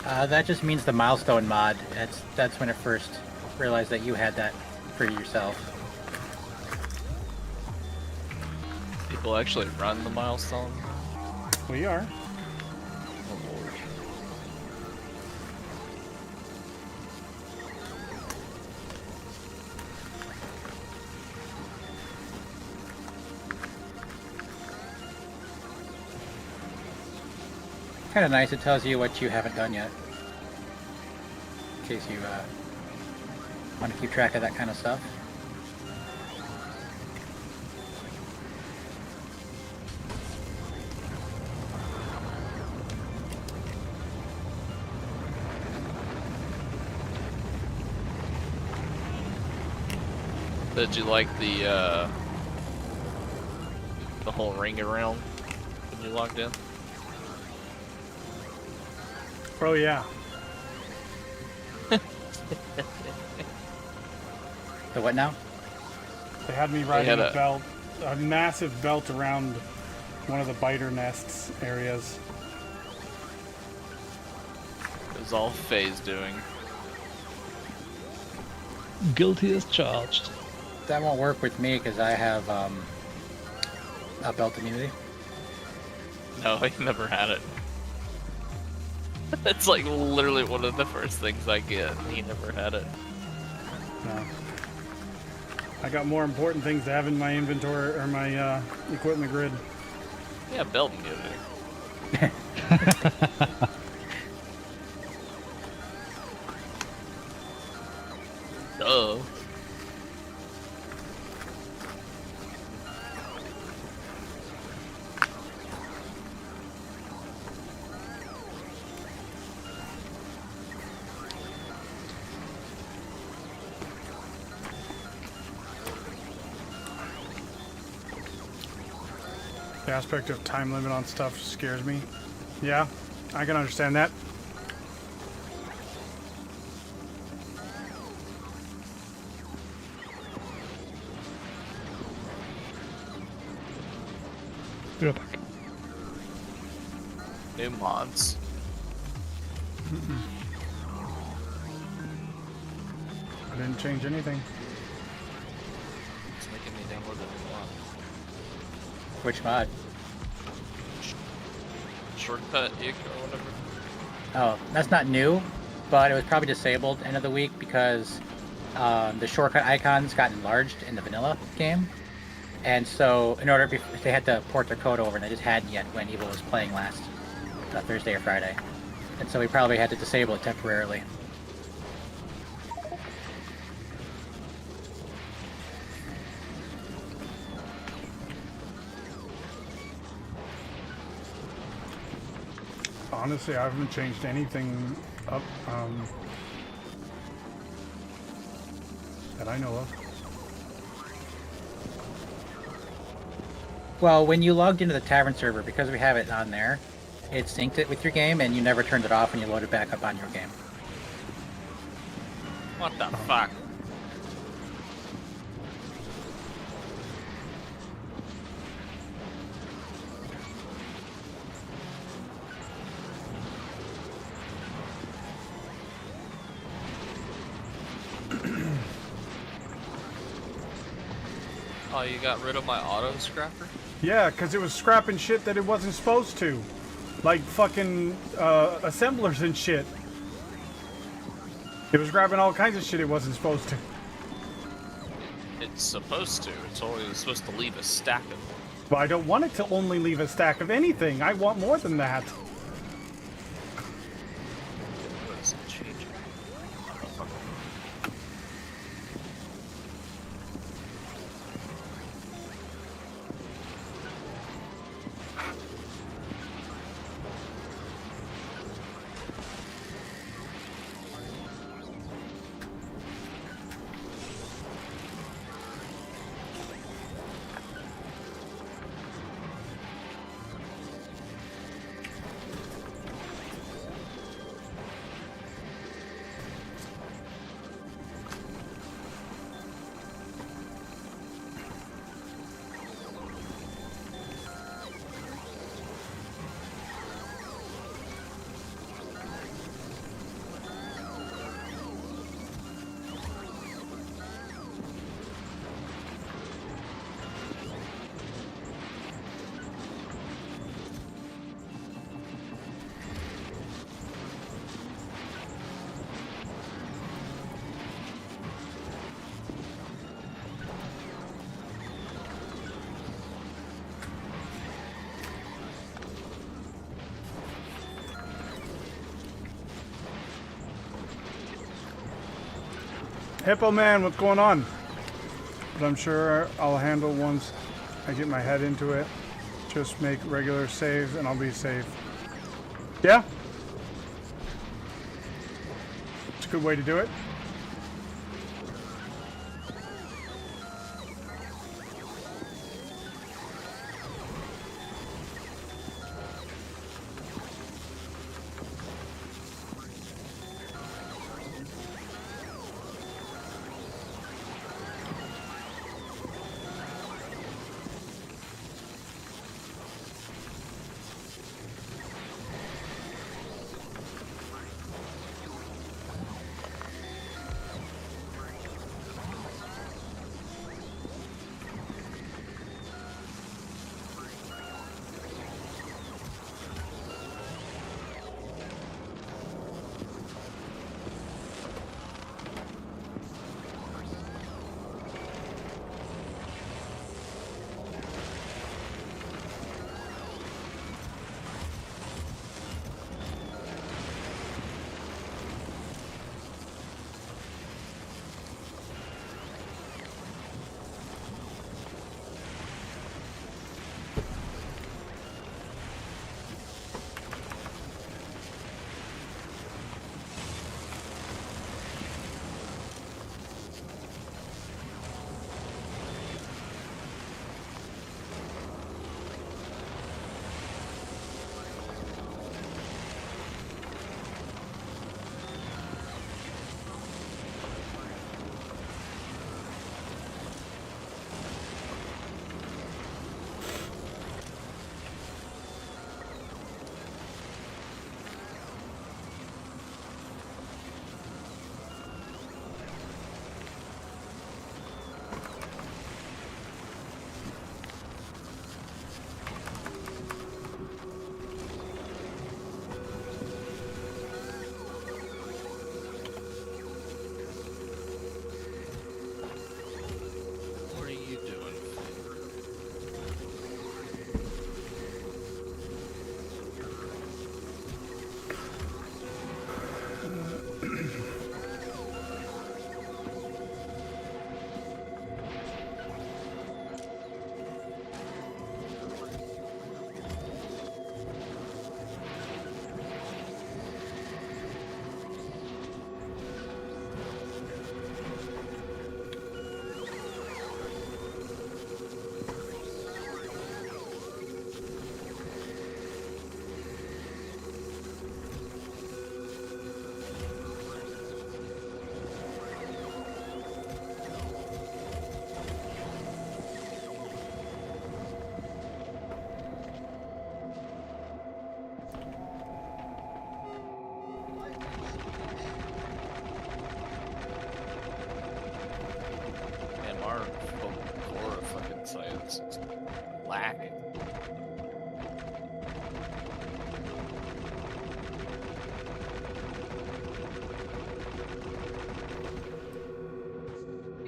That just means the milestone mod. That's when it first realized that you had that for yourself. People actually run the milestone? We are. Oh lord. Kind of nice. It tells you what you haven't done yet. In case you Want to keep track of that kind of stuff. Did you like the whole ring around when you logged in? Oh yeah. The what now? They had me riding had a a- belt, a massive belt around one of the biter nests areas. It was all Faye's doing. Guilty as charged. That won't work with me because I have a belt immunity. No, he never had it. It's like literally one of the first things I get. He never had it. No. I got more important things to have in my inventory or my equipment grid. Yeah, belt immunity. Duh. The aspect of time limit on stuff scares me. Yeah, I can understand that. You're back. New mods. I didn't change anything. It's making me download a new mod. Which mod? Shortcut ick or whatever. Oh, that's not new, but it was probably disabled end of the week because the shortcut icons got enlarged in the vanilla game. And so, in order, they had to port their code over, and they just hadn't yet when Evil was playing last Thursday or Friday. And so we probably had to disable it temporarily. Honestly, I haven't changed anything up that I know of. Well, when you logged into the tavern server, because we have it on there, it synced it with your game, and you never turned it off when you loaded back up on your game. What the fuck? Oh, you got rid of my auto scrapper? Yeah, because it was scrapping shit that it wasn't supposed to. Like fucking assemblers and shit. It was grabbing all kinds of shit it wasn't supposed to. It's supposed to. It's always supposed to leave a stack of them. But I don't want it to only leave a stack of anything. I want more than that. What is it changing? Hippo Man, what's going on? But I'm sure I'll handle once I get my head into it. Just make regular saves and I'll be safe. Yeah? It's a good way to do it. What are you doing? Man, our core of fucking science is lacking.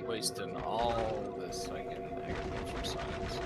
Wasting all this fucking agriculture science.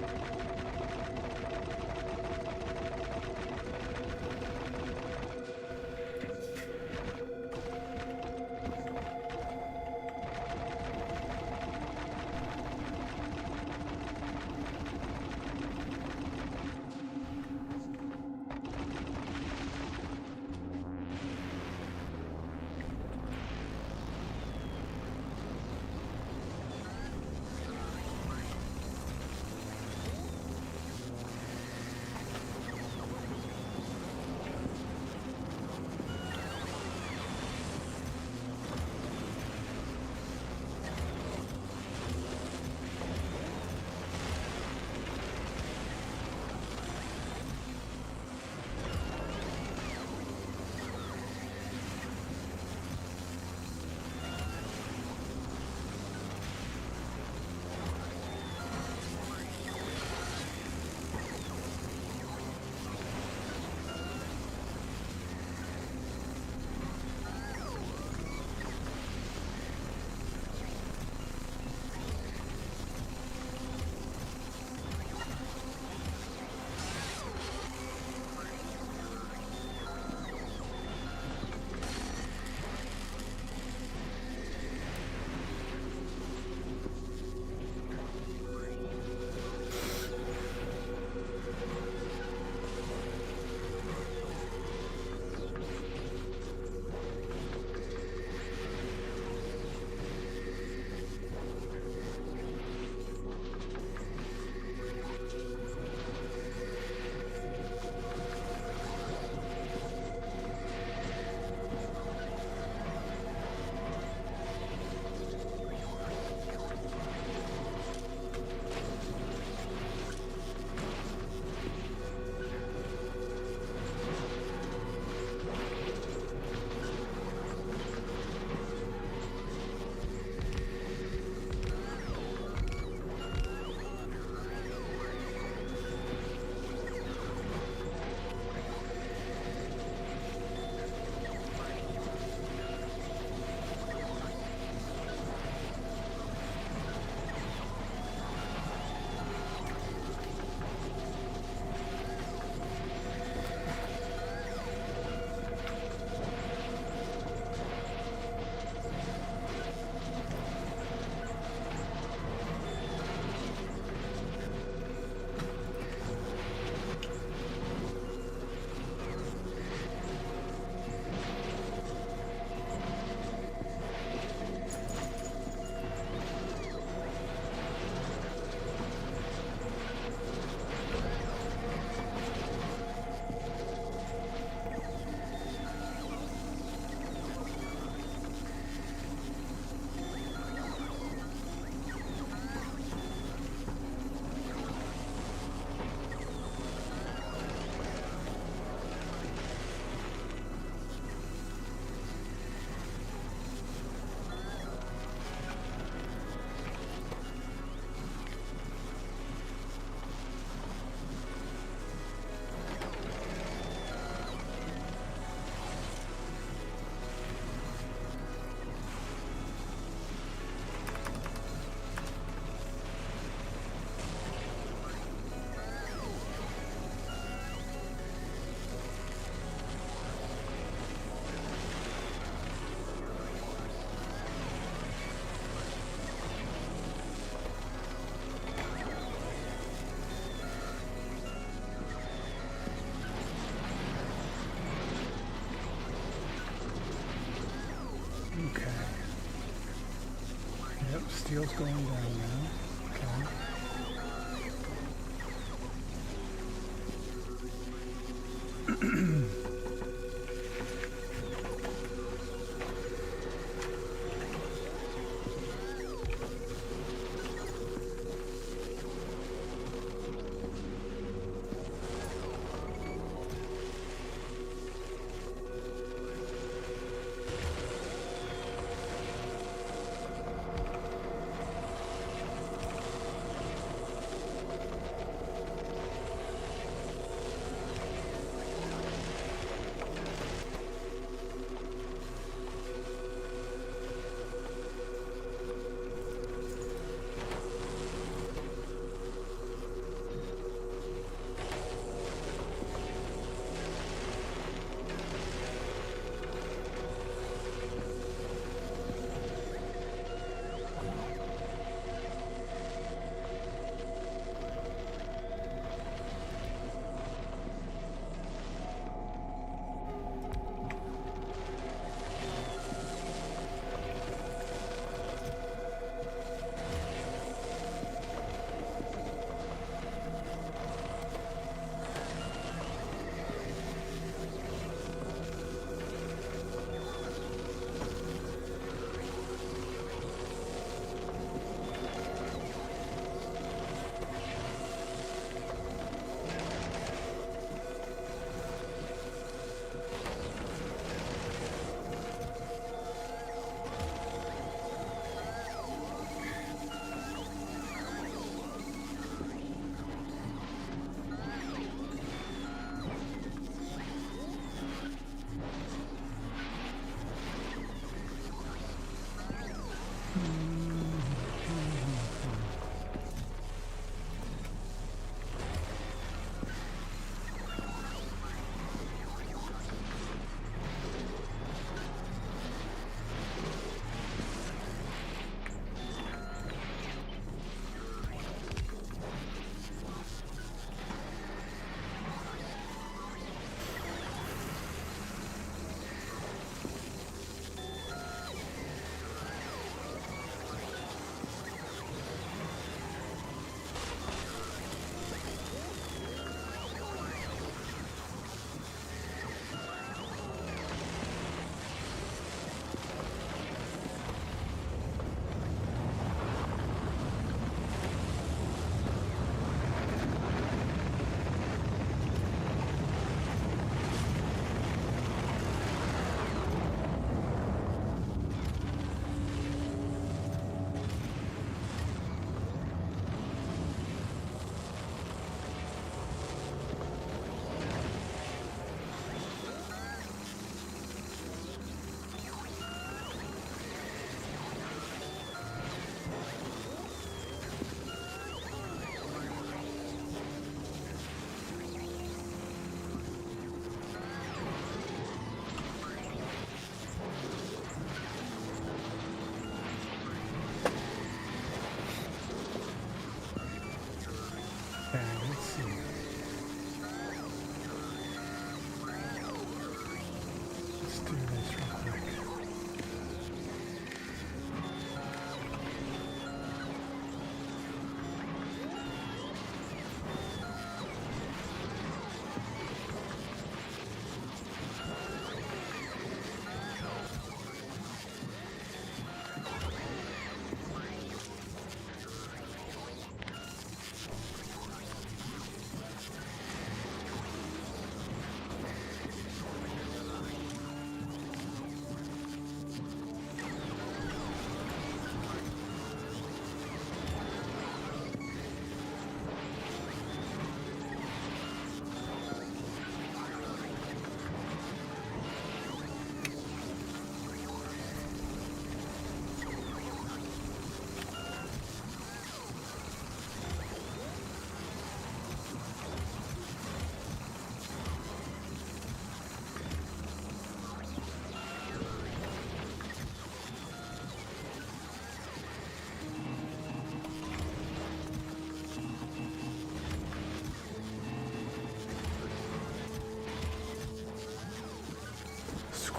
steel's going down now. Okay.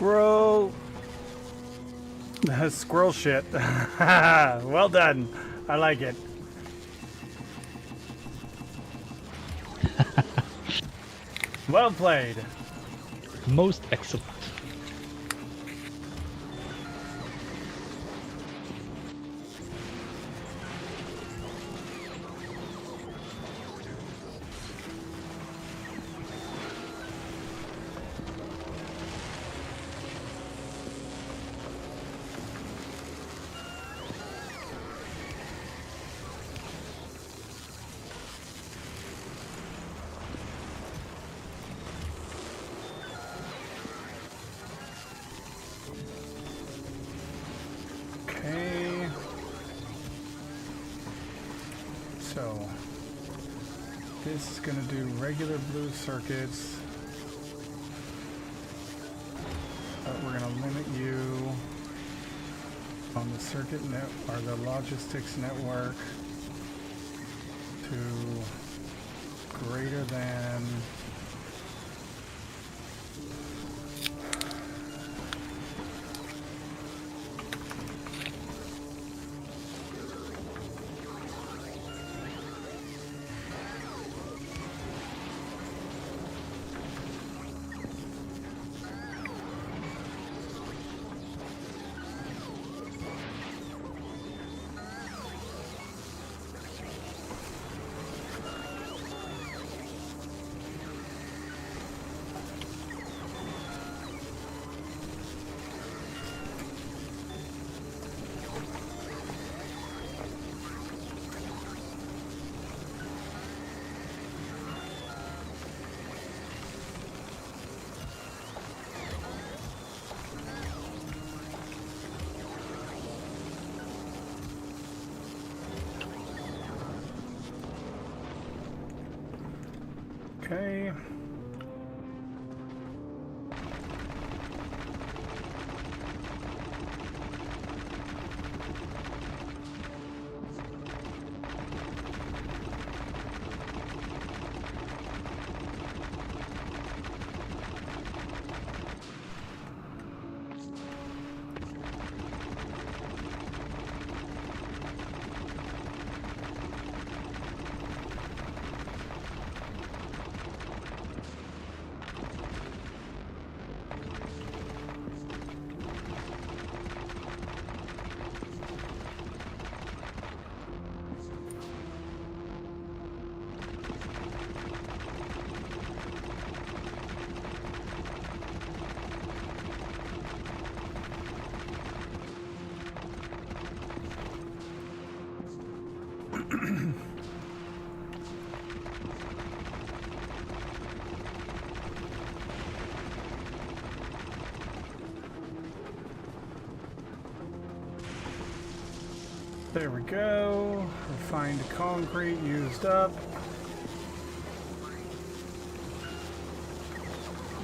Scroll. Squirrel shit. Well done. I like it. Well played. Most excellent. Okay. So this is gonna do regular blue circuits, but we're gonna limit you on the circuit net or the logistics network to greater than okay. There we go. Refined concrete used up.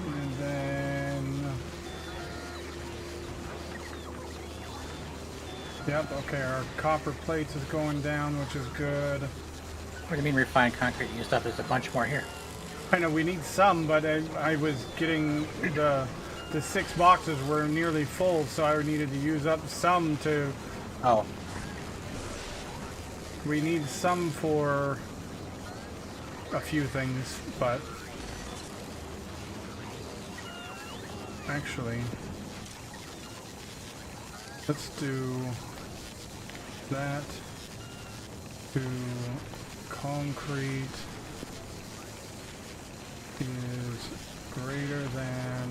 And then... Yep, okay, our copper plates is going down, which is good. What do you mean refined concrete used up? There's a bunch more here. I know we need some, but I was getting the 6 boxes were nearly full, so I needed to use up some to... Oh, We need some for a few things, but actually, let's do that to concrete is greater than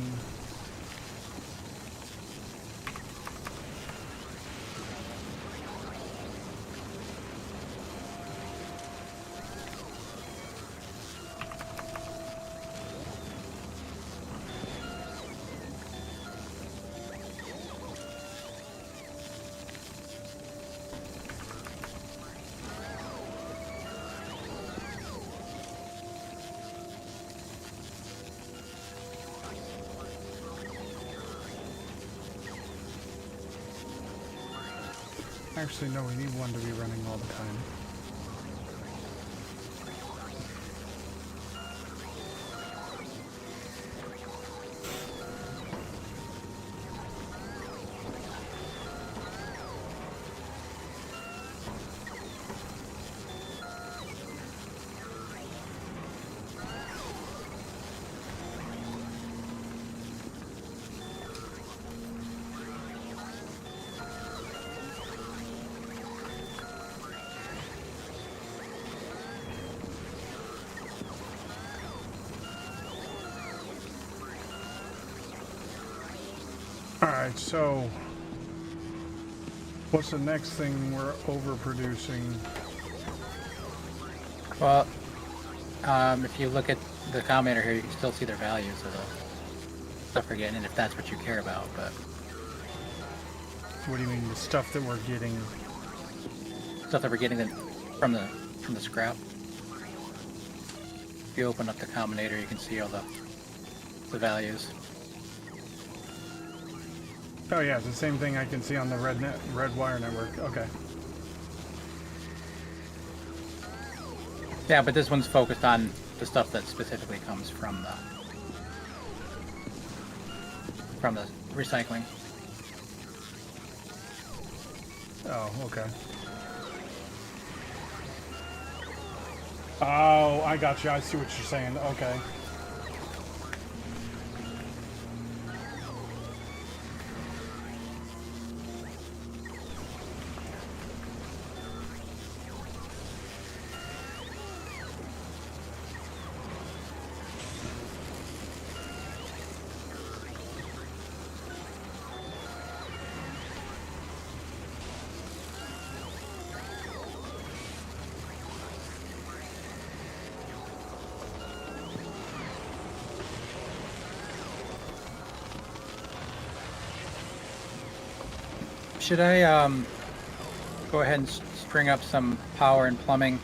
actually, no, we need one to be running all the time. Alright, so what's the next thing we're overproducing? Well, if you look at the commenter here, you can still see their values of the stuff we're getting, if that's what you care about. But What do you mean, the stuff that we're getting? stuff that we're getting from the scrap. If you open up the combinator, you can see all the values. Oh yeah, it's the same thing I can see on the red wire network. Okay. Yeah, but this one's focused on the stuff that specifically comes from the recycling. Oh, okay. Oh, I got you. I see what you're saying. Okay. Should I go ahead and string up some power and plumbing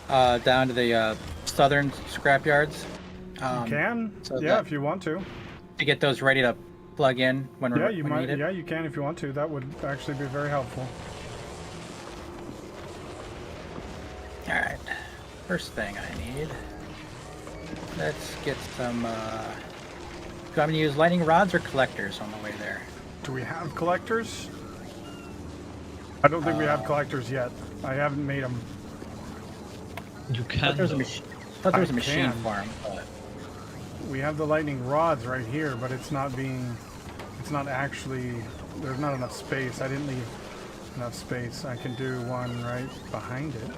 down to the southern scrapyards? You can? so Yeah, that- if you want to. To get those ready to plug in when Yeah, we're you when might. needed? Yeah, you can if you want to. That would actually be very helpful. All right. First thing I need. Let's get some. Do I'm going to use lightning rods or collectors on the way there? Do we have collectors? I don't think we have collectors yet. I haven't made them. You I can. thought there was a, though. thought there was I a machine can. farm. But We have the lightning rods right here, but it's not being. It's not actually. There's not enough space. I didn't leave enough space. I can do one right behind it.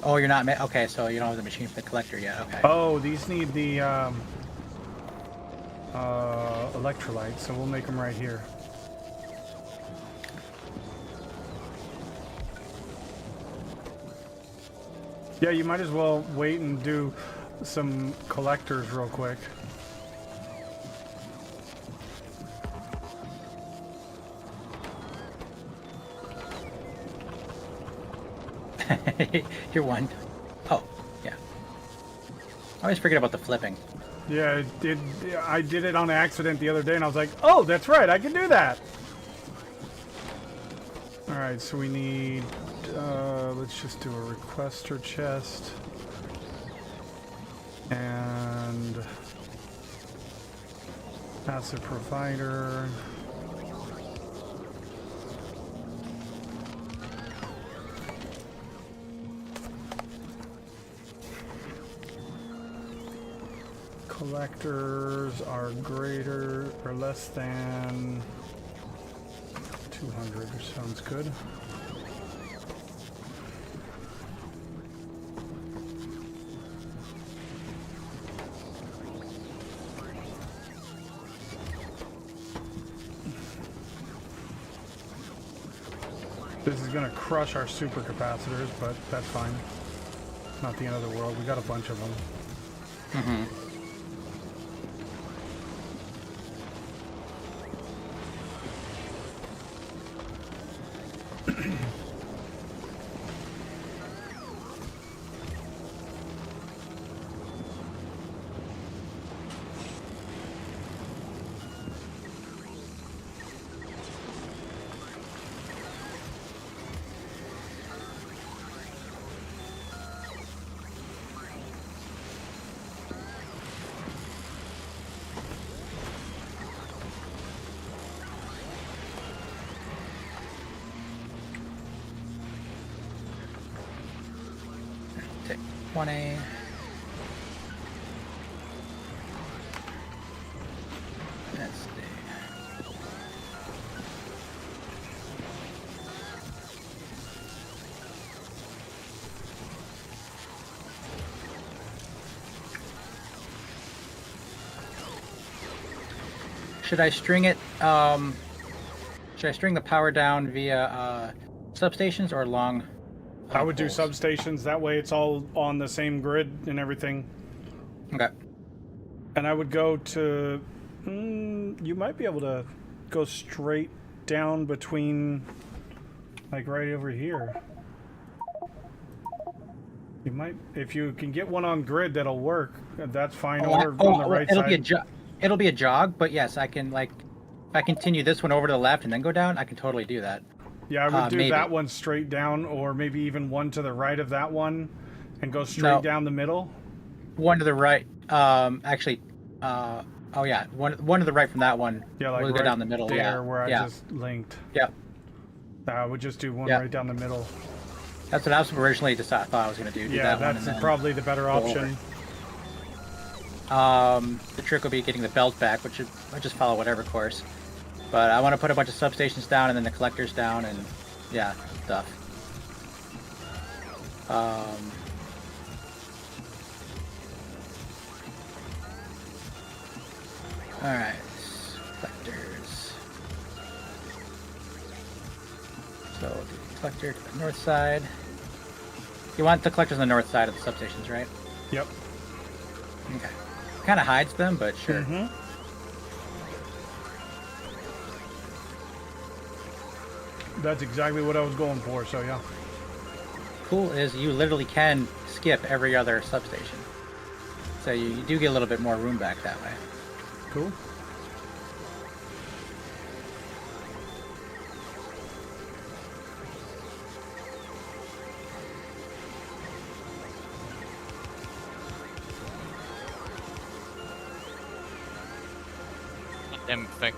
oh, you're not. Okay, so you don't have the machine for the collector yet. Okay. Oh, these need the electrolytes, so we'll make them right here. Yeah, you might as well wait and do some collectors real quick. You're one. Oh, yeah. I always forget about the flipping. Yeah, I did it on accident the other day, and I was like, oh, that's right, I can do that. All right, so we need, let's just do a requester chest. And passive provider. Collectors are greater or less than 200, which sounds good. This is going to crush our supercapacitors, but that's fine. Not the end of the world. We got a bunch of them. Mm-hmm. Take 20. Let's see. Should I string it? Should I string the power down via substations or long? I would do poles? substations. That way it's all on the same grid and everything. Okay. And I would go to... you might be able to go straight down between... like right over here. You might... if you can get one on grid that'll work, that's fine. Or on the right side. It'll be a jog, but yes, I can like... if I continue this one over to the left and then go down, I can totally do that. Yeah, I would do maybe. that one straight down, or maybe even one to the right of that one, and go straight No. down the middle. One to the right. Actually, oh yeah, one to the right from that one. Yeah, like we'll right go down the middle. there Yeah, where I yeah, just linked. yeah. I would just do one Yeah. right down the middle. That's what I was originally thought I was gonna do. Yeah, that one that's and then probably the better go option. The trick will be getting the belt back, which is I just follow whatever course. But I want to put a bunch of substations down and then the collectors down and yeah, stuff. All right, collectors. So the collector to the north side. You want the collectors on the north side of the substations, right? Yep. Okay. Kind of hides them, but sure. Mm-hmm. That's exactly what I was going for, so yeah. Cool is you literally can skip every other substation. So you do get a little bit more room back that way. Cool. Damn thing.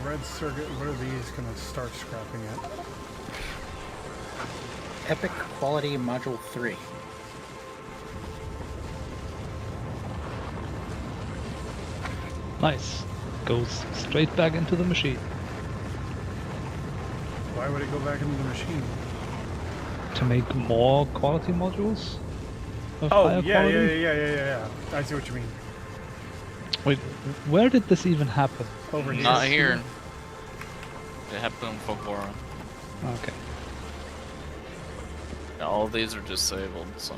Red circuit, what are these gonna start scrapping at? Epic Quality Module 3. Nice. Goes straight back into the machine. Why would it go back into the machine? To make more quality modules? Of Oh, higher yeah, quality? yeah. I see what you mean. Wait, where did this even happen? Over here. Not here. It happened in Fogora. Okay. Yeah, all of these are disabled, so.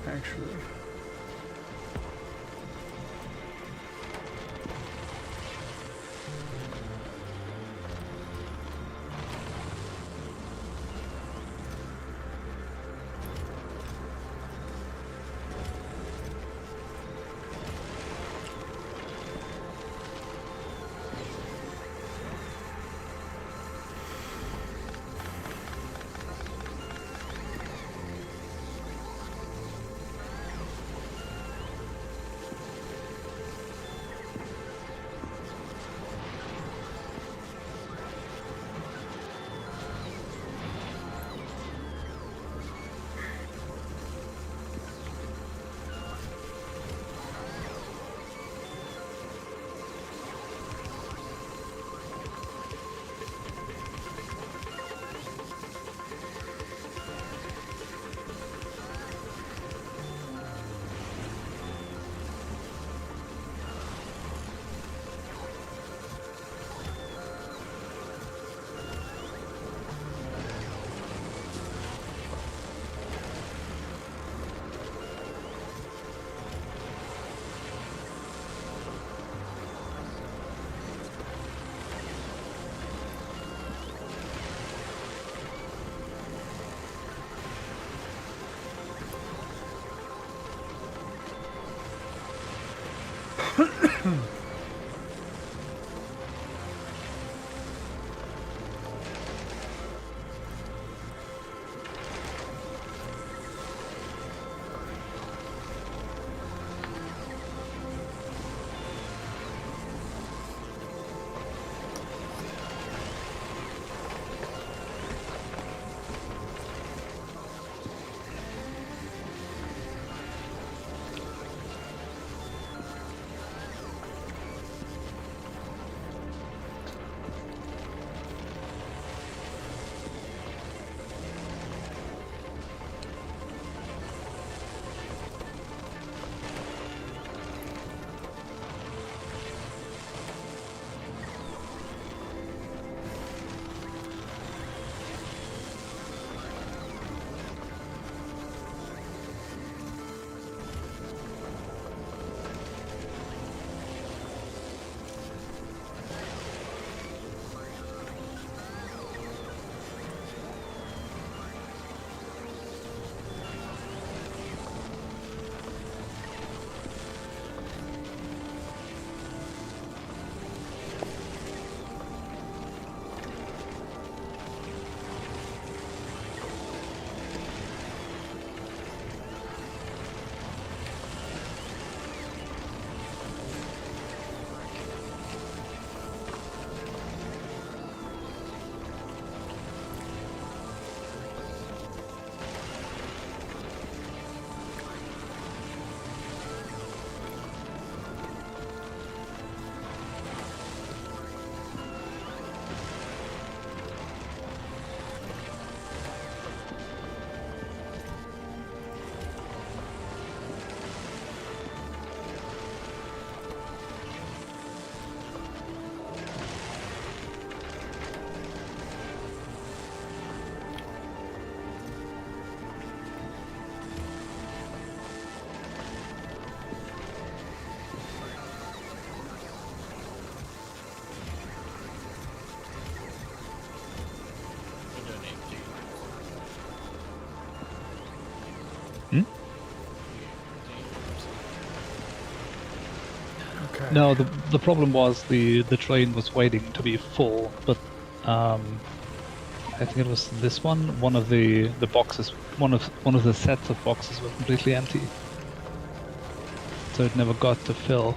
Actually. Okay. No, the problem was the train was waiting to be full, but I think it was this one. One of the boxes, one of the sets of boxes were completely empty, so it never got to fill.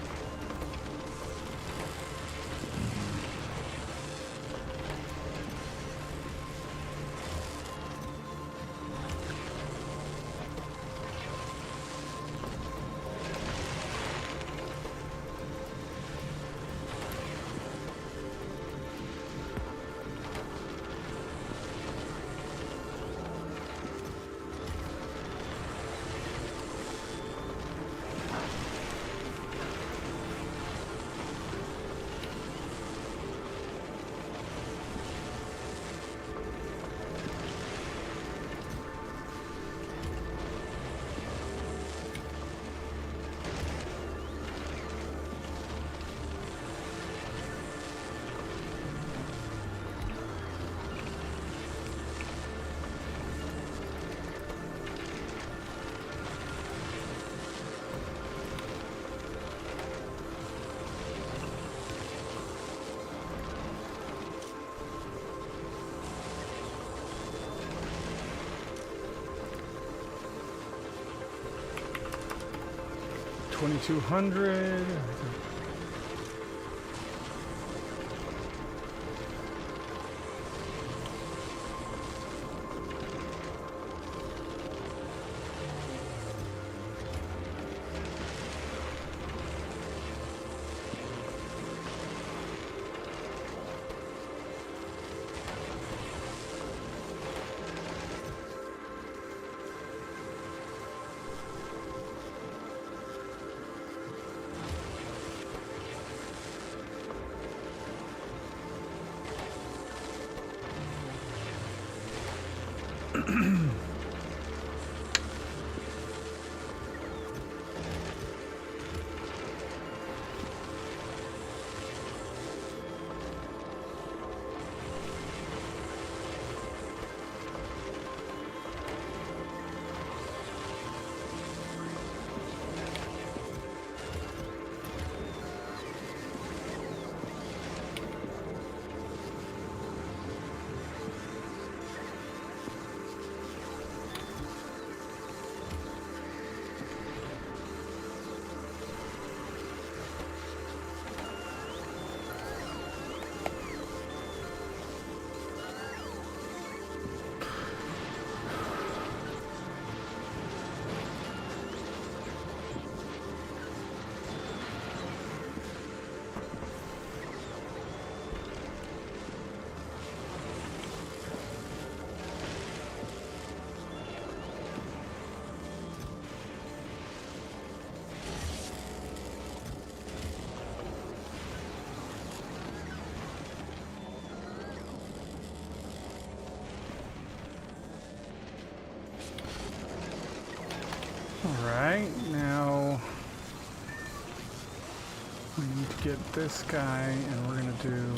$2,200. Alright, now we need to get this guy, and we're gonna do...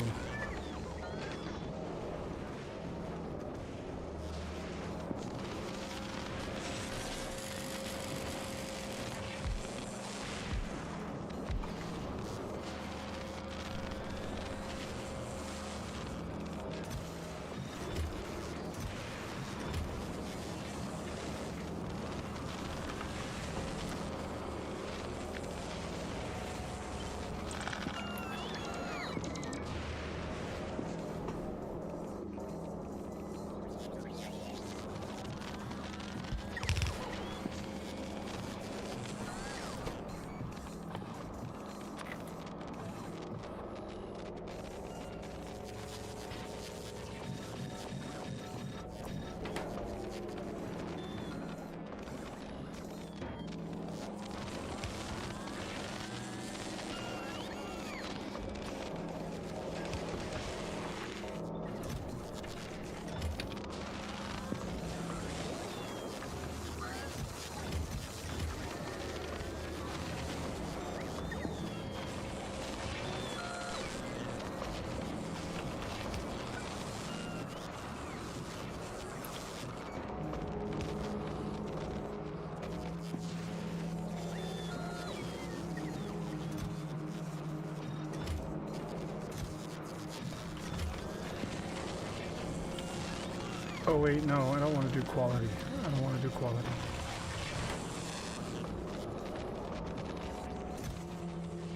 Oh wait, no, I don't want to do quality. I don't want to do quality.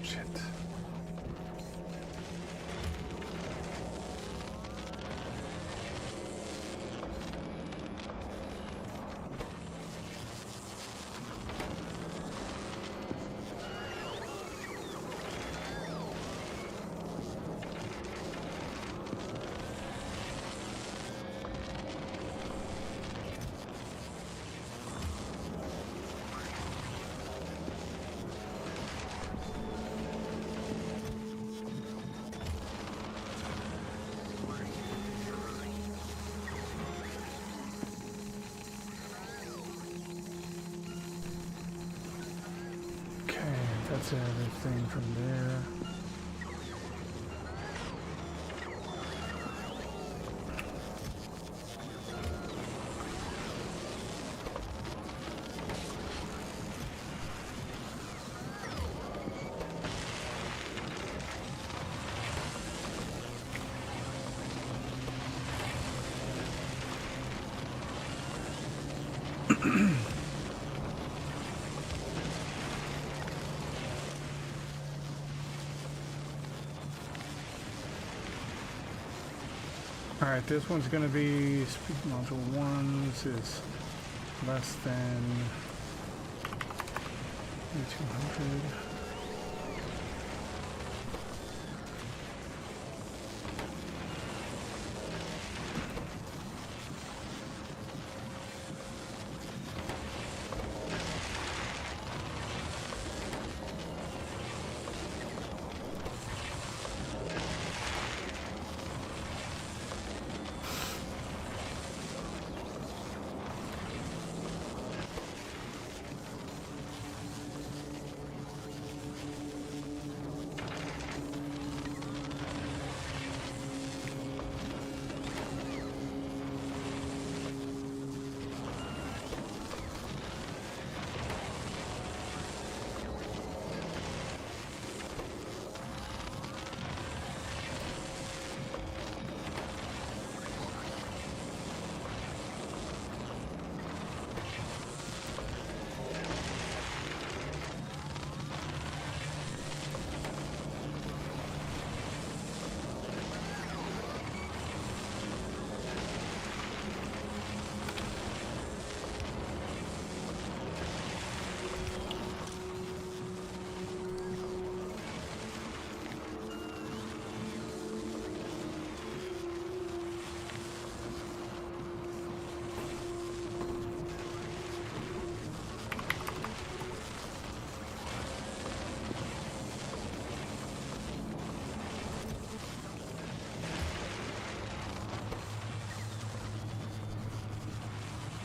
Shit. That's everything from there. Alright, this one's going to be speed module 1. This is less than 200.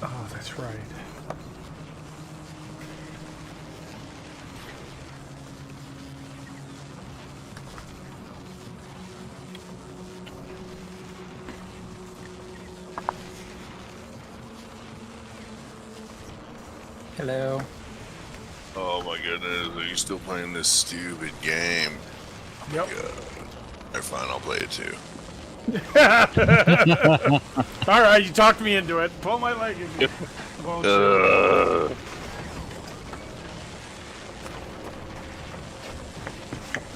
Oh, that's right. Hello. Oh my goodness, are you still playing this stupid game? Yep. Alright, fine, I'll play it too. All right, you talked me into it. Pull my leg in.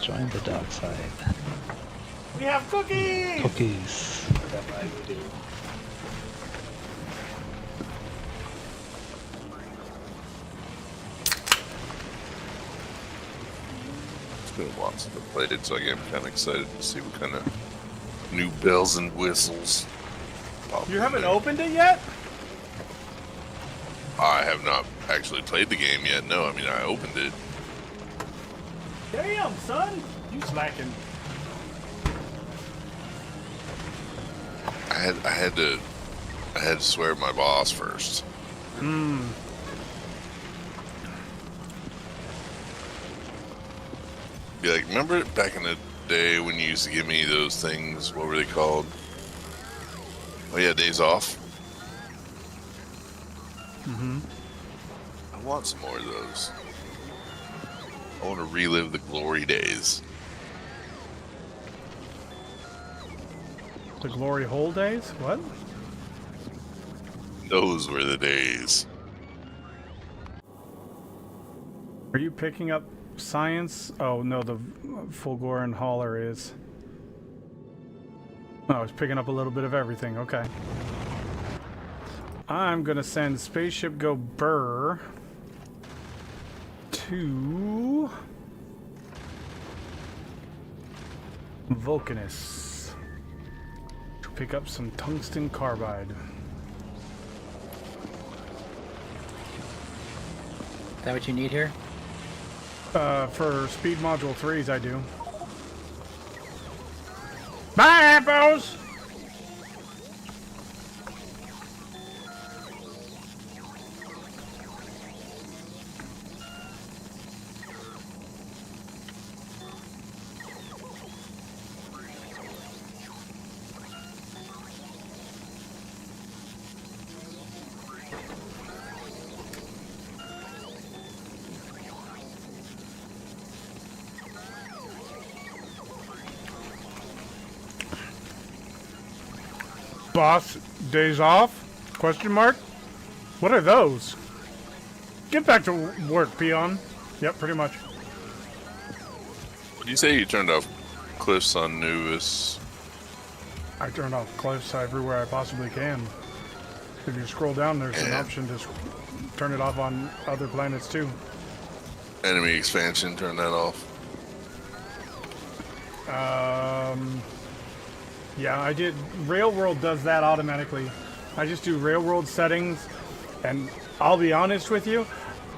Join the dark side. We have cookies. Cookies. It's been a while since I played it, so I am kind of excited to see what kind of new bells and whistles pop You in haven't there. opened it yet? I have not actually played the game yet. No, I mean I opened it. Damn, son. You slacking. I had to swear at my boss first. Be like, remember back in the day when you used to give me those things? What were they called? Oh yeah, days off. I want some more of those. I want to relive the glory days. The glory hole days? What? Those were the days. Are you picking up science? Oh no, the Fulgoran hauler is. Oh, it's picking up a little bit of everything. Okay. I'm gonna send Spaceship Go Burr to Vulcanus to pick up some tungsten carbide. Is that what you need here? For speed module 3s, I do. Bye, apples! Boss, days off? Question mark? What are those? Get back to work, peon. Yep, pretty much. What do you say you turned off cliffs on Nauvis? I turned off cliffs everywhere I possibly can. If you scroll down, there's an option to turn it off on other planets too. Enemy expansion, turn that off. Yeah, I did. Railworld does that automatically. I just do Railworld settings, and I'll be honest with you,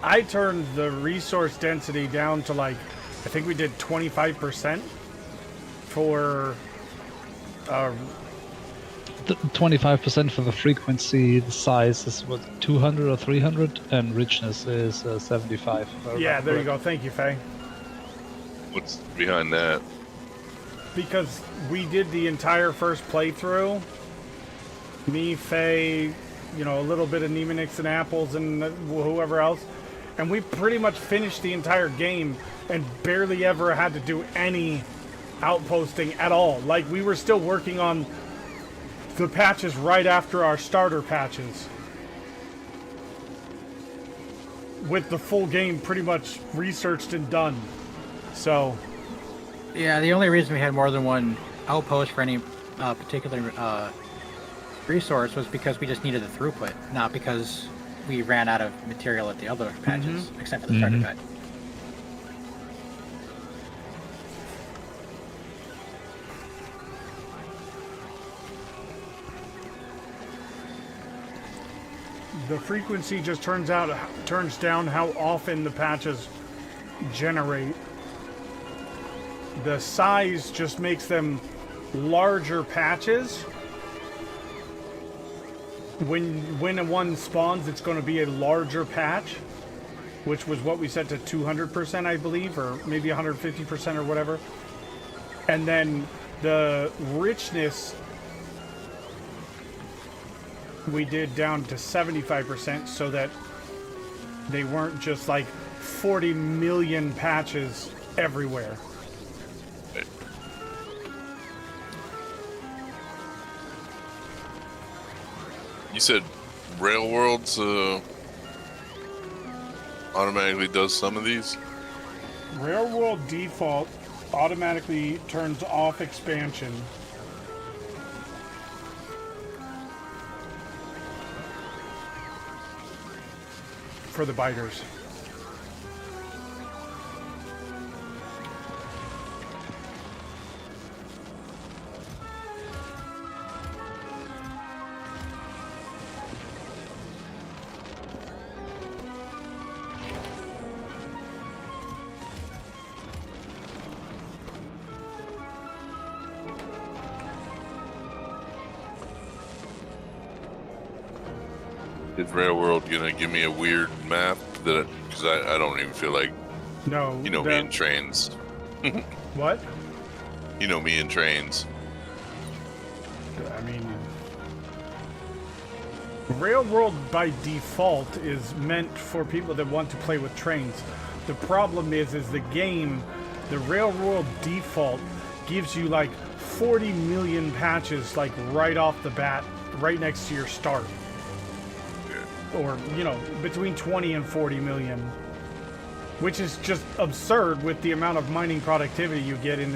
I turned the resource density down to like, I think we did 25% for 25% for the frequency. The size is what, 200 or 300, and richness is 75. yeah, there you go. Thank you, Faye. What's behind that? Because we did the entire first playthrough. Me, Faye, you know, a little bit of Nemonix and Apples and whoever else. And we pretty much finished the entire game and barely ever had to do any outposting at all. Like, we were still working on the patches right after our starter patches. With the full game pretty much researched and done. So... Yeah, the only reason we had more than one outpost for any particular resource was because we just needed the throughput, not because we ran out of material at the other patches, except for the starter patch. The frequency just turns down how often the patches generate. The size just makes them larger patches. When one spawns, it's going to be a larger patch, which was what we set to 200%, I believe, or maybe 150% or whatever. And then the richness we did down to 75% so that They weren't just like 40 million patches everywhere. You said Railworlds automatically does some of these? Railworld default automatically turns off expansion. For the biters. Is Railworld gonna give me a weird map that because I don't even feel like No. me in trains. What? You know me in trains. I mean, Railworld by default is meant for people that want to play with trains. The problem is the game, the Railworld default gives you like 40 million patches like right off the bat, right next to your start. Or, you know, between 20 and 40 million. Which is just absurd with the amount of mining productivity you get in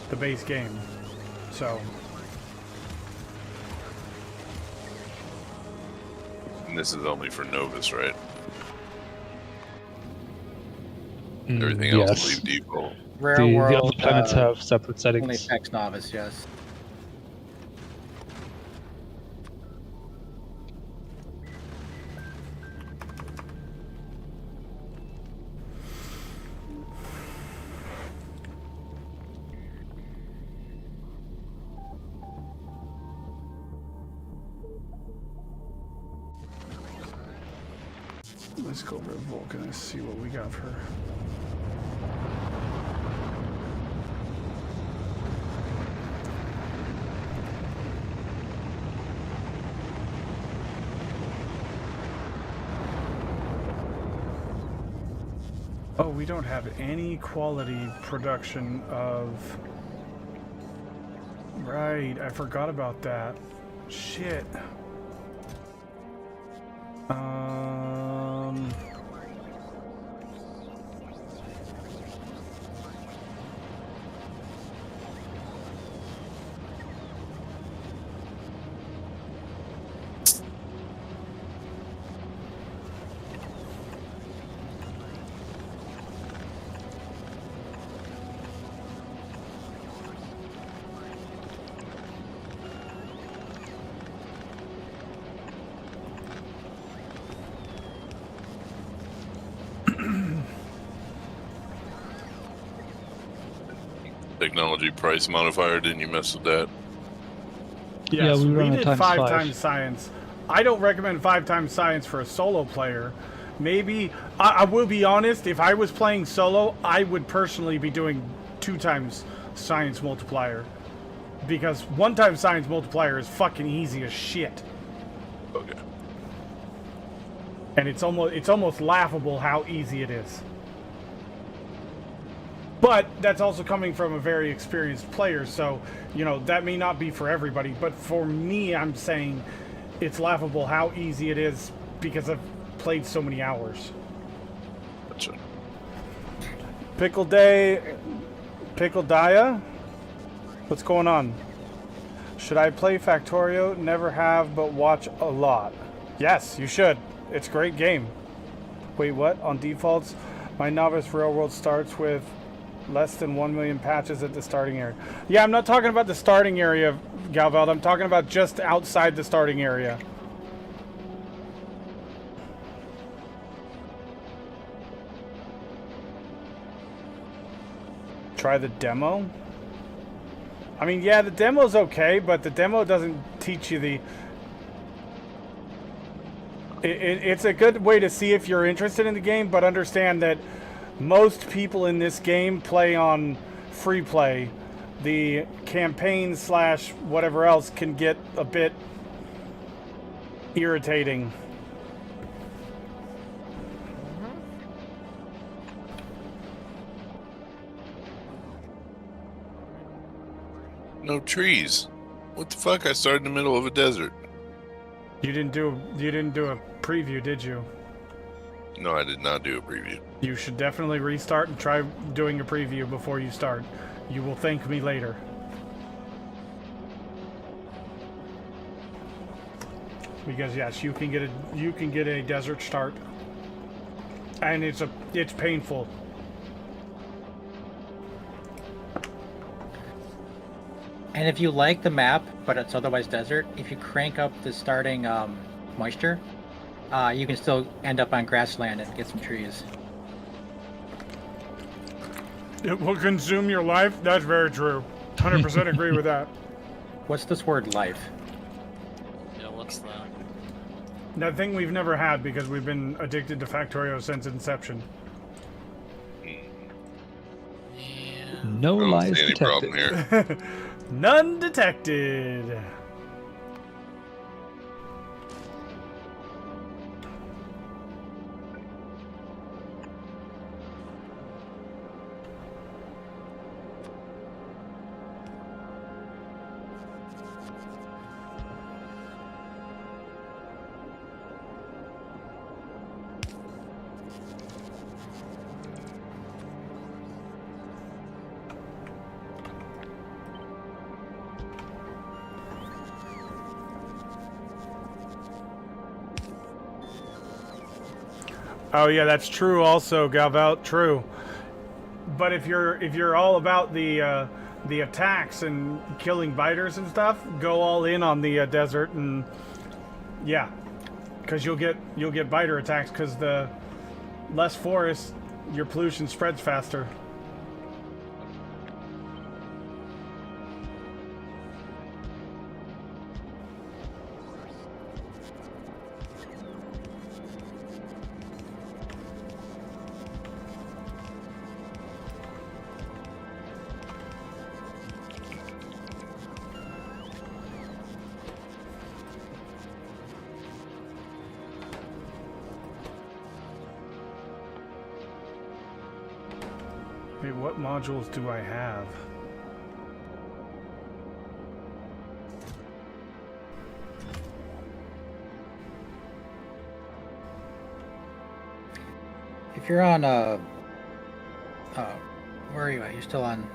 the base game. So, And this is only for Nauvis, right? Everything else Yes. will leave default. Rare The World other planets have separate only settings. affects Nauvis, yes. let's go over to Vulcan and see what we got for her. Oh, we don't have any quality production of... Right, I forgot about that. Shit. Technology price modifier, didn't you mess with that? Yes, Yeah, we run it did times 5 5. times science. I don't recommend 5 times science for a solo player. Maybe, I will be honest, if I was playing solo, I would personally be doing 2 times science multiplier. Because 1 time science multiplier is fucking easy as shit. Okay. And it's almost laughable how easy it is. But that's also coming from a very experienced player, so, you know, that may not be for everybody. But for me, I'm saying it's laughable how easy it is because I've played so many hours. Gotcha. Pickle Day, Pickle Dia? What's going on? Should I play Factorio? Never have, but watch a lot. Yes, you should. It's a great game. Wait, what? On defaults, my Nauvis Railworld starts with less than 1 million patches at the starting area. Yeah, I'm not talking about the starting area, Galveld. I'm talking about just outside the starting area. Try the demo? I mean, yeah, the demo's okay, but the demo doesn't teach you the... It's a good way to see if you're interested in the game, but understand that most people in this game play on free play. The campaign / whatever else can get a bit irritating. No trees. What the fuck? I started in the middle of a desert. You didn't do a preview, did you? No, I did not do a preview. You should definitely restart and try doing a preview before you start. You will thank me later. Because yes, you can get a desert start, and it's painful. And if you like the map, but it's otherwise desert, if you crank up the starting moisture, you can still end up on grassland and get some trees. It will consume your life. That's very true. 100% agree with that. What's this word, life? Yeah, what's that? That thing we've never had because we've been addicted to Factorio since inception. No I don't lies see any problem detected. here. None detected. Oh yeah, that's true. Also, Galvelt, true. But if you're all about the attacks and killing biters and stuff, go all in on the desert and yeah, because you'll get biter attacks because the less forest, your pollution spreads faster. Wait, what modules do I have? If you're on where are you at? You're still on.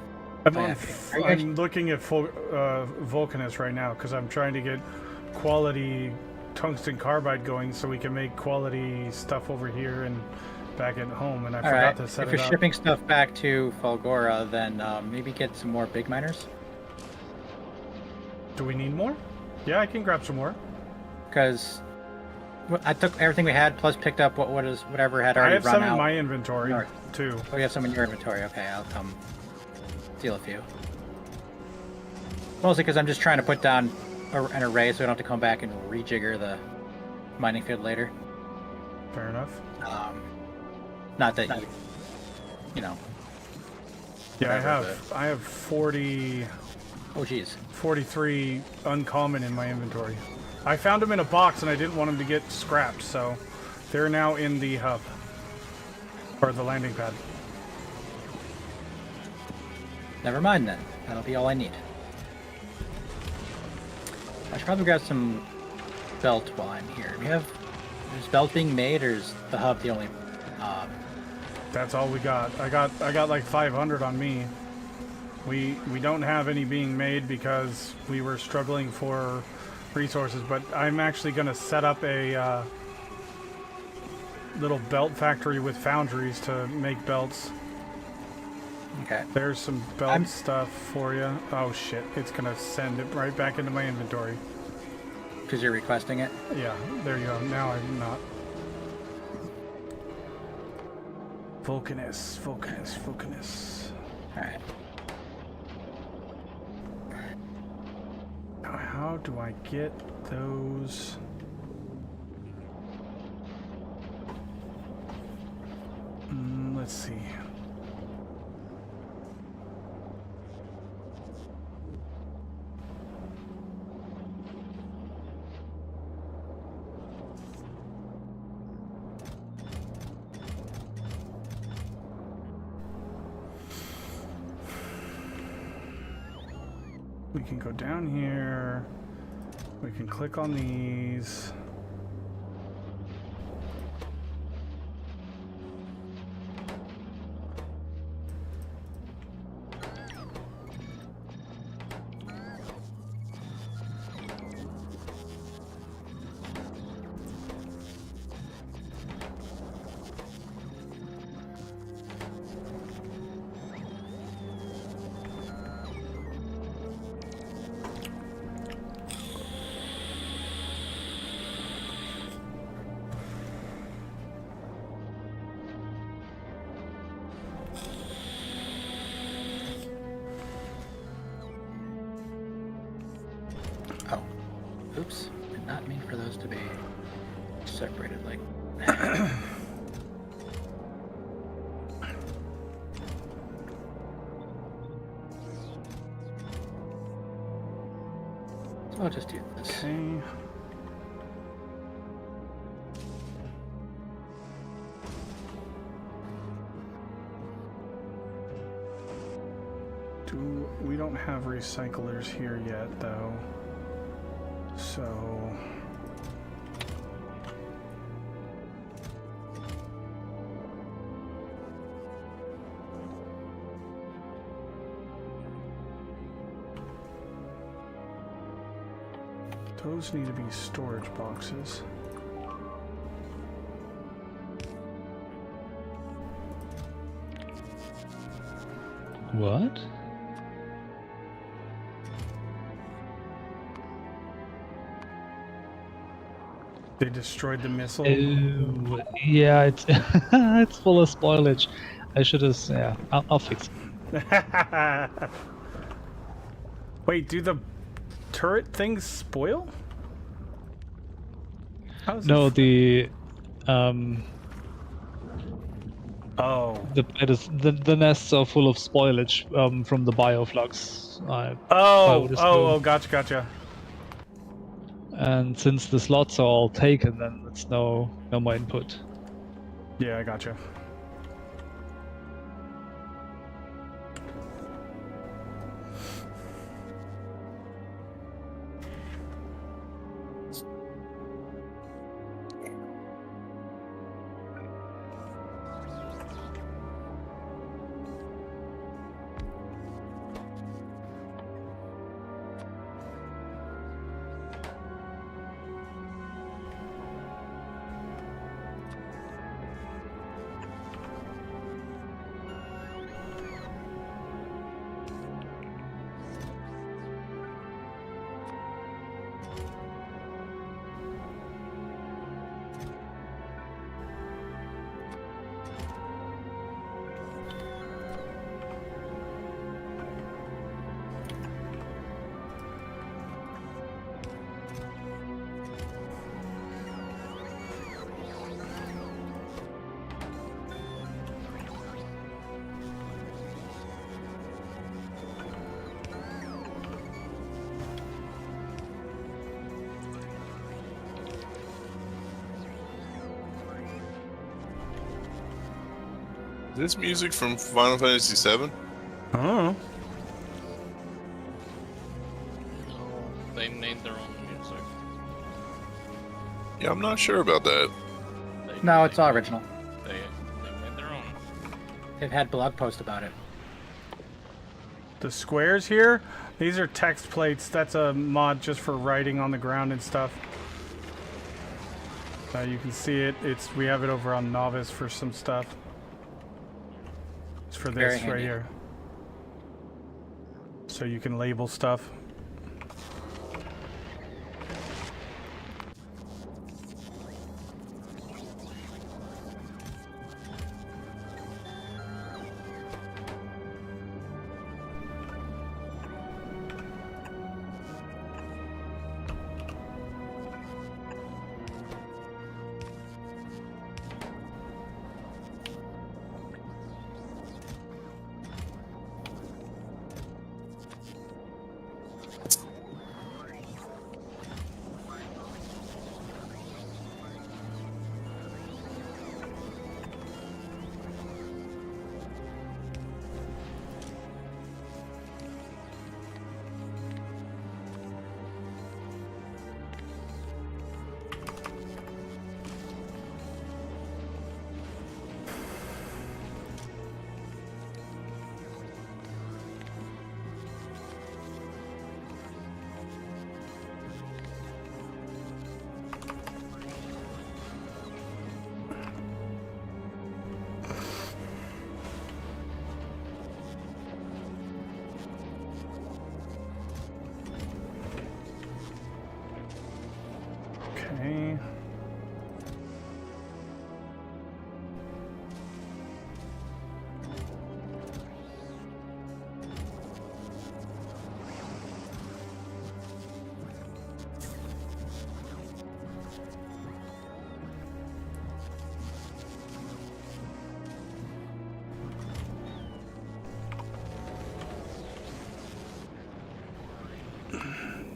I'm, Oh, on yeah, f- are you I'm looking at Vulcanus right now because I'm trying to get quality tungsten carbide going so we can make quality stuff over here and back at home. And I All forgot right. to set If it you're up. shipping stuff back to Fulgora, then maybe get some more big miners. Do we need more? Yeah, I can grab some more. Because I took everything we had plus picked up whatever had I already have run some out. in my inventory Alright. too. Oh, you have some in your inventory. Okay, I'll come steal a few. Mostly because I'm just trying to put down an array so we don't have to come back and rejigger the mining field later. Fair enough. Not that you know. Yeah, Whatever, I have 40, Oh, geez. 43 uncommon in my inventory. I found them in a box and I didn't want them to get scrapped, so they're now in the hub or the landing pad. Never mind then. That'll be all I need. I should probably grab some belt while I'm here. Is belt being made, or is the hub the only? That's all we got. I got like 500 on me. We don't have any being made because we were struggling for resources, but I'm actually going to set up a little belt factory with foundries to make belts. Okay. There's some belt stuff for you. Oh shit, it's going to send it right back into my inventory. Because you're requesting it. Yeah, there you go. Now I'm not. Vulcanus. All right. Now, how do I get those? Let's see. I We can go down here. We can click on these. Oh. Oops. Did not mean for those to be separated like So I'll just do this. Okay. We don't have recyclers here yet, though. So those need to be storage boxes. What? They destroyed the missile. Oh, yeah, it's it's full of spoilage. I should have. Yeah, I'll fix it. Wait, do the turret things spoil? How is No, it the oh. the nests are full of spoilage from the bioflux. I Oh, would oh, assume. oh, gotcha. And since the slots are all taken, then it's no more input. Yeah, I gotcha. Is this music from Final Fantasy VII? Oh. They made their own music. Yeah, I'm not sure about that. No, it's all original. They made their own. They've had blog posts about it. The squares here, these are text plates. That's a mod just for writing on the ground and stuff. You can see it. We have it over on Nauvis for some stuff. It's for Very this right handy. here. So you can label stuff.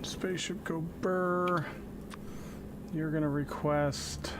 Spaceship go burr. You're gonna request.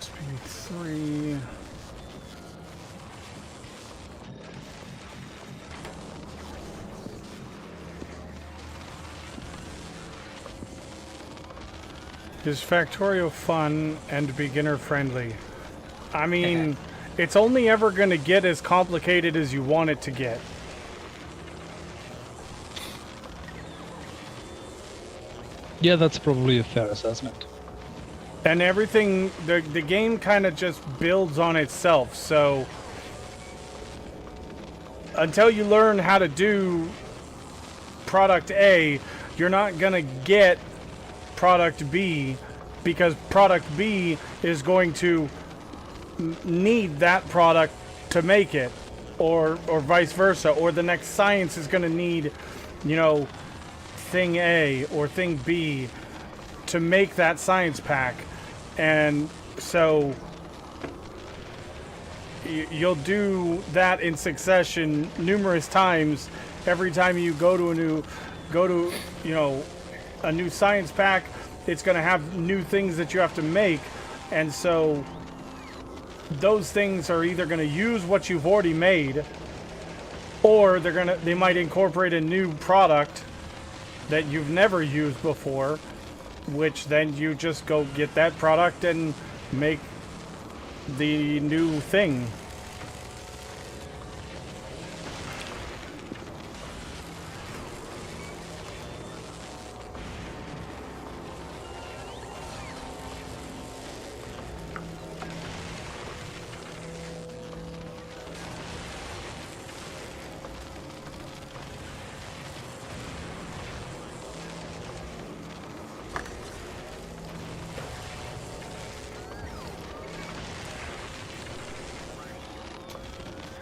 Speed 3. Is Factorio fun and beginner friendly? I mean, it's only ever going to get as complicated as you want it to get. Yeah, that's probably a fair assessment. And everything, the game kind of just builds on itself, so until you learn how to do product A, you're not going to get product B, because product B is going to need that product to make it, or vice versa, or the next science is going to need, you know, thing A or thing B to make that science pack. And so you'll do that in succession numerous times. Every time you go to a new science pack, it's going to have new things that you have to make. And so those things are either going to use what you've already made, or they might incorporate a new product that you've never used before, which then you just go get that product and make the new thing.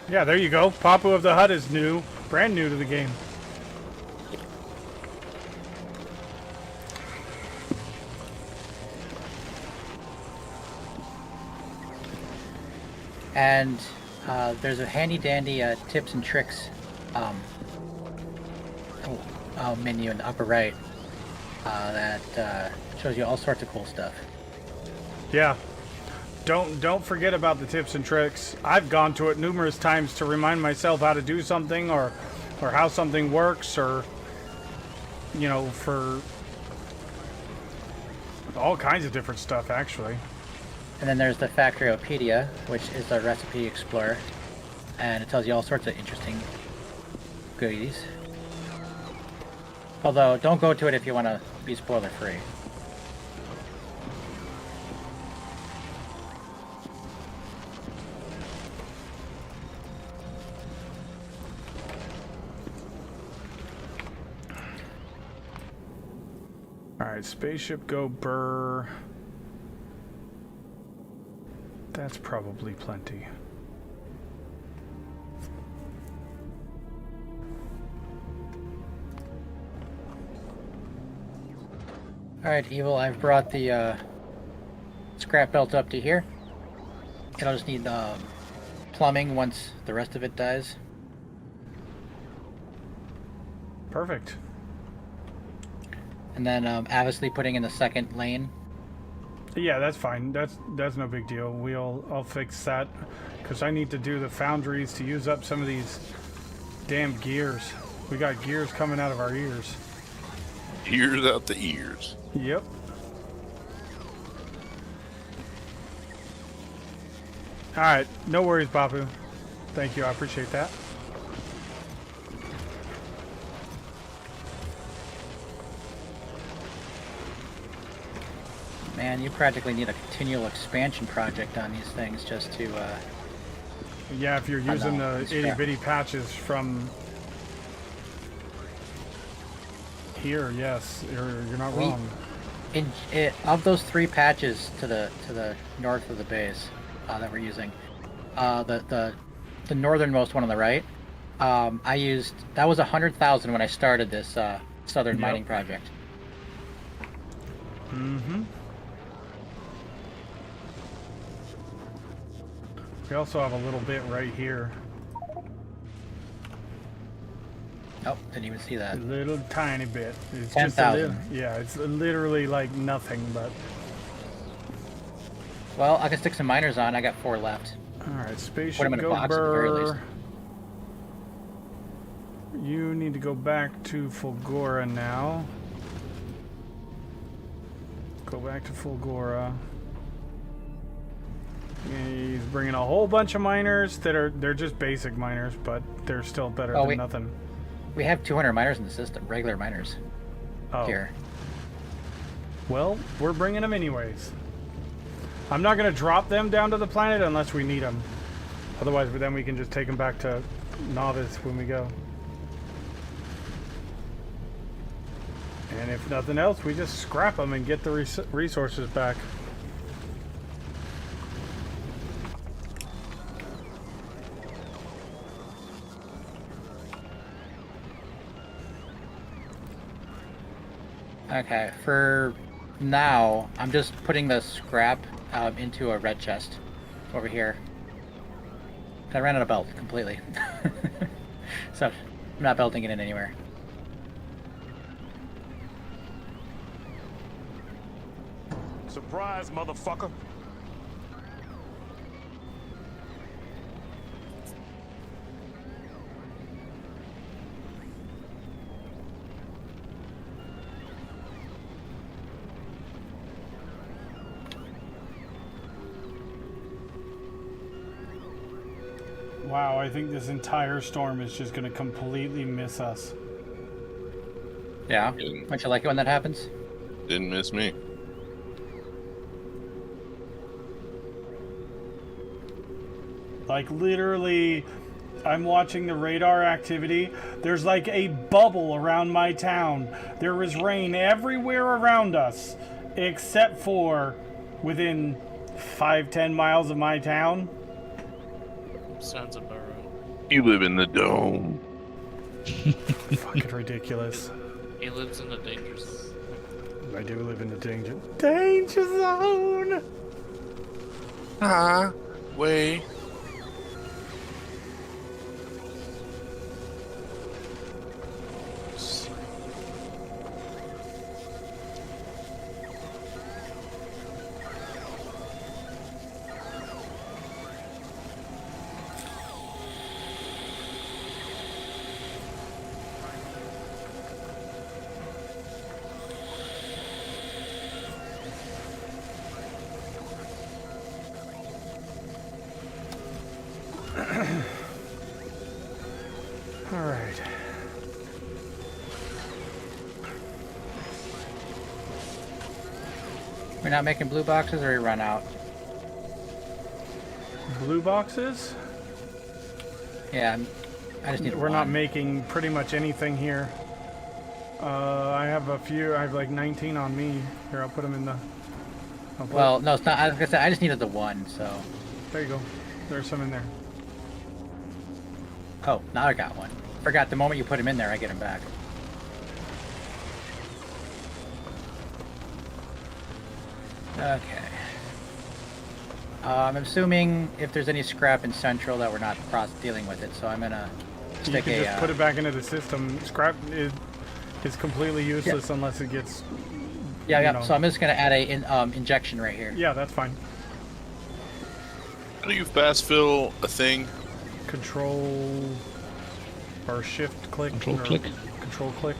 Yeah, there you go. Papu of the Hut is new. Brand new to the game. And there's a handy dandy tips and tricks menu in the upper right that shows you all sorts of cool stuff. Yeah. Don't forget about the tips and tricks. I've gone to it numerous times to remind myself how to do something, or how something works, or for all kinds of different stuff, actually. And then there's the Factoriopedia, which is the recipe explorer, and it tells you all sorts of interesting goodies. Although, don't go to it if you want to be spoiler free. Alright, spaceship go burr. That's probably plenty. Alright, Evil, I've brought the scrap belt up to here. It'll just need plumbing once the rest of it dies. Perfect. And then obviously putting in the second lane. Yeah, that's fine. That's no big deal. I'll fix that because I need to do the foundries to use up some of these damn gears. We got gears coming out of our ears. Ears out the ears. Yep. All right, no worries, Bapu. Thank you. I appreciate that. Man, you practically need a continual expansion project on these things just to... Yeah, if you're using know, the it's itty fair. bitty patches from here, yes, you're not wrong. Of those 3 patches to the north of the base that we're using, the northernmost one on the right, I used, that was 100,000 when I started this southern Yep. mining project. Mm-hmm. We also have a little bit right here. Oh, didn't even see that. A little tiny bit. It's 10,000. Yeah, it's literally like nothing, but... Well, I can stick some miners on. I got 4 left. Alright, Put spaceship 'em in a go box at the very least. burr. You need to go back to Fulgora now. Go back to Fulgora. He's bringing a whole bunch of miners they're just basic miners, but they're still better than wait. nothing. We have 200 miners in the system, regular miners Oh, here. well, we're bringing them anyways. I'm not going to drop them down to the planet unless we need them. Otherwise, then we can just take them back to Nauvis when we go. And if nothing else, we just scrap them and get the resources back. Okay, for now, I'm just putting the scrap into a red chest over here. I ran out of belt completely. So, I'm not belting it in anywhere. Surprise, motherfucker. Wow, I think this entire storm is just going to completely miss us. Yeah? Didn't, Don't you like it when that happens? didn't miss me. Like, literally, I'm watching the radar activity. There's like a bubble around my town. There is rain everywhere around us, except for within 5-10 miles of my town. Sounds a burrow. You live in the dome. Fucking ridiculous. He lives in a dangerous. I do live in the danger zone. Ah, way. All right. We're not making blue boxes, or we run out? Blue boxes? Yeah, I just need We're not one. making pretty much anything here. I have a few. I have like 19 on me. Here, I'll put them in the. Well, no, it's not. I was gonna say I just needed the one. So. There you go. There's some in there. Oh, now I got one. Forgot the moment you put him in there, I get him back. Okay. I'm assuming if there's any scrap in Central that we're not dealing with it, so I'm gonna You stick can a. just put it back into the system. Scrap is completely useless unless it gets. Yeah, you know. So I'm just gonna add a injection right here. Yeah, that's fine. How do you fast fill a thing? Control or shift click. Control or click. Control click.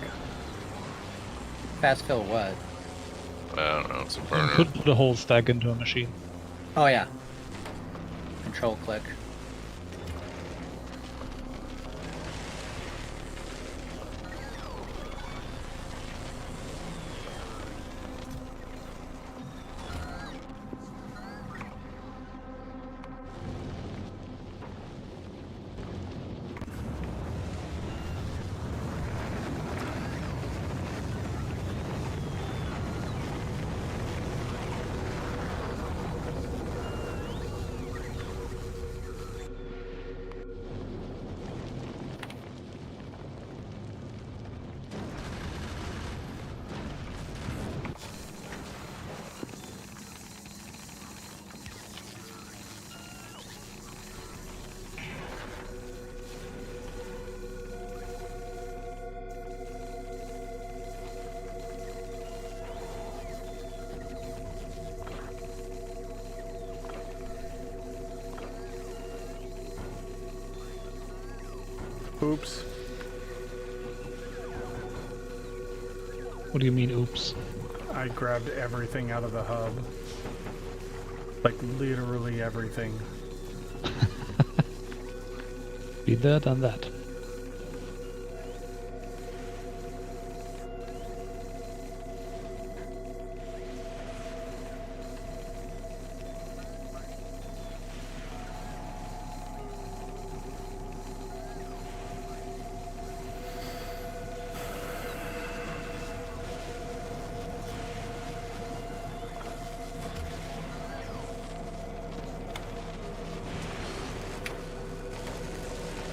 Fast fill what? I don't know. It's a You burner. could put a whole stack into a machine. Oh yeah. Control click. Oops. What do you mean, oops? I grabbed everything out of the hub. Like literally everything. Be there, done that.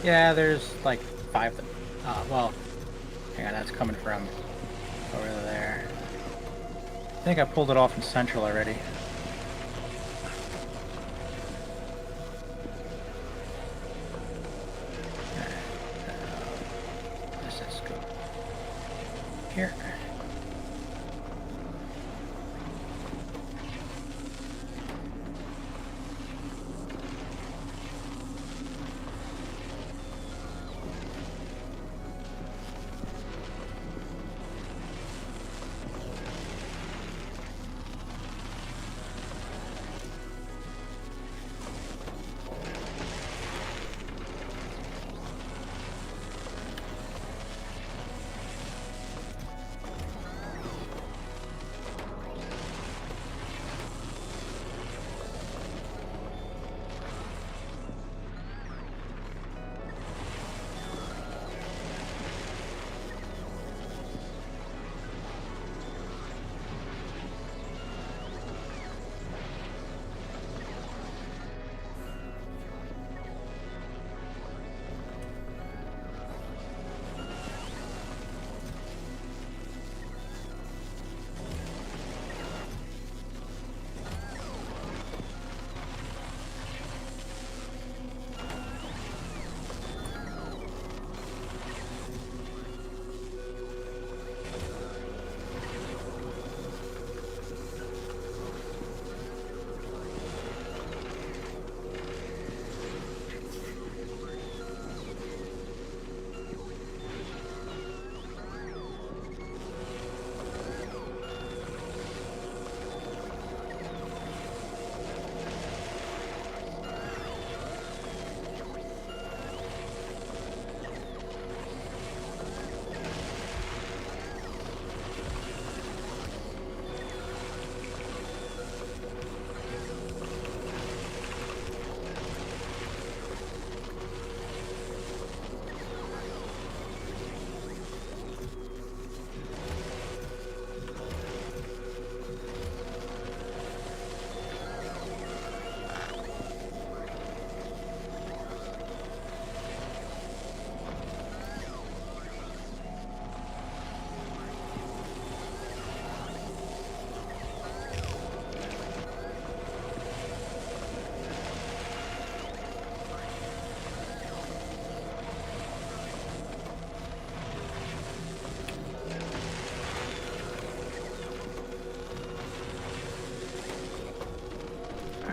Yeah, there's like 5. Well, hang on, that's coming from over there. I think I pulled it off in Central already. This is good. Here.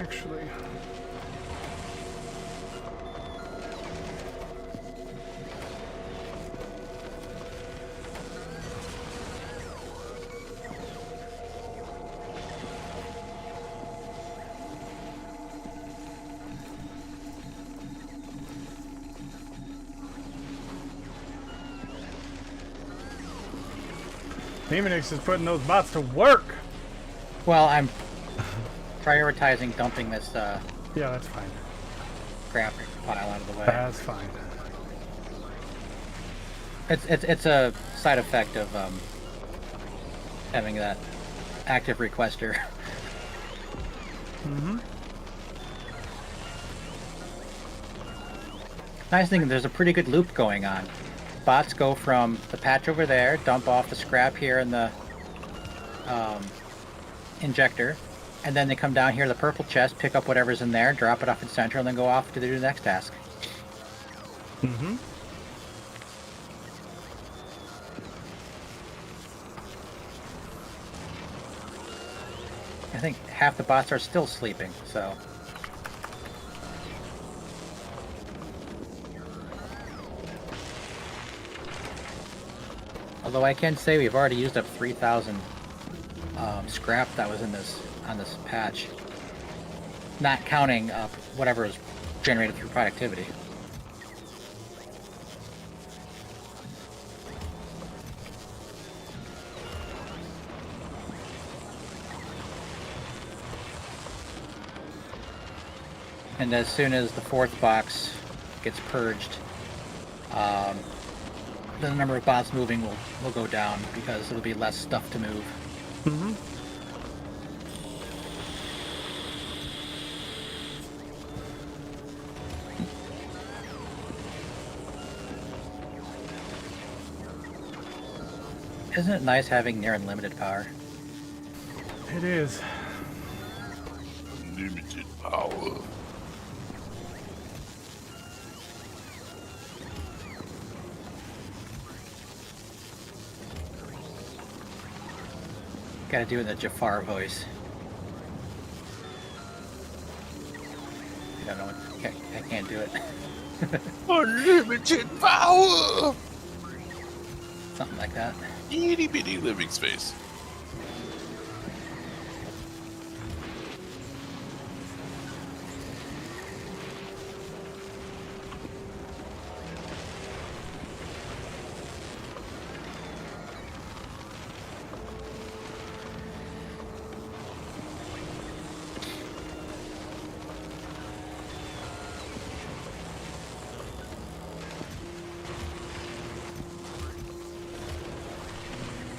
actually. Demonix is putting those bots to work. Well, I'm prioritizing dumping this Yeah, that's fine. scrap pile out of the way. That's fine. It's a side effect of having that active requester. Mm-hmm. Nice thing, there's a pretty good loop going on. Bots go from the patch over there, dump off the scrap here in the injector, and then they come down here to the purple chest, pick up whatever's in there, drop it off in center, and then go off to do the next task. Mm-hmm. I think half the bots are still sleeping, so... Although I can say we've already used up 3,000 scrap that was in this on this patch, not counting whatever is generated through productivity. And as soon as the fourth box gets purged, the number of bots moving will go down because it'll be less stuff to move. Mm-hmm. Isn't it nice having near unlimited power? It is. Limited power. Gotta do it in the Jafar voice. I don't know. I can't do it. Unlimited power. Something like that. Itty bitty living space.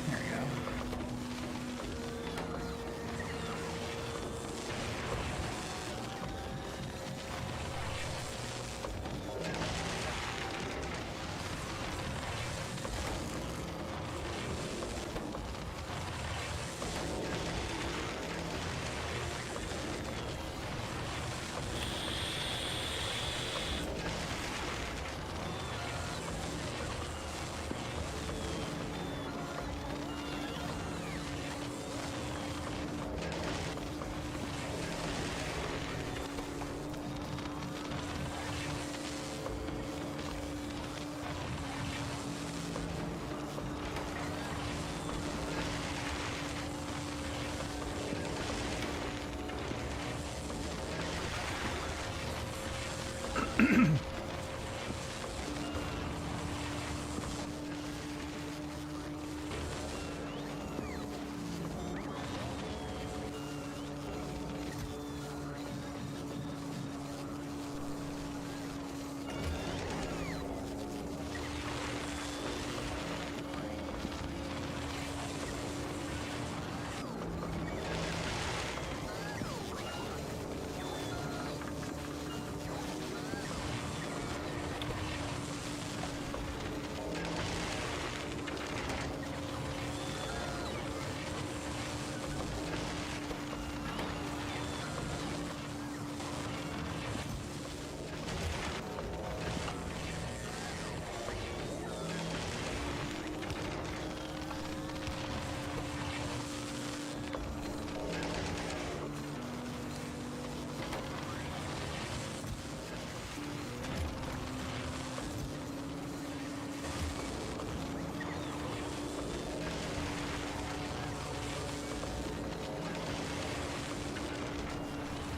There we go.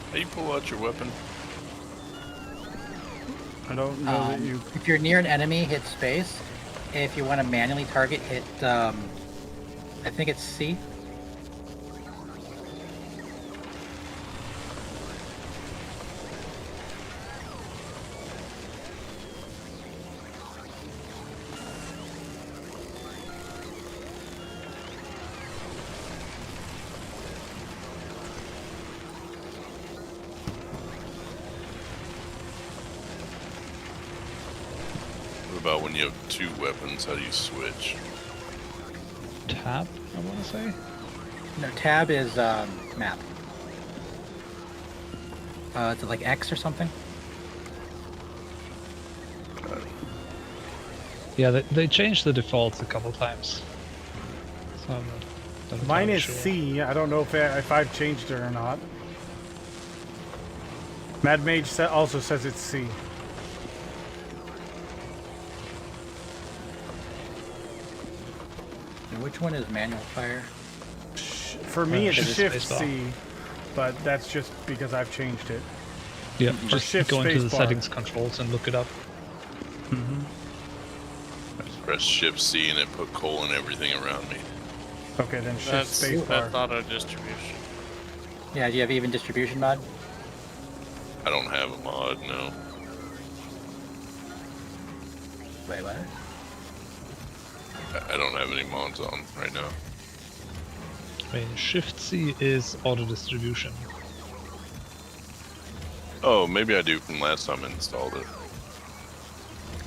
How do you pull out your weapon? I don't know that you. If you're near an enemy, hit space. If you want to manually target, hit, I think it's C. What about when you have two weapons? How do you switch? Tab, I want to say. No, tab is map. Is it like X or something? Yeah, they changed the defaults a couple times. So I'm not Mine entirely is sure. C. I don't know if I've changed it or not. Mad Mage also says it's C. And which one is manual fire? For me, it's Shift Shift spacebar. C, but that's just because I've changed it. Yeah, just shift go into the spacebar. settings controls and look it up. Press Shift C and it put colon everything around me. Okay, then Shift That's spacebar. auto distribution. Yeah, do you have even distribution mod? I don't have a mod, no. Wait, what? I don't have any mods on right now. I mean, Shift C is auto distribution. Oh, maybe I do from last time I installed it.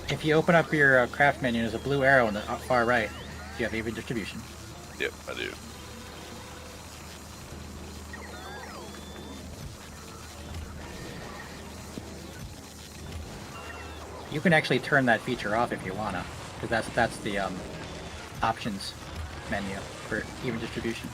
If you open up your craft menu, there's a blue arrow on the far right. You have even distribution. Yep, I do. You can actually turn that feature off if you wanna, because that's the options menu for even distribution.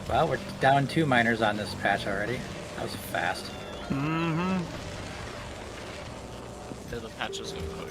Well, we're down 2 miners on this patch already. That was fast. Mm-hmm. Yeah, the patches go quick.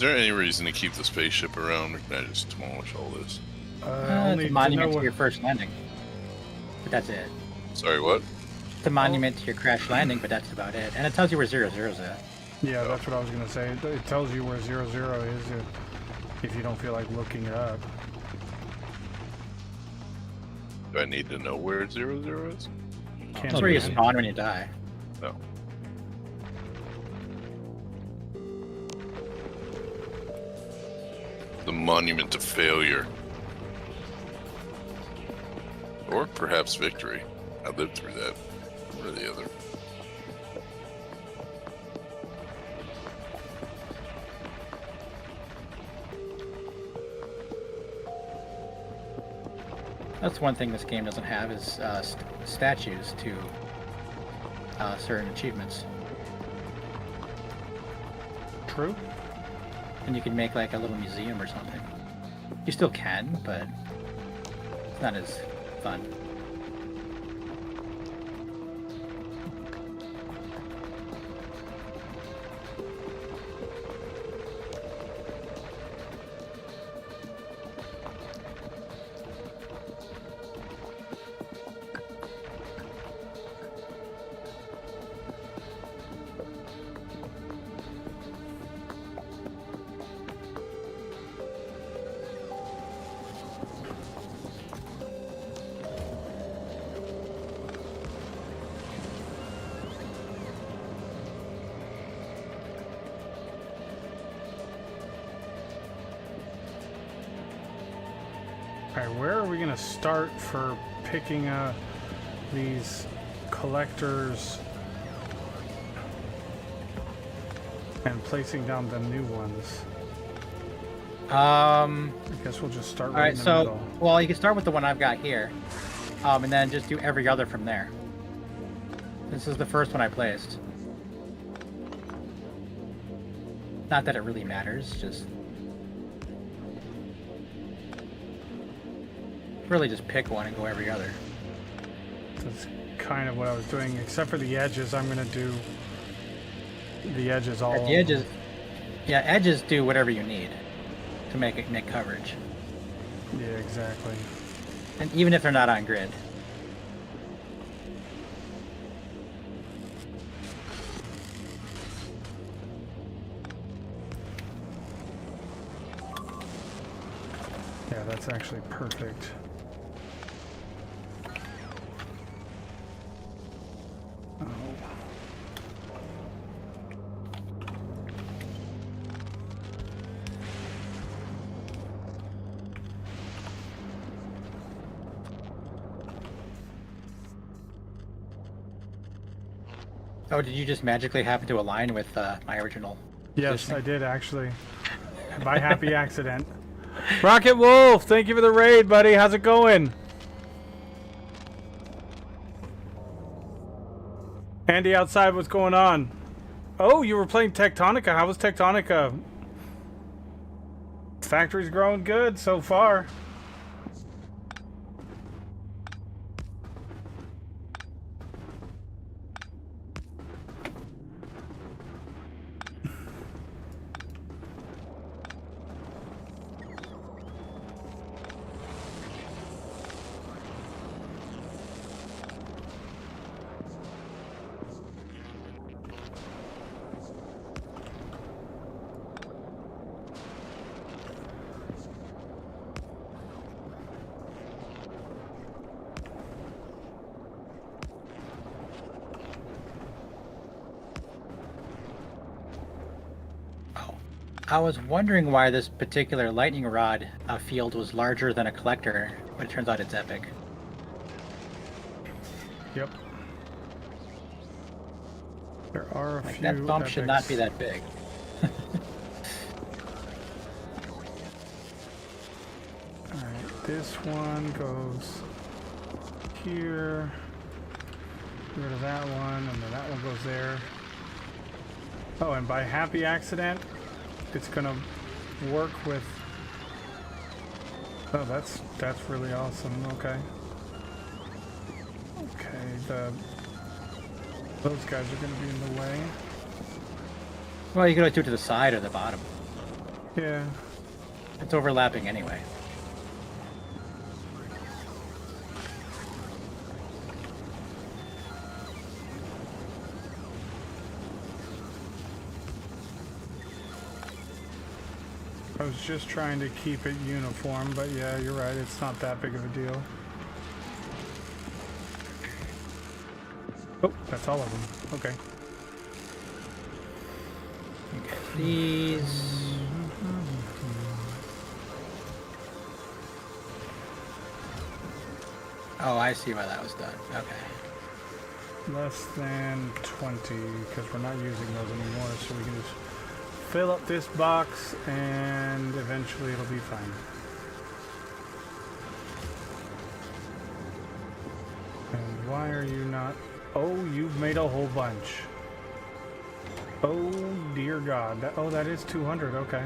there any reason to keep the spaceship around, or can I just demolish all this? It's a monument to your first landing. But that's it. Sorry, what? It's a monument to your crash landing, but that's about it. And it tells you where 00's at. Yeah, that's what I was gonna say. It tells you where 00 is if you don't feel like looking it up. Do I need to know where 00 is? Can't That's where you do it. spawn when you die. No. The monument to failure. Or perhaps victory. I lived through that. One or the other. That's one thing this game doesn't have is statues to certain achievements. True. And you can make like a little museum or something. You still can, but it's not as fun. Alright, where are we gonna start for picking these collectors and placing down the new ones? I guess we'll just start right Alright, in the so, middle. well, you can start with the one I've got here. And then just do every other from there. This is the first one I placed. Not that it really matters, just... really just pick one and go every other. That's kind of what I was doing, except for the edges. I'm gonna do the edges all. At the edges, yeah, edges do whatever you need to make coverage, Yeah, exactly. and even if they're not on grid. Yeah, that's actually perfect. Oh. Oh, did you just magically happen to align with my original? Yes, positioning? I did actually. By happy accident. Rocket Wolf, thank you for the raid, buddy. How's it going? Andy outside, what's going on? Oh, you were playing Tectonica. How was Tectonica? Factory's growing good so far. I was wondering why this particular lightning rod field was larger than a collector, but it turns out it's epic. Yep. There are a Like, few that bump should not be epics. that big. Alright, this one goes here. Get rid of that one, and then that one goes there. Oh, and by happy accident, it's gonna work with... Oh, that's really awesome. Okay. Okay, those guys are gonna be in the way. Well, you can always do it to the side or the bottom. Yeah. It's overlapping anyway. I was just trying to keep it uniform, but yeah, you're right, it's not that big of a deal. Oh, that's all of them. Okay. Okay, these. Oh, I see why that was done. Okay. Less than 20, because we're not using those anymore, so we can just fill up this box and eventually it'll be fine. And why are you not... Oh, you've made a whole bunch. Oh, dear God. That is 200, okay.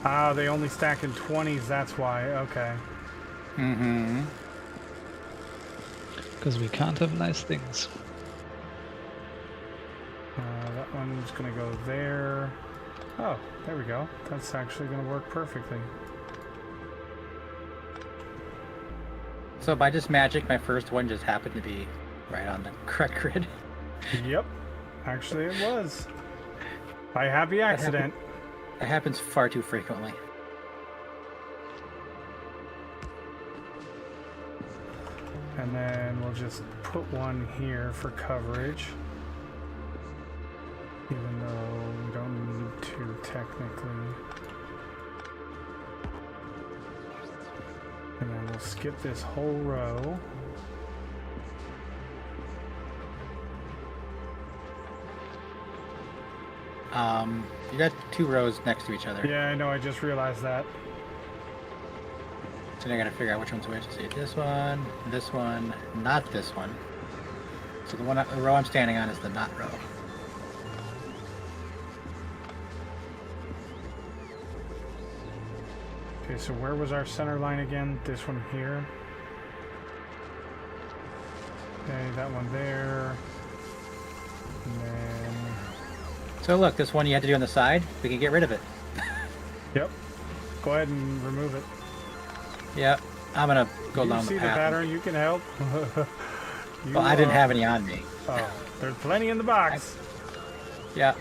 Ah, they only stack in 20s, that's why, okay. Mm-hmm. Because we can't have nice things. That one's gonna go there. Oh, there we go. That's actually gonna work perfectly. So by just magic, my first one just happened to be right on the correct grid. Yep, actually it was. By happy accident. It happens far too frequently. And then we'll just put one here for coverage. Even though we don't need to technically. And then we'll skip this whole row. You got 2 rows next to each other. Yeah, I know, I just realized that. So now I gotta figure out which one's which. See, this one, not this one. So the row I'm standing on is the not row. Okay, so where was our center line again? This one here. Okay, that one there. And then... So look, this one you had to do on the side, we can get rid of it. Yep. Go ahead and remove it. Yep, I'm gonna go You down see the the path. pattern, you can help. You, Well, I didn't have any on me. Oh, there's plenty in the box. Yeah.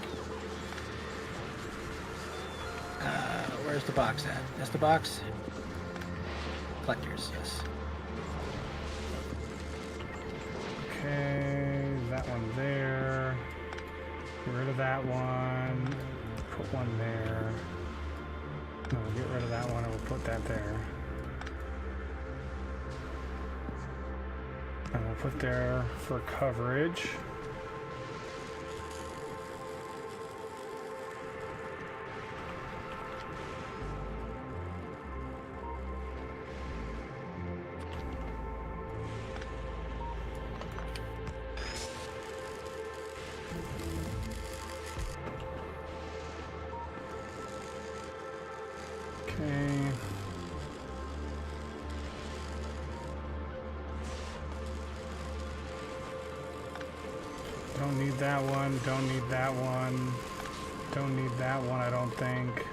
Where's the box at? That's the box? Collectors, yes. Okay, that one there. Get rid of that one. Put one there. No, get rid of that one and we'll put that there. And we'll put there for coverage. Okay. Don't need that one, don't need that one, don't need that one, I don't think.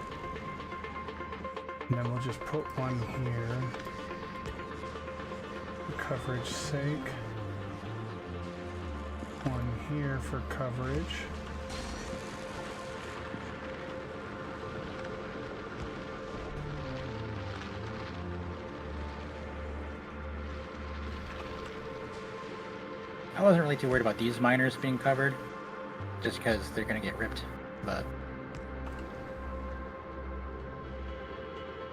And then we'll just put one here for coverage sake. One here for coverage. I wasn't really too worried about these miners being covered, just because they're gonna get ripped, but...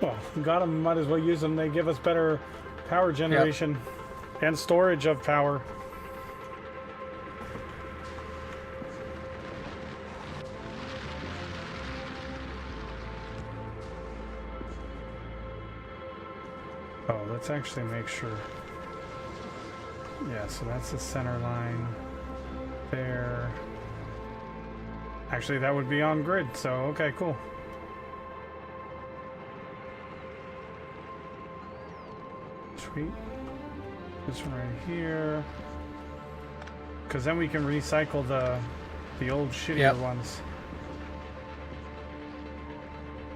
Well, we got them, might as well use them. They give us better power generation and storage of power. Oh, let's actually make sure. Yeah, so that's the center line there. Actually, that would be on grid, so okay, cool. Sweet. This one right here. Because then we can recycle the The old shittier Yep. ones.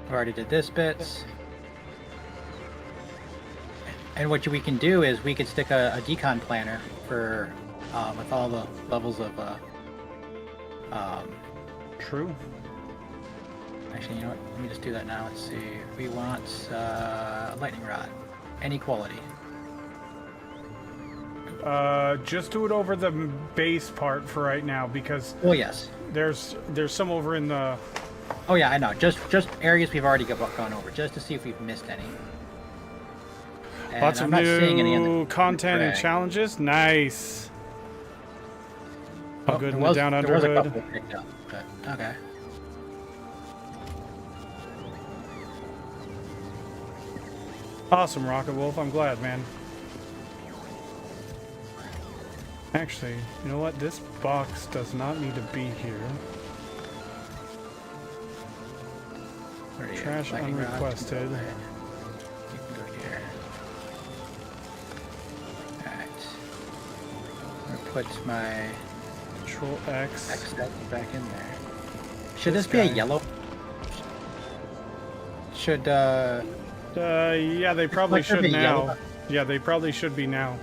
I've already did this bit. And what we can do is we could stick a decon planner for with all the levels of True. actually, you know what? Let me just do that now. Let's see. We want lightning rod, any quality. Just do it over the base part for right now because Oh yes. there's some over in the. Oh yeah, I know. Just areas we've already gone over, just to see if we've missed any. And Lots I'm of not seeing any in new the content and drag. challenges. Nice. All good in the down there was a under couple hood. picked up, but okay. Awesome, Rocket Wolf. I'm glad, man. Actually, you know what? This box does not need to be here. Where are you? Trash Lightning rod, unrequested. you can go here. Alright. I'm gonna put my Control X. X back in there. Should This this be a guy. yellow? Should Yeah, they probably Reflector should be now. yellow? Yeah, they probably should be now.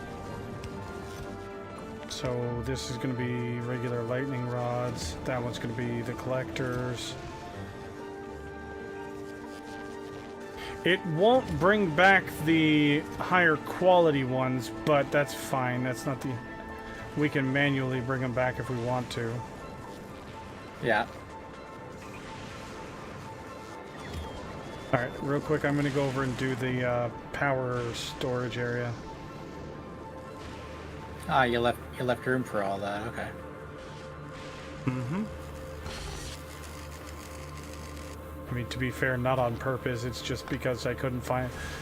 So this is going to be regular lightning rods. That one's going to be the collectors. It won't bring back the higher quality ones, but that's fine. That's not the... We can manually bring them back if we want to. yeah. Alright, real quick, I'm going to go over and do the power storage area. Ah, you left room for all that. Okay. Mm-hmm. I mean, to be fair, not on purpose. It's just because I couldn't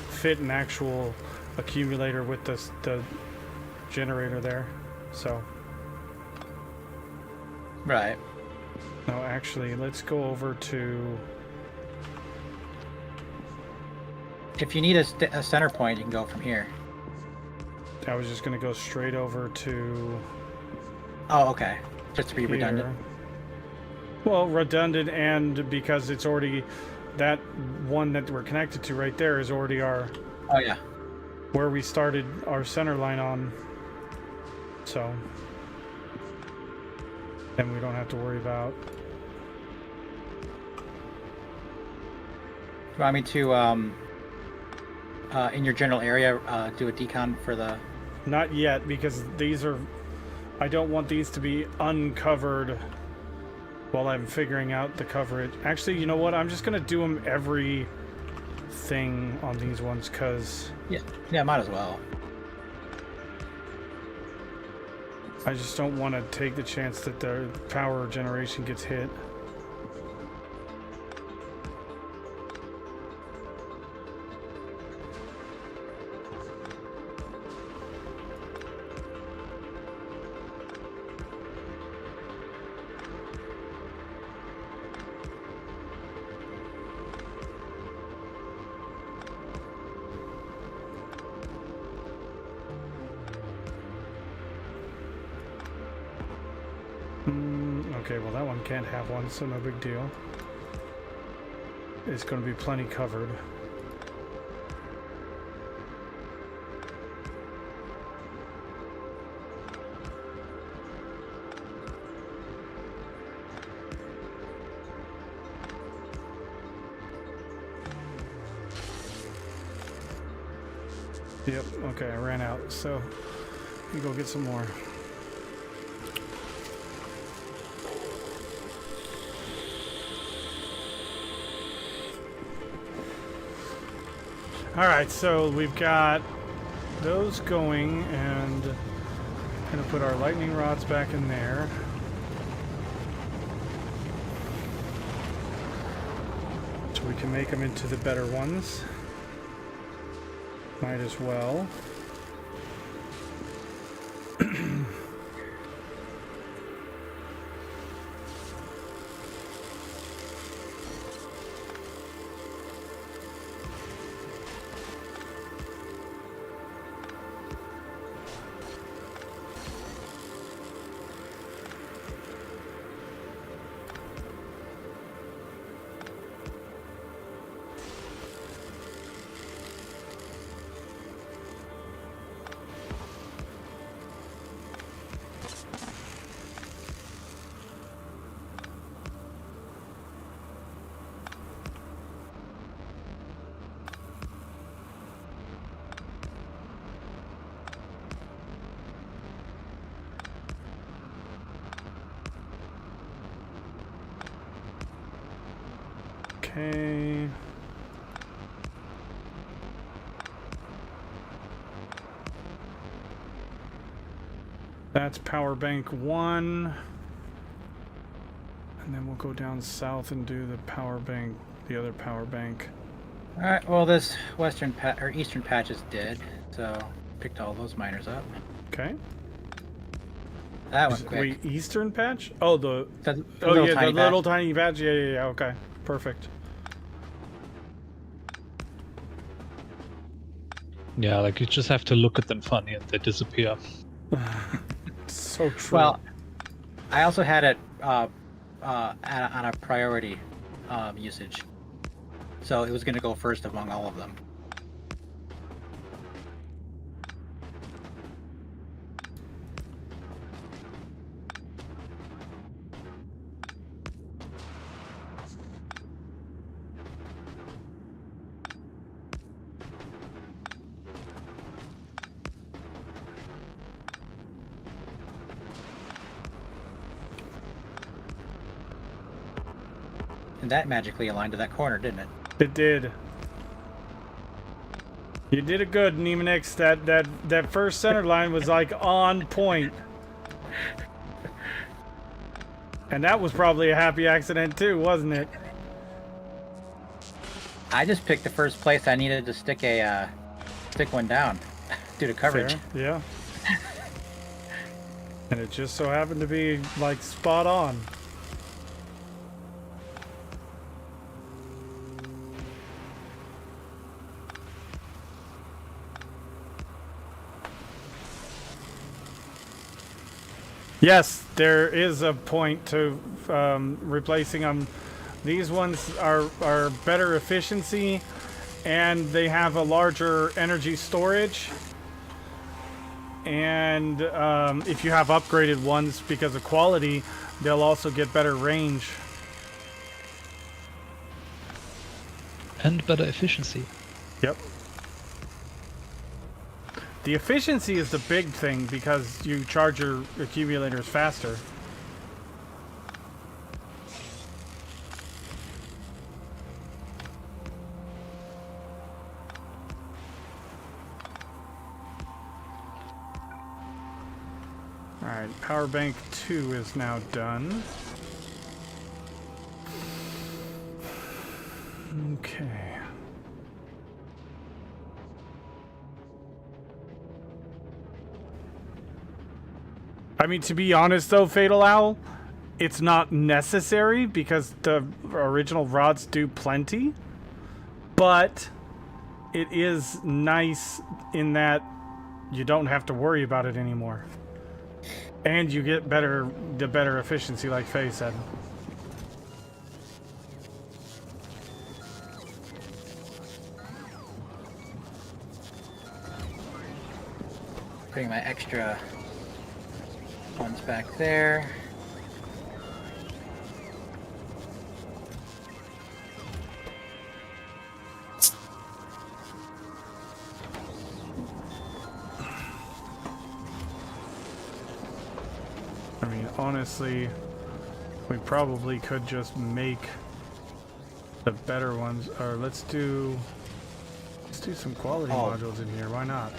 fit an actual accumulator with the generator there. So, Right. no, actually, let's go over to... If you need a center point, you can go from here. I was just going to go straight over to... Oh, okay. Just to be redundant. here. Well, redundant, and because it's already... That one that we're connected to right there is already our... Oh yeah. where we started our center line on. So... Then we don't have to worry about... You want me to in your general area do a decon for the... Not yet, because these are... I don't want these to be uncovered while I'm figuring out the coverage. Actually, you know what? I'm just going to do them every thing on these ones, because Yeah, might as well. I just don't want to take the chance that the power generation gets hit. Okay, well that one can't have one, so no big deal. It's going to be plenty covered. Yep, okay, I ran out, so let me go get some more. Alright, so we've got those going, and gonna put our lightning rods back in there. So we can make them into the better ones. Might as well. Okay. That's power bank 1. And then we'll go down south and do the power bank, the other power bank. All right. Well, this eastern patch is dead, so picked all those miners up. Okay. That one quick. Wait, eastern patch? Oh, the The oh little yeah, tiny the little patch. tiny patch. Yeah, yeah, yeah. Okay, perfect. Yeah, like you just have to look at them funny and they disappear. So true. Well, I also had it on a priority usage, so it was going to go first among all of them. And that magically aligned to that corner, didn't it? It did. You did it good, Nemonix. That first center line was like on point. And that was probably a happy accident too, wasn't it? I just picked the first place I needed to stick one down due to coverage. Fair, yeah. And it just so happened to be like spot on. Yes, there is a point to replacing them. These ones are better efficiency, and they have a larger energy storage. And if you have upgraded ones because of quality, they'll also get better range. And better efficiency. Yep. The efficiency is the big thing because you charge your accumulators faster. Alright, power bank 2 is now done. Okay. I mean, to be honest though, Fatal Owl, it's not necessary because the original rods do plenty. But it is nice in that you don't have to worry about it anymore. And you get the better efficiency, like Faye said. Putting my extra ones back there. I mean, honestly, we probably could just make the better ones. Or let's do some quality modules in here. Why not?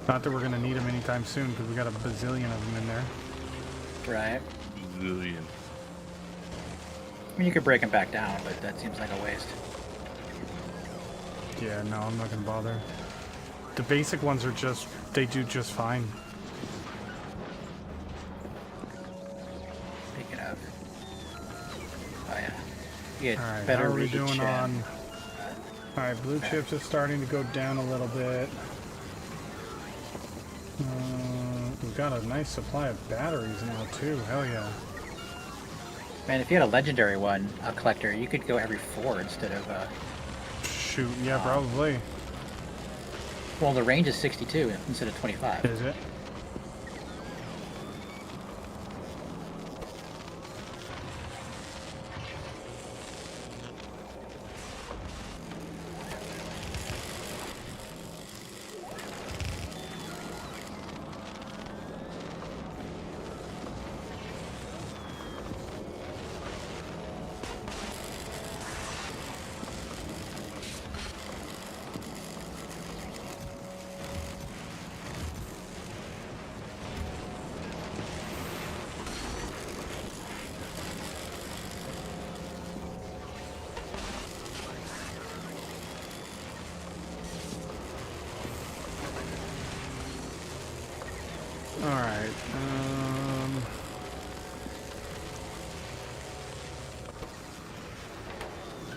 Not that we're gonna need them anytime soon because we got a bazillion of them in there. Right. Bazillion. I mean, you could break them back down, but that seems like a waste. Yeah, no, I'm not gonna bother. The basic ones are just, they do just fine. Speaking of, oh yeah, you get Alright, better how are we reach doing and- on? Alright, blue chips is starting to go down a little bit. We've got a nice supply of batteries now too. Hell yeah. Man, if you had a legendary one, a collector, you could go every 4 instead of. Shoot, yeah, probably. Well, the range is 62 instead of 25. Is it?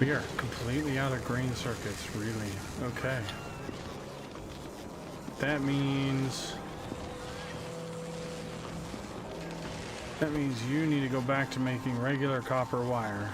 We are completely out of green circuits, really. Okay. That means you need to go back to making regular copper wire.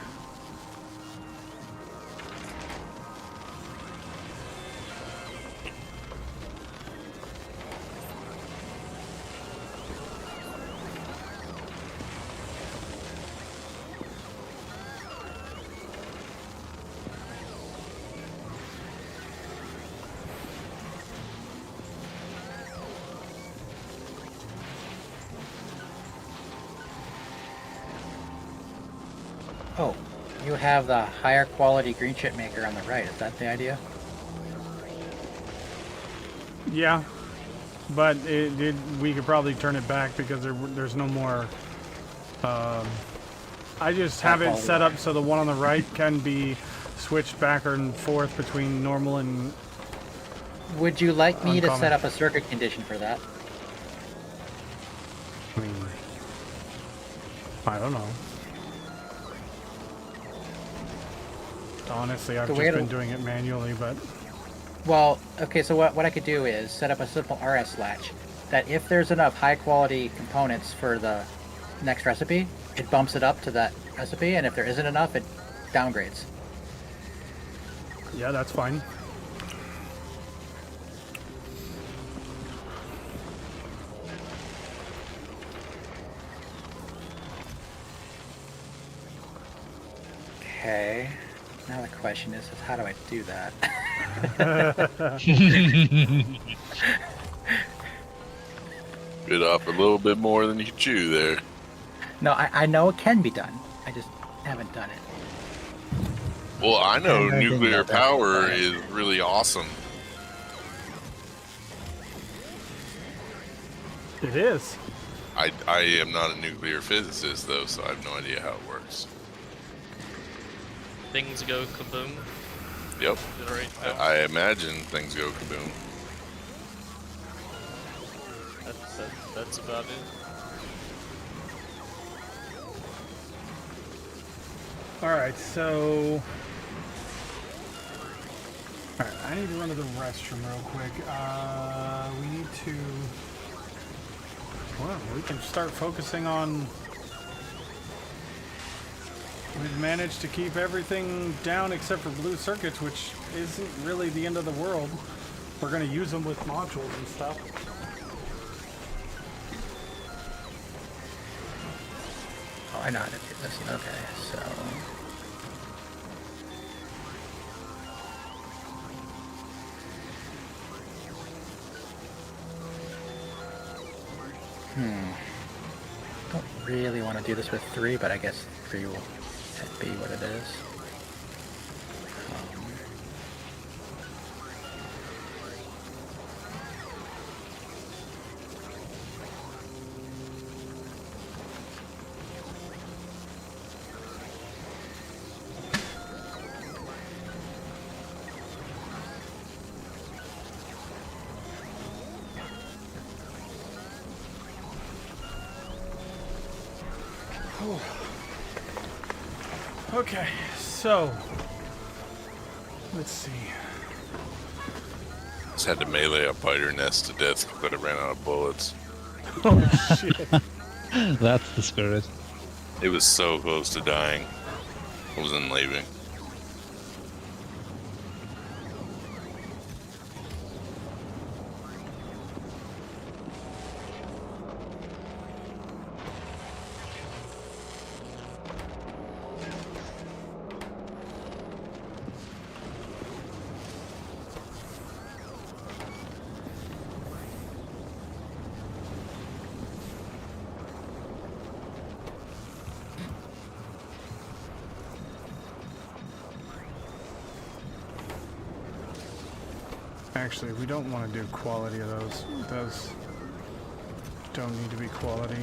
Oh, you have the higher quality green chip maker on the right. Is that the idea? Yeah, but we could probably turn it back because there's no more. I just have it set up so the one on the right can be switched back and forth between normal and. Would you like me to Uncommon. set up a circuit condition for that? I mean, I don't know. Honestly, I've The just way been to- doing it manually, but Well, okay, so what I could do is set up a simple RS latch that if there's enough high quality components for the next recipe, it bumps it up to that recipe, and if there isn't enough, it downgrades. yeah, that's fine. Okay. Now the question is how do I do that? Bit off a little bit more than you can chew there. No, I know it can be done. I just haven't done it. Well, I know I didn't nuclear know that. power is really awesome. It is. I am not a nuclear physicist, though, so I have no idea how it works. Things go kaboom. Yep. Generate power. I imagine things go kaboom. That's about it. Alright, so. Alright, I need to run to the restroom real quick. We need to. Well, we can start focusing on. We've managed to keep everything down except for blue circuits, which isn't really the end of the world. We're going to use them with modules and stuff. Oh, I know how to do this. Okay, so. Don't really want to do this with 3, but I guess 3 will be what it is. Okay, so. Let's see. Just had to melee a biter nest to death, but it ran out of bullets. Oh, shit. That's the spirit. It was so close to dying. I wasn't leaving. Actually, we don't want to do quality of those. Those don't need to be quality.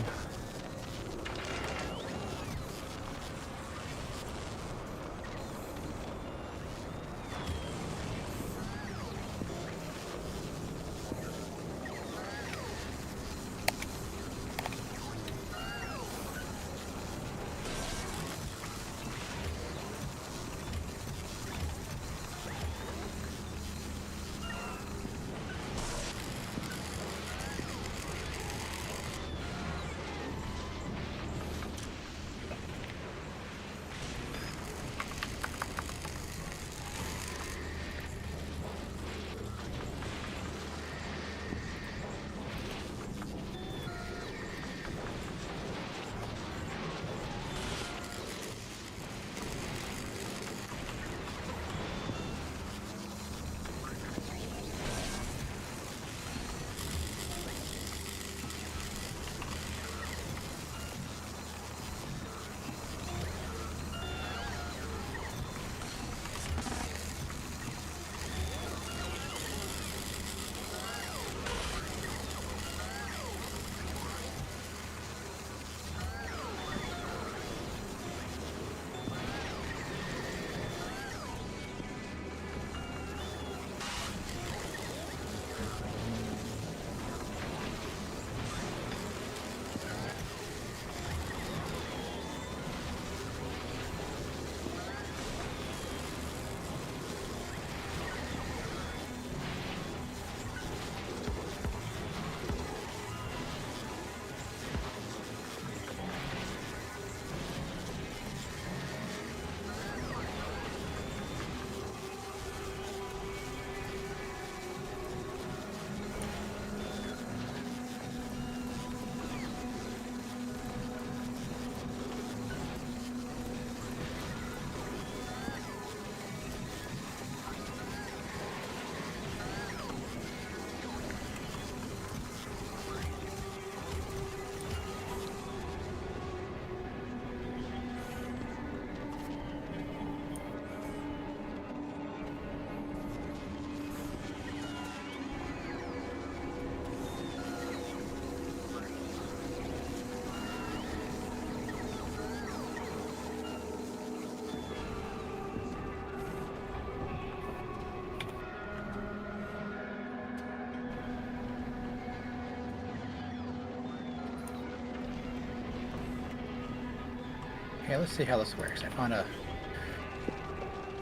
Okay, let's see how this works. I found a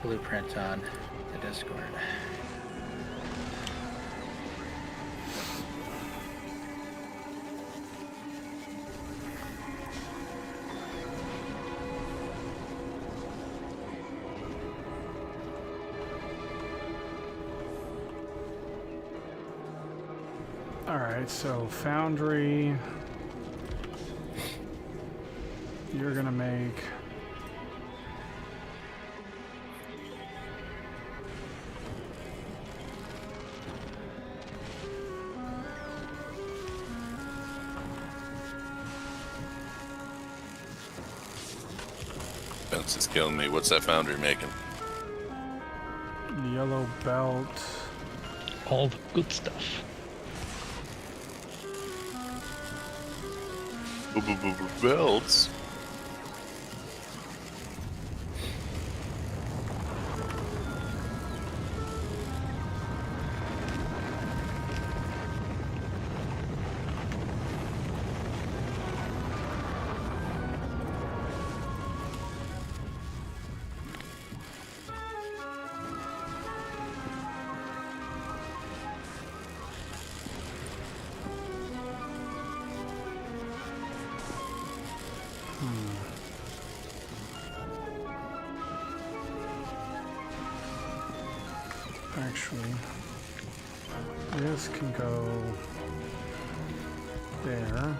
blueprint on the Discord. Alright, so Foundry. You're gonna make. Fence is killing me. What's that foundry making? Yellow belt. All the good stuff. Belts. Actually, this can go there.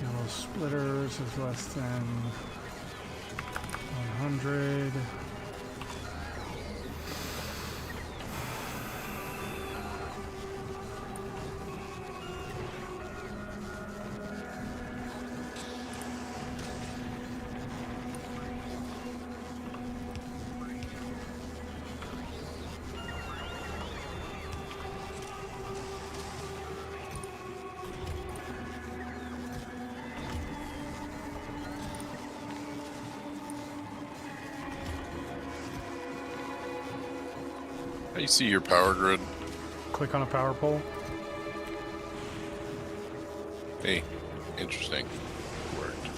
Yellow splitters is less than 100. How you see your power grid? Click on a power pole. Hey, interesting. Worked.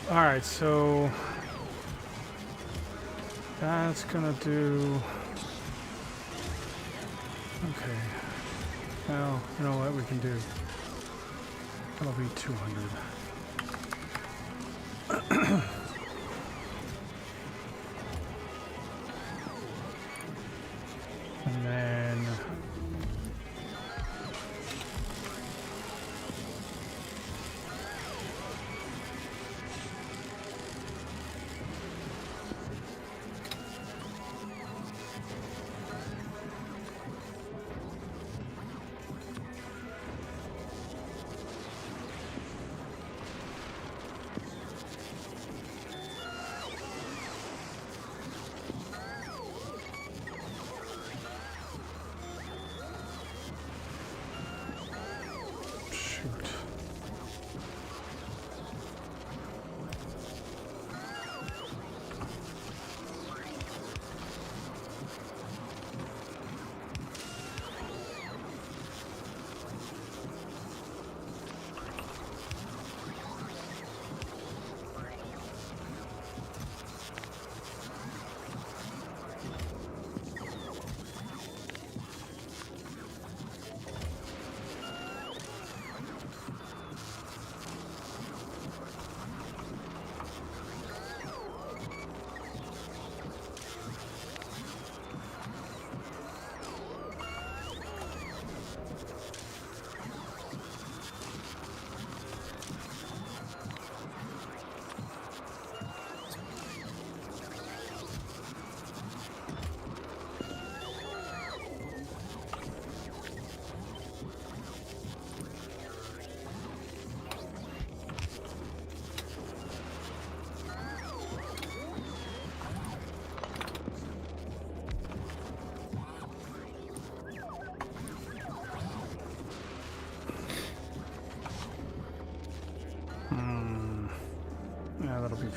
All right, so that's gonna do. Okay. Well, you know what we can do? That'll be 200. And then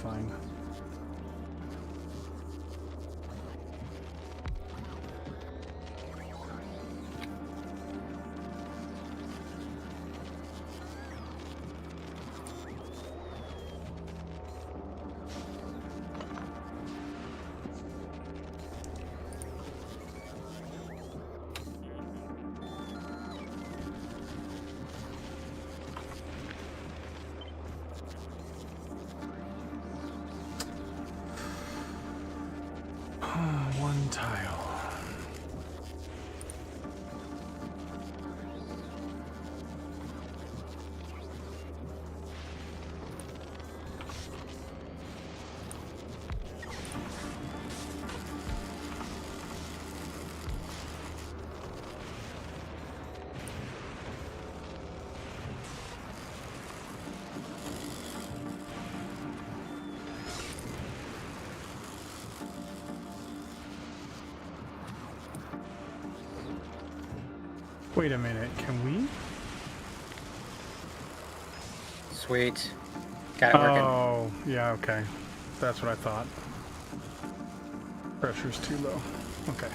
fine. One tile. Wait a minute, can we? Sweet. Got it working. Oh, yeah, okay. That's what I thought. Pressure's too low. Okay.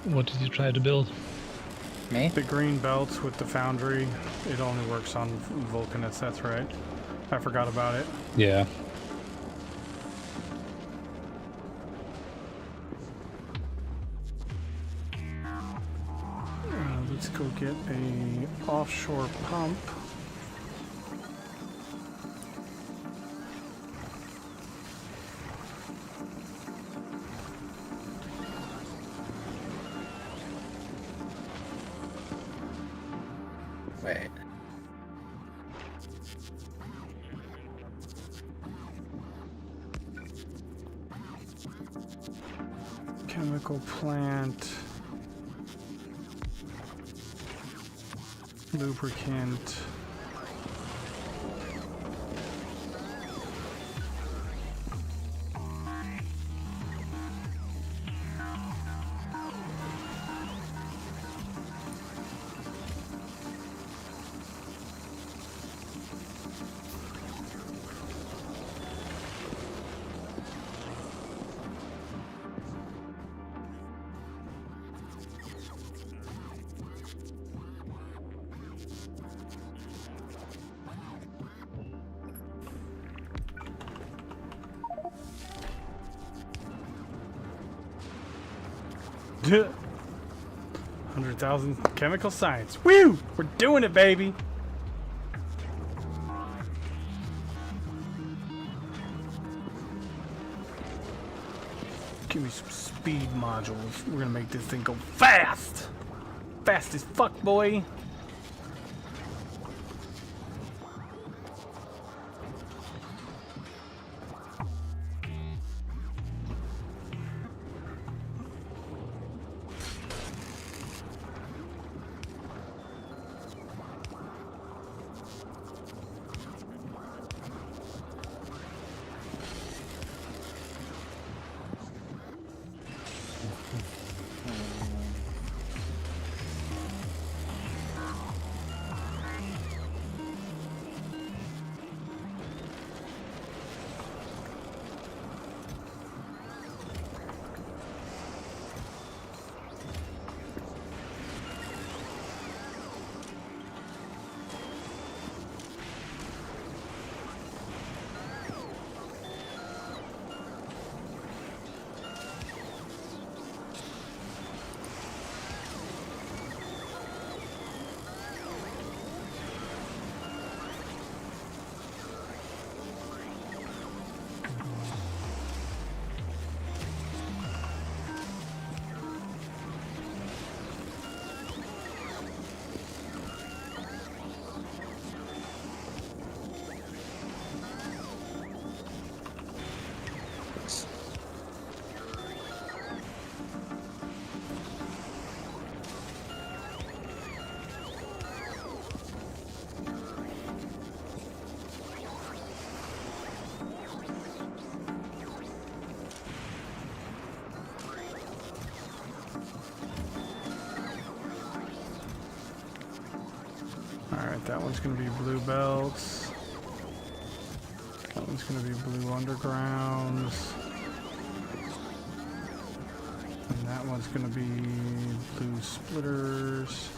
What did you try to build? Me? The green belts with the foundry, it only works on Vulcanists, that's right. I forgot about it. Yeah. Let's go get a offshore pump. Wait. Chemical plant. Lubricant. Duh. 100,000 chemical science. Woo! We're doing it, baby! Give me some speed modules. We're gonna make this thing go fast! Fast as fuck, boy! Alright, that one's gonna be blue belts. That one's gonna be blue undergrounds. And that one's gonna be blue splitters.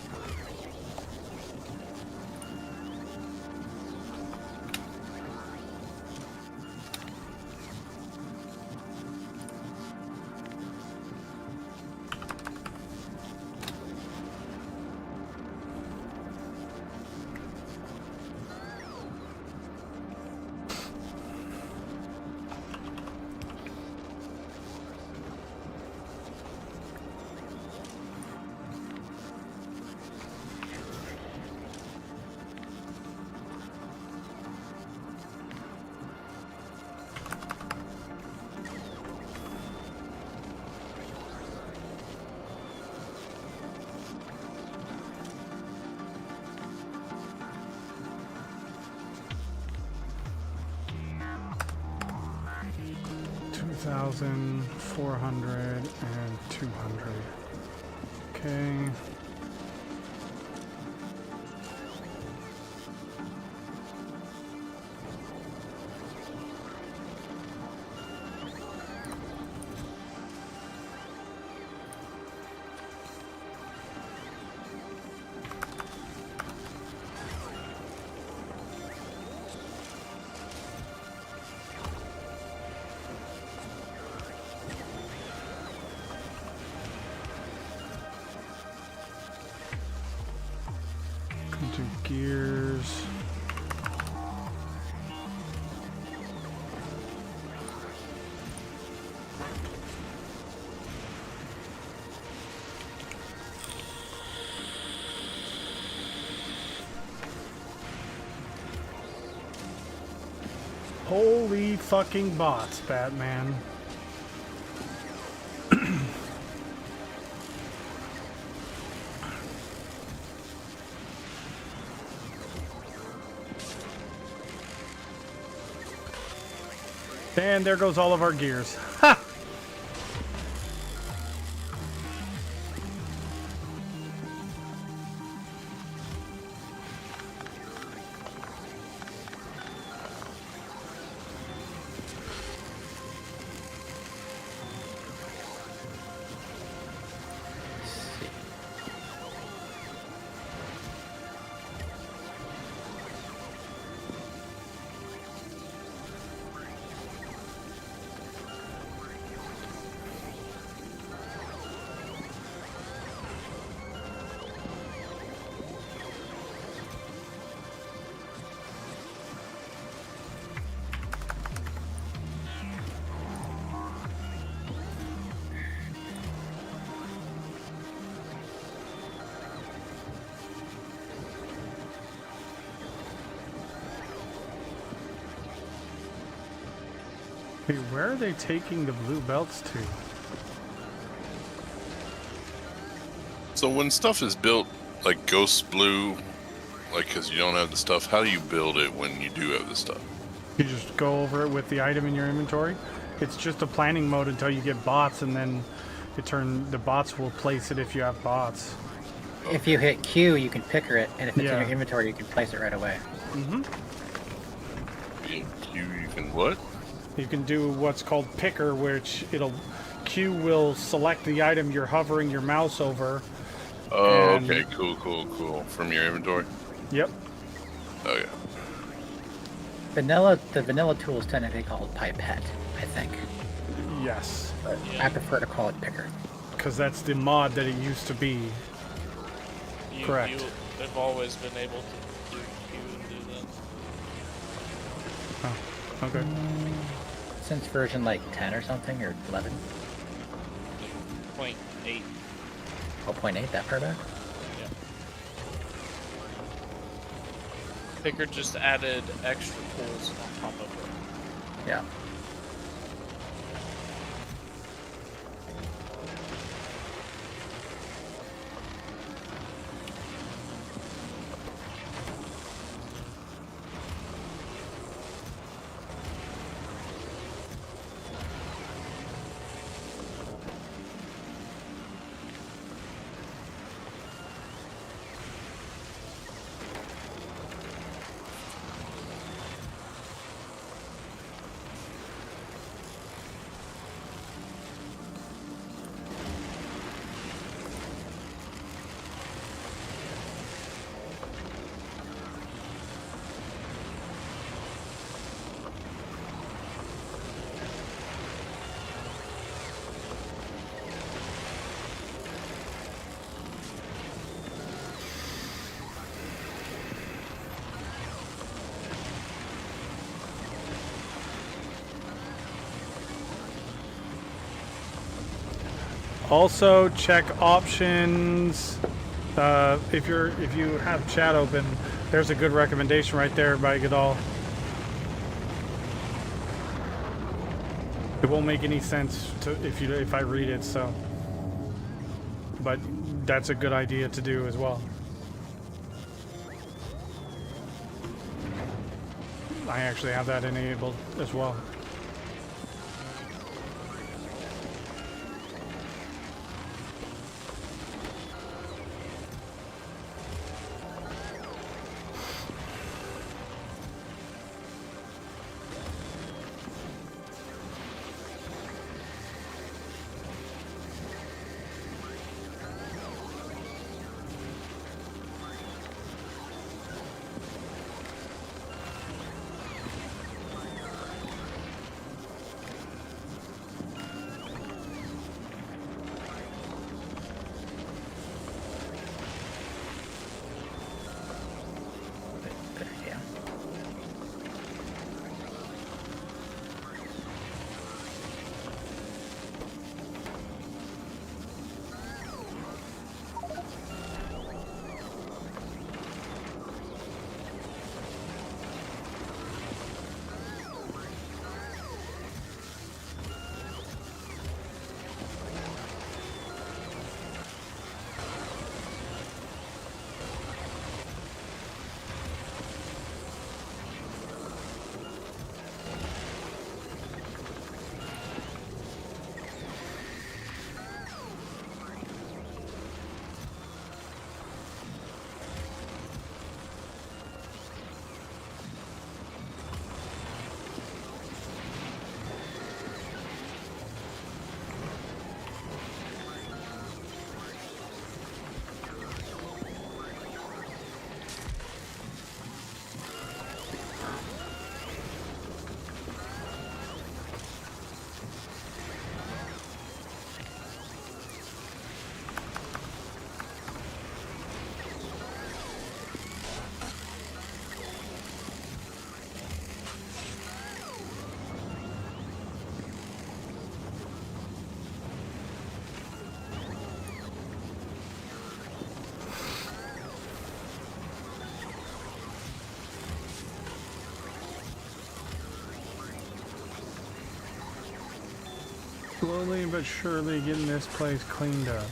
$2,400 and $200. Okay. Do gears. Holy fucking bots, Batman. And there goes all of our gears. Ha! Wait, where are they taking the blue belts to? So when stuff is built like Ghost Blue, like because you don't have the stuff, how do you build it when you do have the stuff? You just go over it with the item in your inventory. It's just a planning mode until you get bots, and then the bots will place it if you have bots. If you hit Q, you can picker it, and if it's in Yeah. your inventory, you can place it right away. Mm-hmm. You can what? You can do what's called picker, which Q will select the item you're hovering your mouse over. Oh, And- okay, cool. From your inventory? Yep. Okay. The vanilla tool is technically called pipette, I think. Yes. But I prefer to call it picker. Because that's the mod that it used to be. Correct. They've always been able to do Q and do that. Oh, okay. Since version like 10 or something, or 11? 0.8. Oh, 0.8, that far back? Yeah. Picker just added extra tools on top of it. Yeah. Also, check options. If you have chat open, there's a good recommendation right there by Godal. It won't make any sense if I read it, so. But that's a good idea to do as well. I actually have that enabled as well. Yeah. Slowly but surely getting this place cleaned up.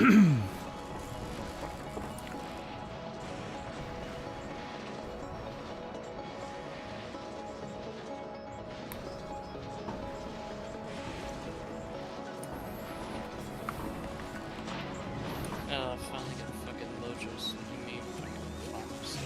Finally got fucking Lojos. You mean fucking farms.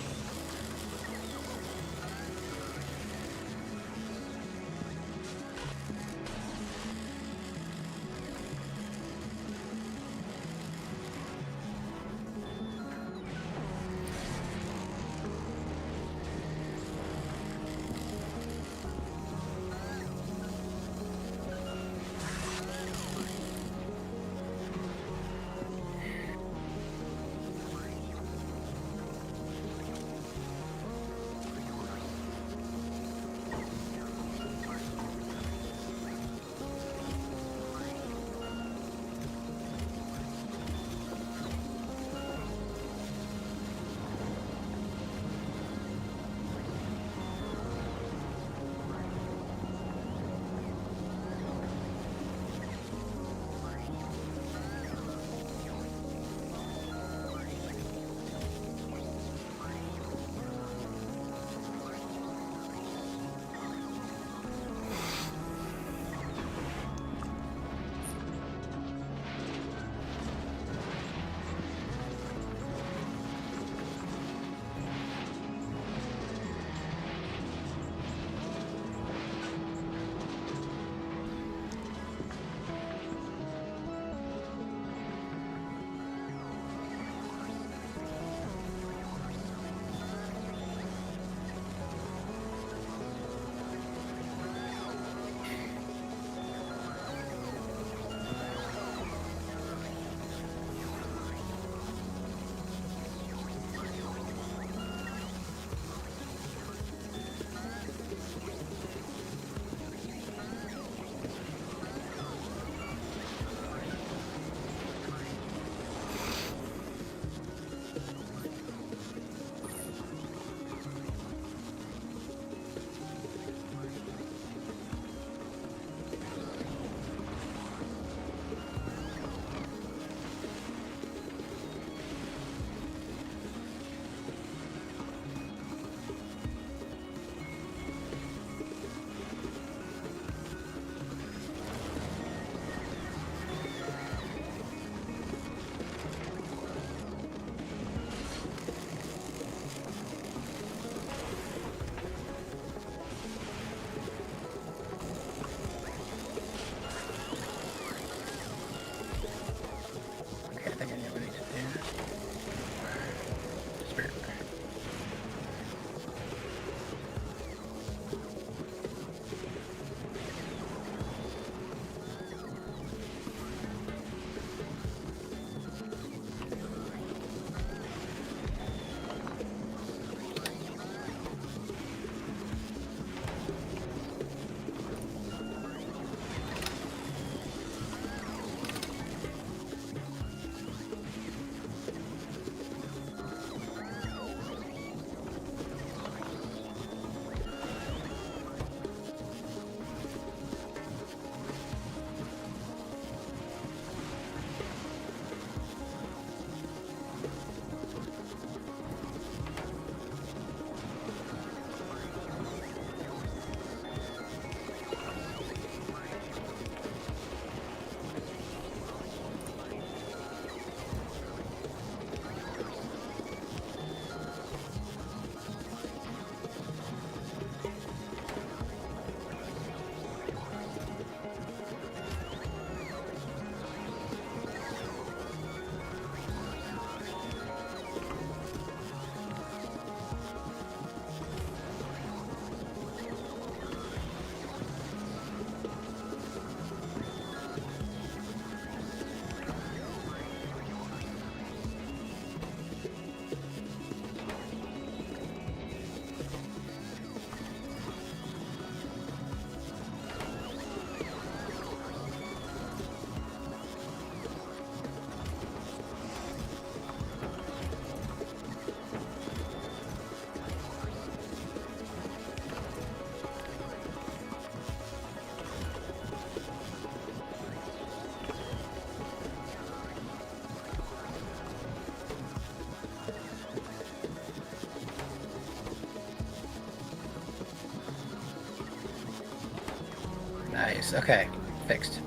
Nice. Okay, fixed.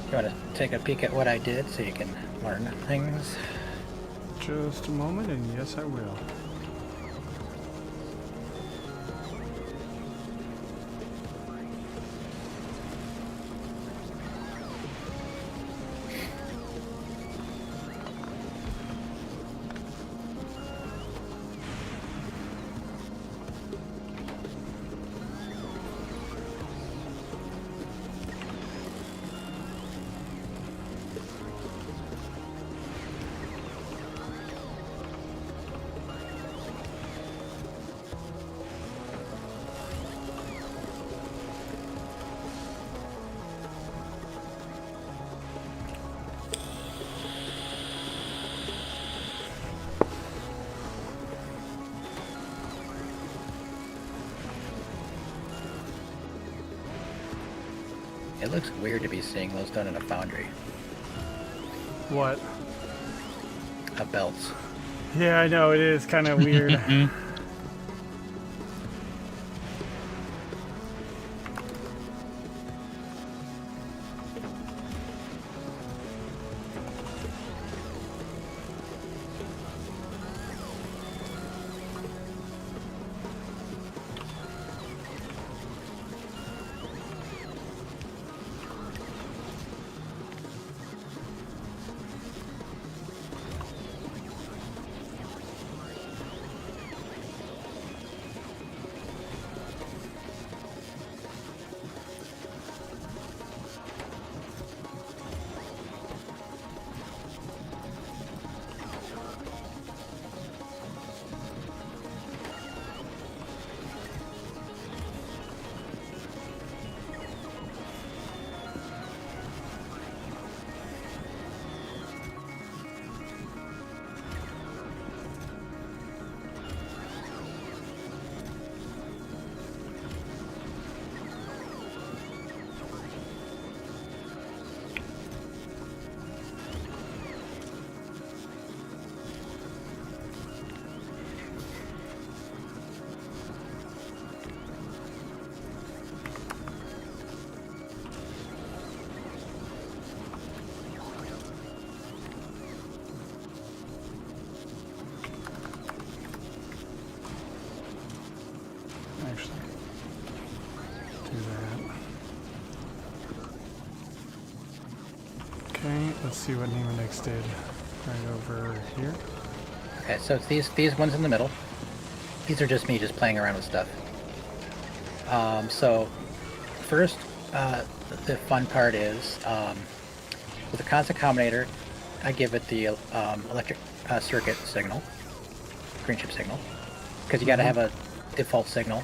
You want to take a peek at what I did so you can learn things? Just a moment, and yes, I will. It looks weird to be seeing those done in a foundry. What? Belts. Yeah, I know, it is kind of weird. Actually, do that. Okay, let's see what Nemonix did. Right over here. Okay, so it's these ones in the middle. These are just me just playing around with stuff. So first, the fun part is with the constant combinator, I give it the electric circuit signal, green chip signal, because you got to have a default signal.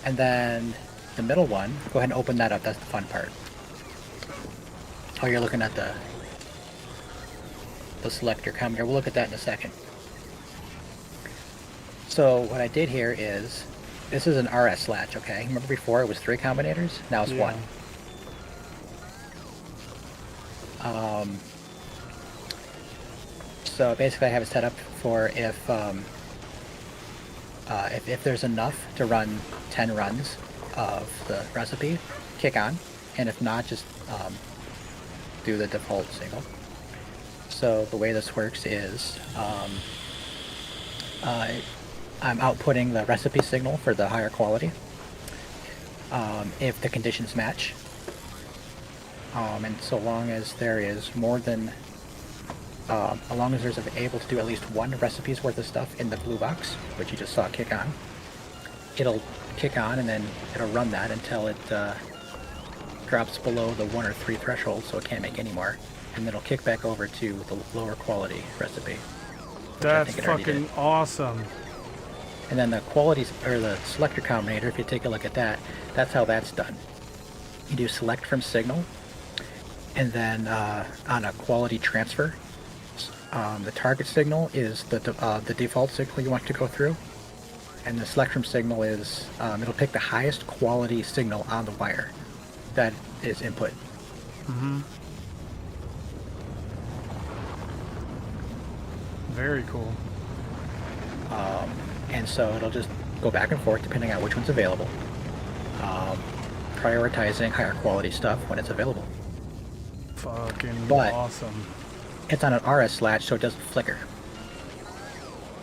And then the middle one, go ahead and open that up. That's the fun part. Oh, you're looking at the selector combinator. We'll look at that in a second. So what I did here is, this is an RS latch, okay? Remember before it was 3 combinators? Now it's 1. So basically I have it set up for if there's enough to run 10 runs of the recipe, kick on, and if not, just do the default signal. So the way this works is I'm outputting the recipe signal for the higher quality if the conditions match, and so long as there is more than as long as there's able to do at least 1 recipe's worth of stuff in the blue box, which you just saw kick on, it'll kick on and then it'll run that until it drops below the 1 or 3 threshold, so it can't make any more, and then it'll kick back over to the lower quality recipe. That's fucking awesome. And then the quality, or the selector combinator, if you take a look at that, that's how that's done. You do select from signal, and then on a quality transfer, the target signal is the default signal you want to go through, and the select from signal is it'll pick the highest quality signal on the wire that is input. Very cool. And so it'll just go back and forth depending on which one's available. Prioritizing higher quality stuff when it's available. Fucking But- awesome. It's on an RS latch, so it doesn't flicker.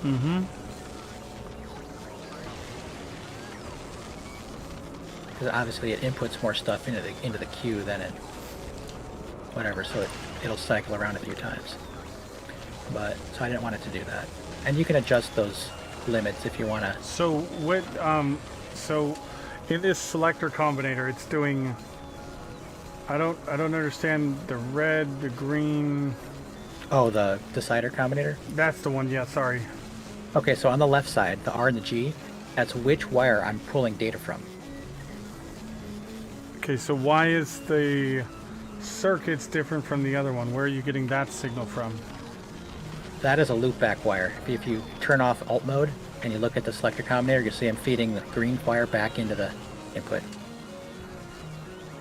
Mm-hmm. Because obviously it inputs more stuff into the queue than it whatever, so it'll cycle around a few times. But so I didn't want it to do that. And you can adjust those limits if you want to. So what? So in this selector combinator, it's doing. I don't understand the red, the green. Oh, the decider combinator. That's the one. Yeah, sorry. Okay, so on the left side, the R and the G, that's which wire I'm pulling data from. Okay, so why is the circuits different from the other one? Where are you getting that signal from? That is a loopback wire. If you turn off alt mode and you look at the selector combinator, you'll see I'm feeding the green wire back into the input.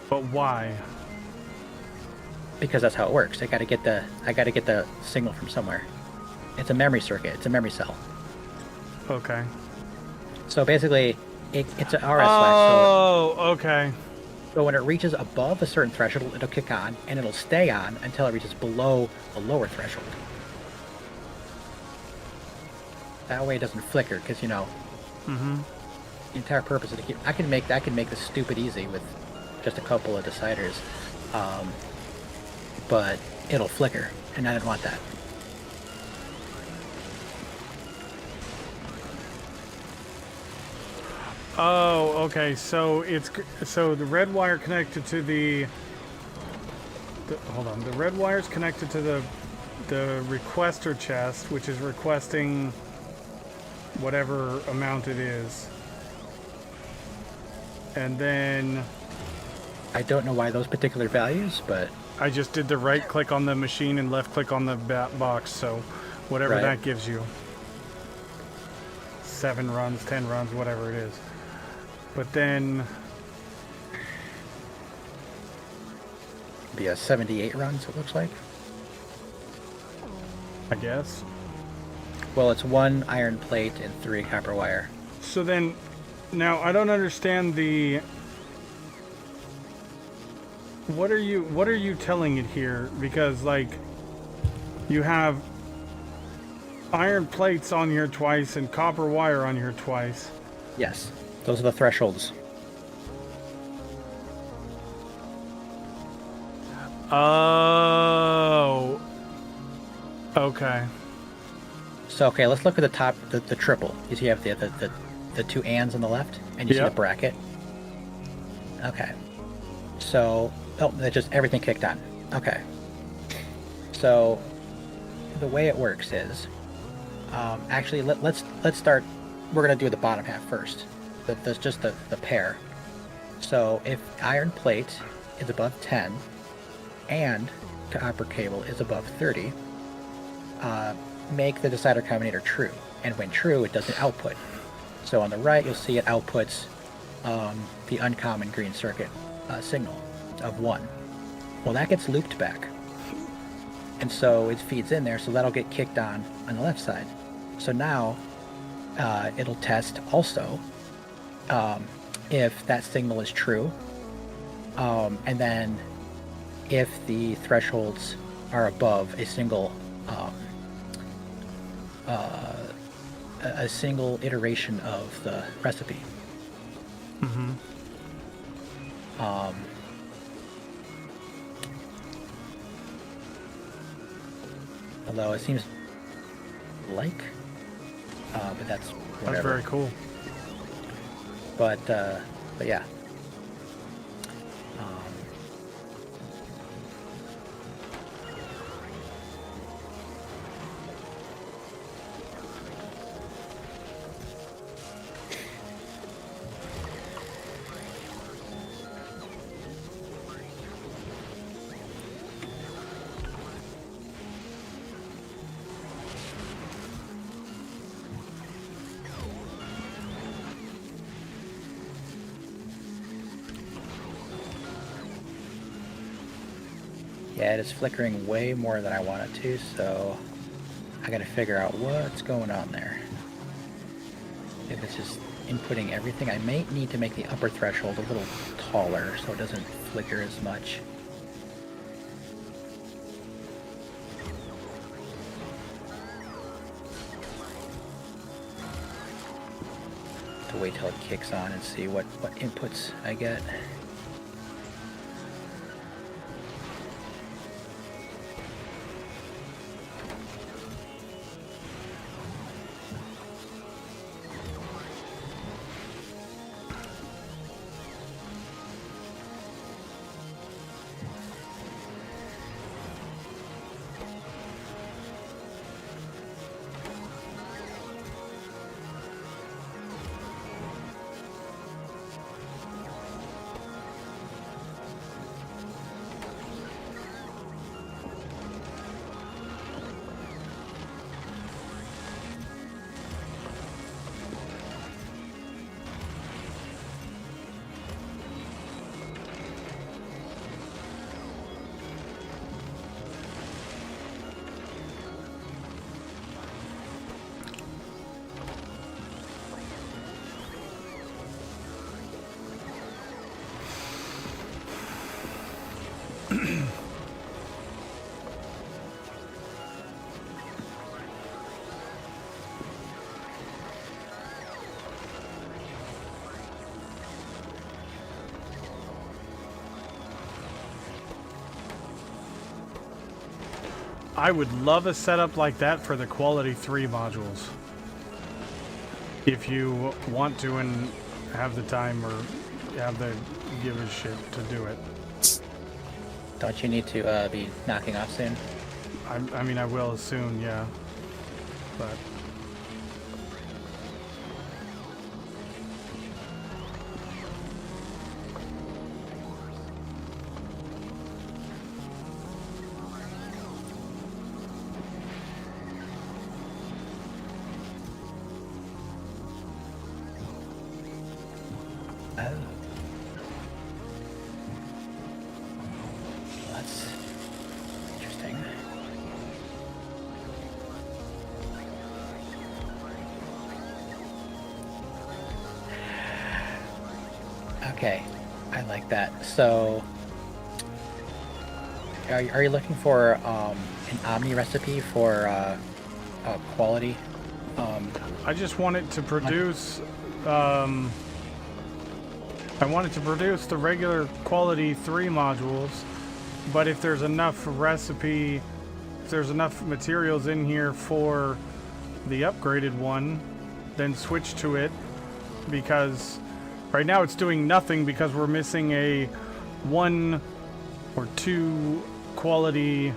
But why? Because that's how it works. I gotta get the signal from somewhere. It's a memory circuit. It's a memory cell. Okay. So basically, it's an RS latch. Oh, okay. So when it reaches above a certain threshold, it'll kick on, and it'll stay on until it reaches below a lower threshold. That way it doesn't flicker, because Mm-hmm. the entire purpose is to keep. I can make this stupid easy with just a couple of deciders, but it'll flicker, and I didn't want that. Oh, okay. So so the red wire connected to the hold on. The red wire's connected to the requester chest, which is requesting whatever amount it is. And then I don't know why those particular values, but I just did the right click on the machine and left click on the box, so whatever Right. that gives you. 7 runs, 10 runs, whatever it is. But then be a 78 runs, it looks like. I guess. Well, it's 1 iron plate and 3 copper wire. So then, now I don't understand the. What are you telling it here? Because like, you have iron plates on here twice and copper wire on here twice. Yes, those are the thresholds. Oh. Okay. So okay, let's look at the top, the triple. You see, you have the 2 ands on the left, and you see Yep. the bracket. Okay. So that just everything kicked on. Okay. So the way it works is, actually let's start. We're gonna do the bottom half first. That's just the pair. So if iron plate is above 10 and copper cable is above 30, make the decider combinator true. And when true, it doesn't output. So on the right, you'll see it outputs the uncommon green circuit signal of 1. Well, that gets looped back. And so it feeds in there, so that'll get kicked on the left side. So now it'll test also if that signal is true, and then if the thresholds are above a single iteration of the recipe. Mm-hmm. Although it seems like, but that's whatever. That's very cool. But yeah. Yeah, it is flickering way more than I want it to, so I gotta figure out what's going on there. If it's just inputting everything, I may need to make the upper threshold a little taller so it doesn't flicker as much. To wait till it kicks on and see what inputs I get. I would love a setup like that for the Quality 3 modules. If you want to and have the time or have the give a shit to do it. Don't you need to be knocking off soon? I mean, I will soon, yeah. But... That's interesting. Okay, I like that. So, are you looking for an Omni recipe for quality? I just want it to produce... I want it to produce the regular Quality 3 modules, but if there's enough recipe, if there's enough materials in here for the upgraded one, then switch to it, because right now it's doing nothing because we're missing a 1 or 2 Quality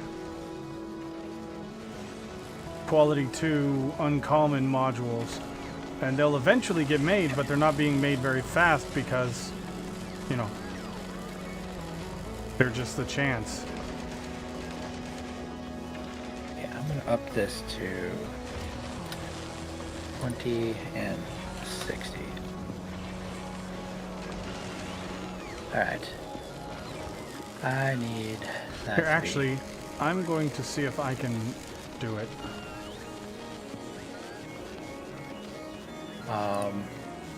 2 uncommon modules. And they'll eventually get made, but they're not being made very fast because, you know, they're just the chance. Yeah, I'm gonna up this to 20 and 60. Alright. I need that. Here, actually, I'm going to see if I can do it.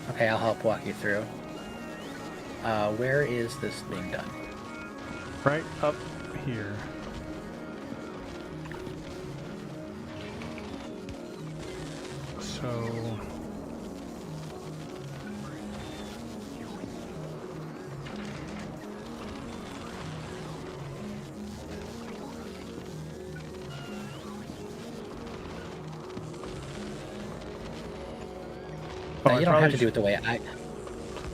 Okay, I'll help walk you through. Where is this being done? Right up here. So... Now, you don't have to do it the way I...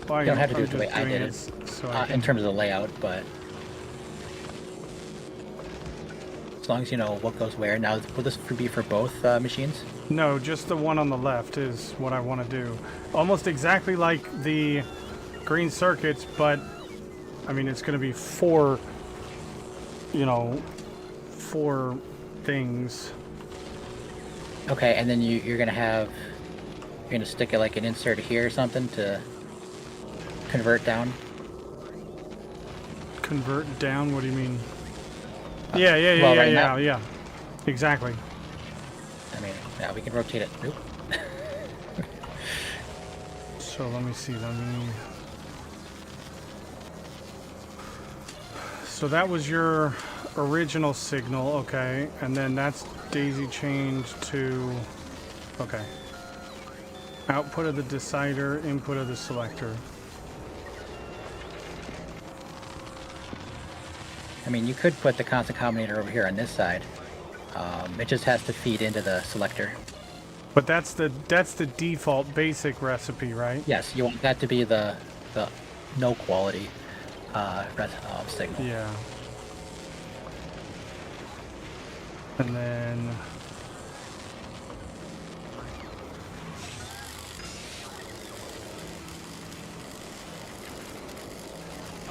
Well, You don't have to do it the way I did it, so in terms of the layout, but... As long as you know what goes where. Now, will this be for both machines? No, just the one on the left is what I want to do. Almost exactly like the green circuits, but I mean, it's going to be 4, you know, 4 things. Okay, and then you're gonna have... You're gonna stick it like an insert here or something to convert down? Convert down? What do you mean? Well, right now- Yeah. Exactly. I mean, yeah, we can rotate it. Oop. So let me see. So that was your original signal, okay, and then that's daisy chained to, okay. Output of the decider, input of the selector. I mean, you could put the constant combinator over here on this side. It just has to feed into the selector. But that's the default basic recipe, right? Yes, you want that to be the no quality signal. Yeah. And then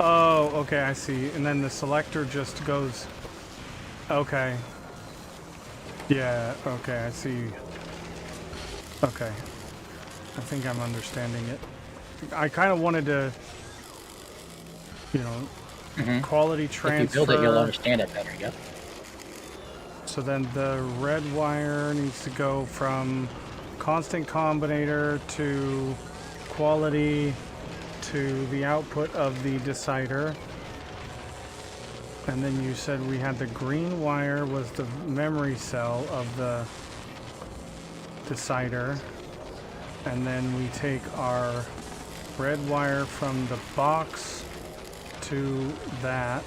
oh, okay, I see. And then the selector just goes, okay. Yeah, okay, I see. Okay. I think I'm understanding it. I kind of wanted to, you know, quality transfer. If you build it, you'll understand it better, yep. So then the red wire needs to go from constant combinator to quality to the output of the decider. And then you said we had the green wire was the memory cell of the decider. And then we take our red wire from the box to that.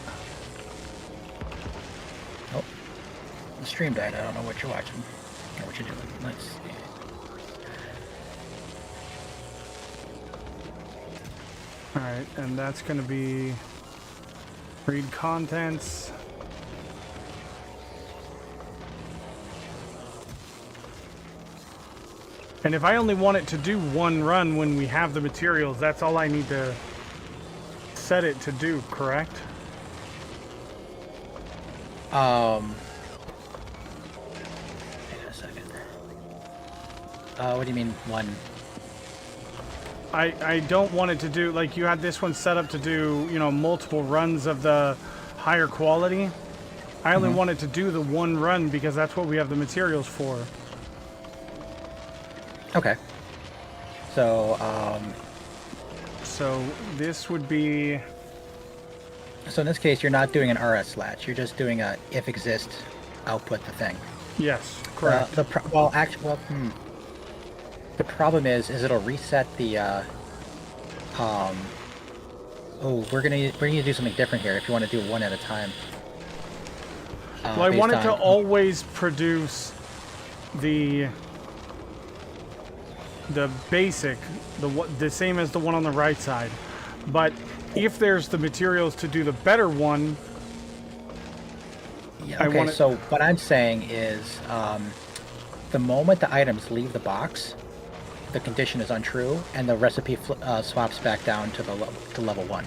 Oh, the stream died. I don't know what you're watching or what you're doing. Let's see. Alright, and that's going to be read contents. And if I only want it to do one run when we have the materials, that's all I need to set it to do, correct? Wait a second. What do you mean one? I don't want it to do, like you had this one set up to do, you know, multiple runs of the higher quality. I only want it to do the one run because that's what we have the materials for. Okay. So, So this would be... so in this case, you're not doing an RS latch. You're just doing a if exist output the thing. Yes, correct. The problem is it'll reset the. Oh, we're gonna do something different here. If you want to do one at a time. Well, I wanted to always produce the basic, the same as the one on the right side. But if there's the materials to do the better one, yeah, okay, so what I'm saying is the moment the items leave the box, the condition is untrue, and the recipe swaps back down to to level 1.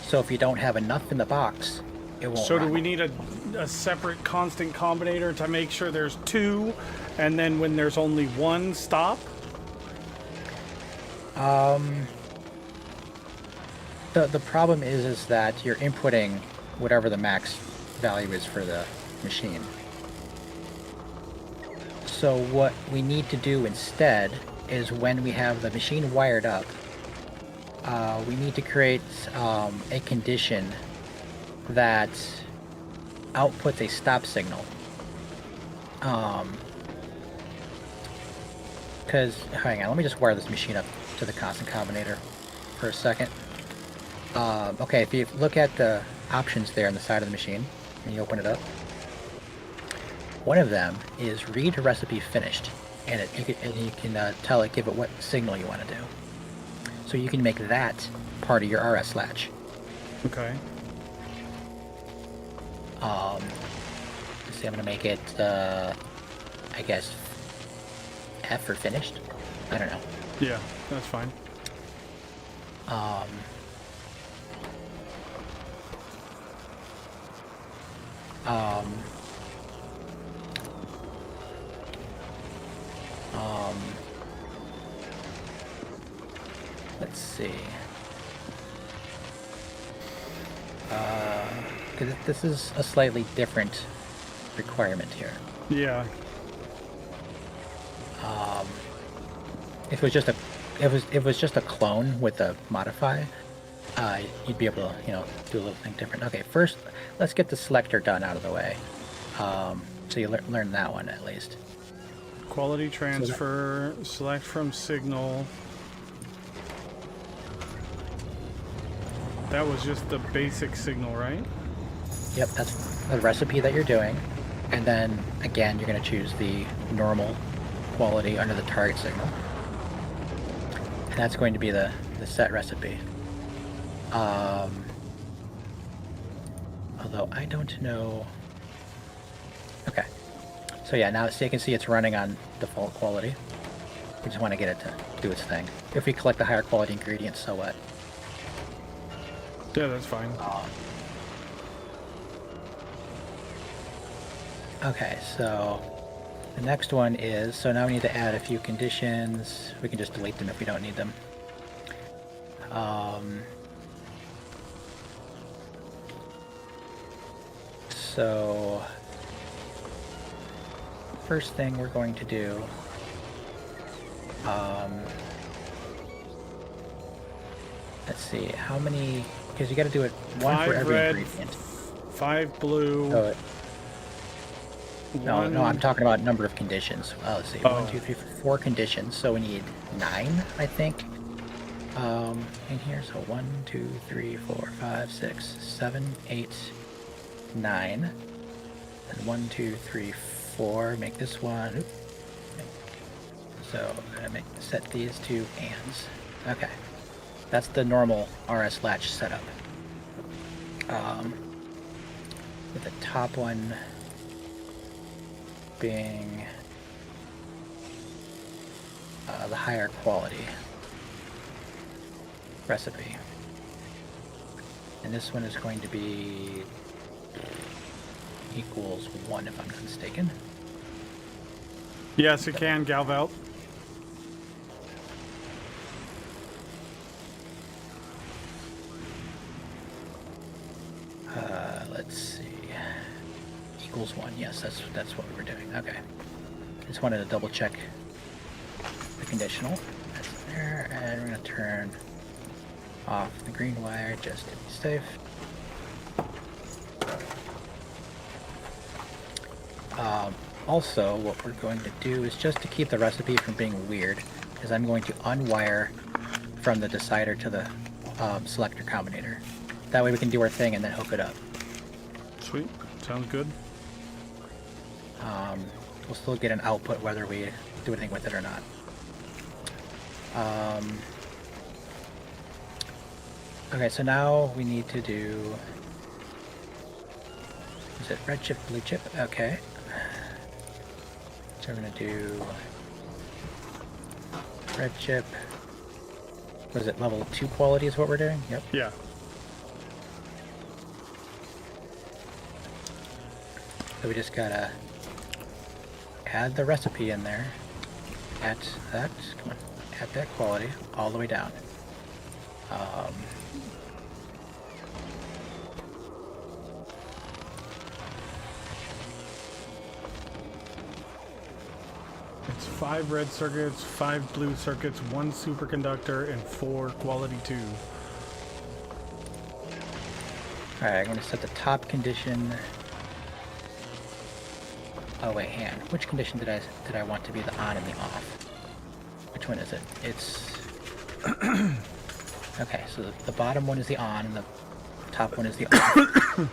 So if you don't have enough in the box, it won't So run. do we need a separate constant combinator to make sure there's 2, and then when there's only 1, stop? The problem is that you're inputting whatever the max value is for the machine. So what we need to do instead is when we have the machine wired up, we need to create a condition that outputs a stop signal. Because, hang on, let me just wire this machine up to the constant combinator for a second. Okay, if you look at the options there on the side of the machine, and you open it up, one of them is read recipe finished, and you can tell it, give it what signal you want to do. So you can make that part of your RS latch. Okay. Let's see, I'm gonna make it, I guess, F for finished. I don't know. Yeah, that's fine. Let's see. Because this is a slightly different requirement here. Yeah. if it was just a clone with a modify, you'd be able to, you know, do a little thing different. Okay, first let's get the selector done out of the way. So you learn that one at least. Quality transfer, select from signal. That was just the basic signal, right? Yep, that's the recipe that you're doing. And then again, you're going to choose the normal quality under the target signal. And that's going to be the set recipe. Although I don't know. Okay. So yeah, now so you can see it's running on default quality. We just want to get it to do its thing. If we collect the higher quality ingredients, so what? Yeah, that's fine. Okay, so the next one is, so now we need to add a few conditions. We can just delete them if we don't need them. So first thing we're going to do, let's see, how many, because you got to do it one for 5 every red, ingredient. 5 blue. So no, I'm talking about number of conditions. Let's see, 1, 2, 3, 4 conditions. So we need 9, I think, in here. So 1, 2, 3, 4, 5, 6, 7, 8, 9. And 1, 2, 3, 4. Make this one. Oop. So I'm gonna set these two ands. Okay, that's the normal RS latch setup. With the top one being the higher quality recipe. And this one is going to be equals 1 if I'm not mistaken. Yes, it can, Galvelt. Let's see. Equals 1. Yes, that's what we were doing. Okay. Just wanted to double check the conditional. That's there, and we're gonna turn off the green wire just to be safe. Also, what we're going to do is just to keep the recipe from being weird, is I'm going to unwire from the decider to the selector combinator. That way we can do our thing and then hook it up. Sweet. Sounds good. We'll still get an output whether we do anything with it or not. Okay, so now we need to do... Is it red chip, blue chip? Okay. So we're going to do red chip. Was it level 2 quality is what we're doing? Yep. Yeah. So we just gotta add the recipe in there. Add that, come on, add that quality all the way down. It's 5 red circuits, 5 blue circuits, 1 superconductor, and 4 quality 2. Alright, I'm gonna set the top condition. Oh wait, hang on. Which condition did I want to be the on and the off? Which one is it? It's okay. So the bottom one is the on, and the top one is the off.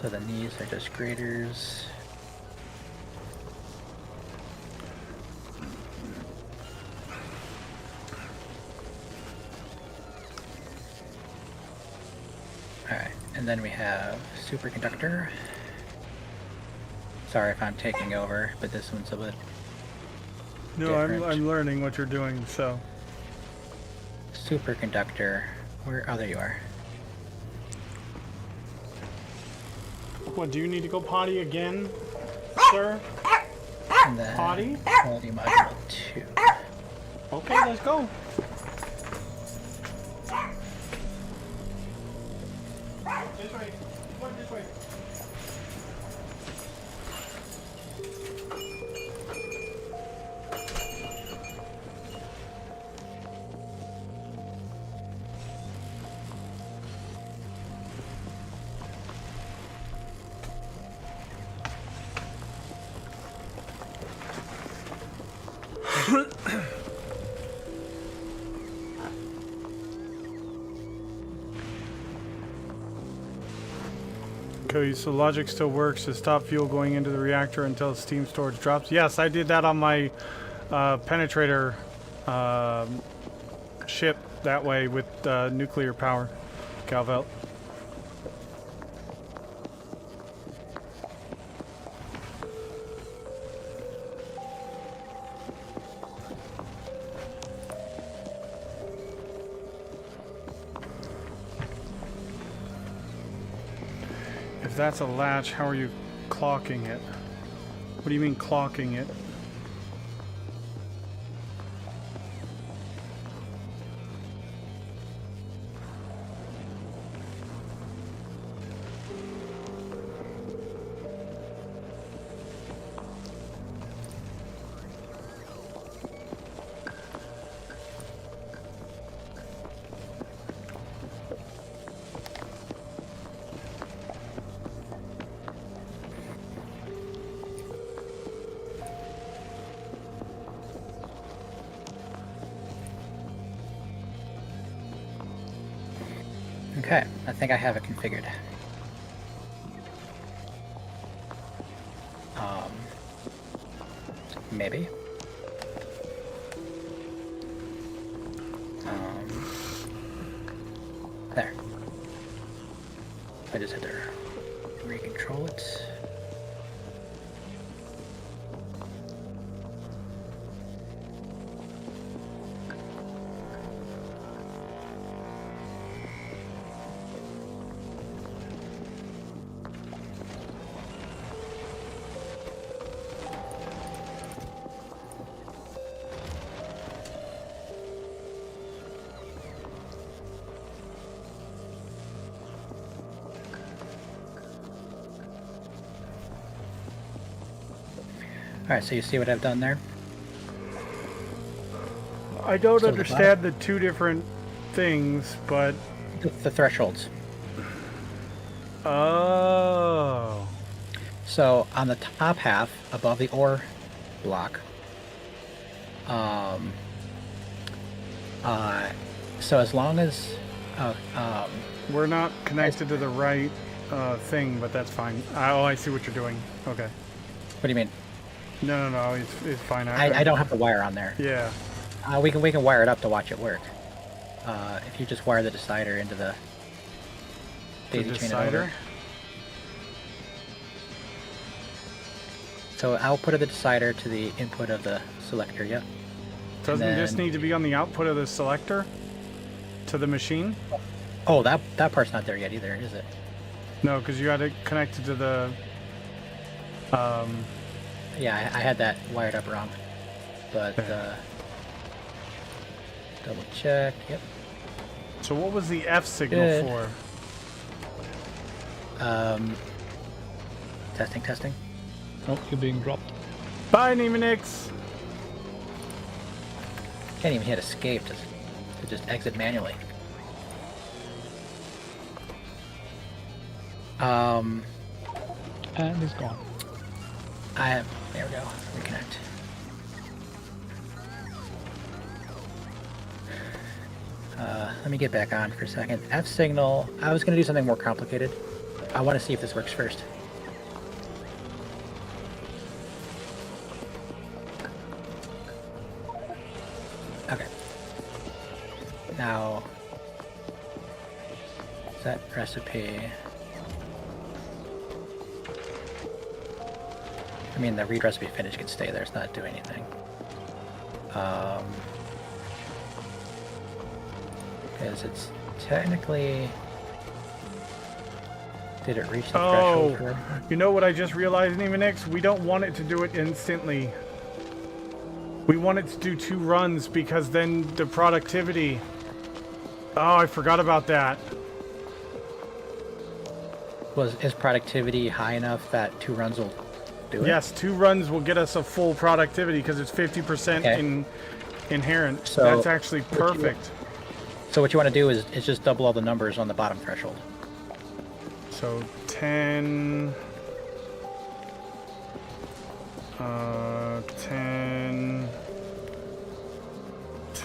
So then these are just graders. Alright, and then we have superconductor. Sorry if I'm taking over, but this one's a bit No, different. I'm learning what you're doing, so. Superconductor. Where? Oh, there you are. What, do you need to go potty again, sir? And then Potty? quality module 2. Okay, let's go. This way. This way. Okay, so logic still works to stop fuel going into the reactor until steam storage drops. Yes, I did that on my penetrator ship that way with nuclear power. Calvelt. If that's a latch, how are you clocking it? What do you mean clocking it? Okay, I think I have it configured. Maybe. There. I just had to recontrol it. Alright, so you see what I've done there? I don't So the understand the two different things, but The thresholds. oh, So on the top half, above the ore block, so as long as, we're not connected to the right thing, but that's fine. Oh, I see what you're doing. Okay. what do you mean? No, it's fine. I don't have the wire on there. Yeah. We can wire it up to watch it work. If you just wire the decider into the The daisy chain it decider. over. So output of the decider to the input of the selector. Yep. Doesn't this then- need to be on the output of the selector to the machine? Oh, that part's not there yet either, is it? No, because you had it connected to the. Yeah, I had that wired up wrong. But double check. Yep. So what was the F signal Good. for? Testing. Oh, you're being dropped. Bye, Nemonix. Can't even hit escape to just exit manually. And he's gone. There we go. Reconnect. Let me get back on for a second. F signal. I was going to do something more complicated. I want to see if this works first. Okay. Now, set recipe. I mean, the read recipe finish can stay there. It's not doing anything. Because it's technically. Did it reach the threshold for everything? You know what I just realized, Nemonix? We don't want it to do it instantly. We want it to do 2 runs because then the productivity. Oh, I forgot about that. Is productivity high enough that 2 runs will do it? Yes, 2 runs will get us a full productivity because it's 50% Okay. inherent. So, That's actually perfect. So what you want to do is just double all the numbers on the bottom threshold. So 10, 10,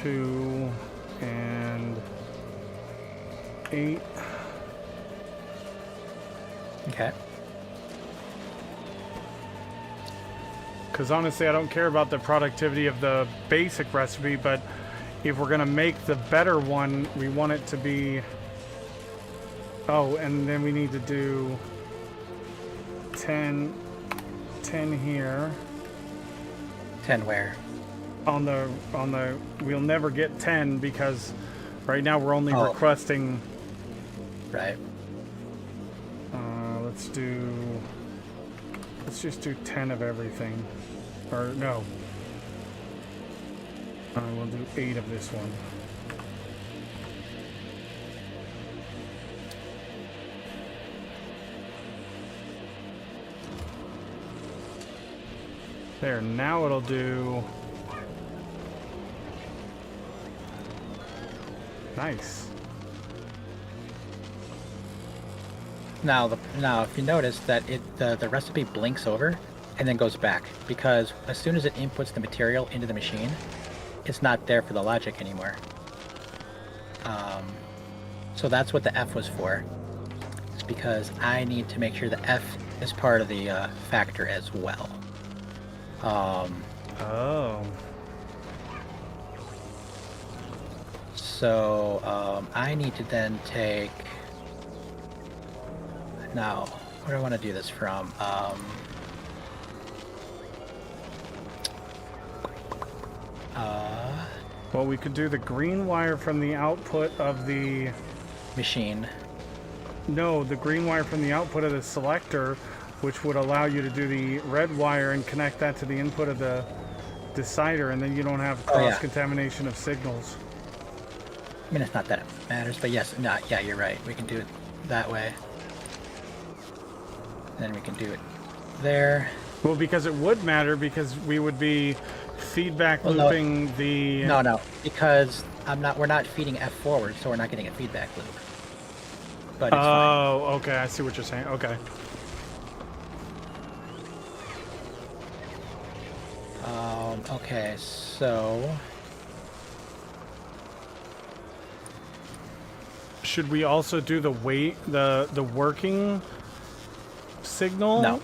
2 and 8. Okay. Because honestly, I don't care about the productivity of the basic recipe, but if we're going to make the better one, we want it to be... Oh, and then we need to do 10 here. 10 where? On the we'll never get 10 because right now we're only Oh. requesting. Right. Let's just do 10 of everything, or no. We'll do 8 of this one. There, now it'll do. Nice. Now, if you notice that the recipe blinks over and then goes back, because as soon as it inputs the material into the machine, it's not there for the logic anymore. So that's what the F was for. It's because I need to make sure the F is part of the factor as well. Oh. So I need to then take. Now, where do I want to do this from? Well, we could do the green wire from the output of the... Machine. No, the green wire from the output of the selector, which would allow you to do the red wire and connect that to the input of the decider, and then you don't have Oh, yeah. cross-contamination of signals. I mean, it's not that it matters, but yes, no, yeah, you're right. We can do it that way. Then we can do it there. Well, because it would matter, because we would be feedback Well, no. looping the... No, because we're not feeding F forward, so we're not getting a feedback loop. But it's fine. Oh, okay, I see what you're saying. Okay. Okay, so Should we also do the weight, the working signal? no.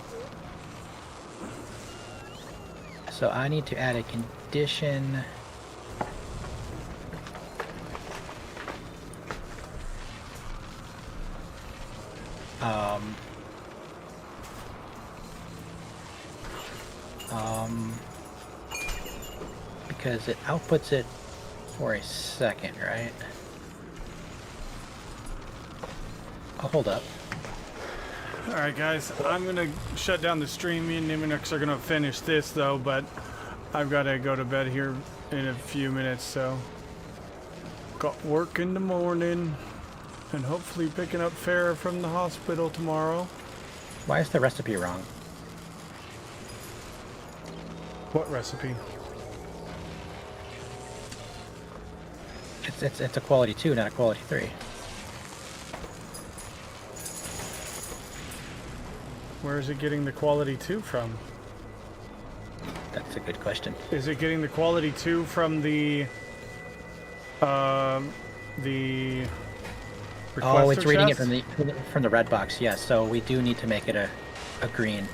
So I need to add a condition. Because it outputs it for a second, right? Oh, hold up. All right, guys, I'm gonna shut down the stream. Me and Niminux are gonna finish this though, but I've got to go to bed here in a few minutes, so got work in the morning, and hopefully picking up Farrah from the hospital tomorrow. Why is the recipe wrong? What recipe? It's a quality 2, not a quality 3. Where is it getting the quality 2 from? That's a good question. Is it getting the quality 2 from the requester Oh, it's reading it chest? from the red box. Yes, so we do need to make it a green.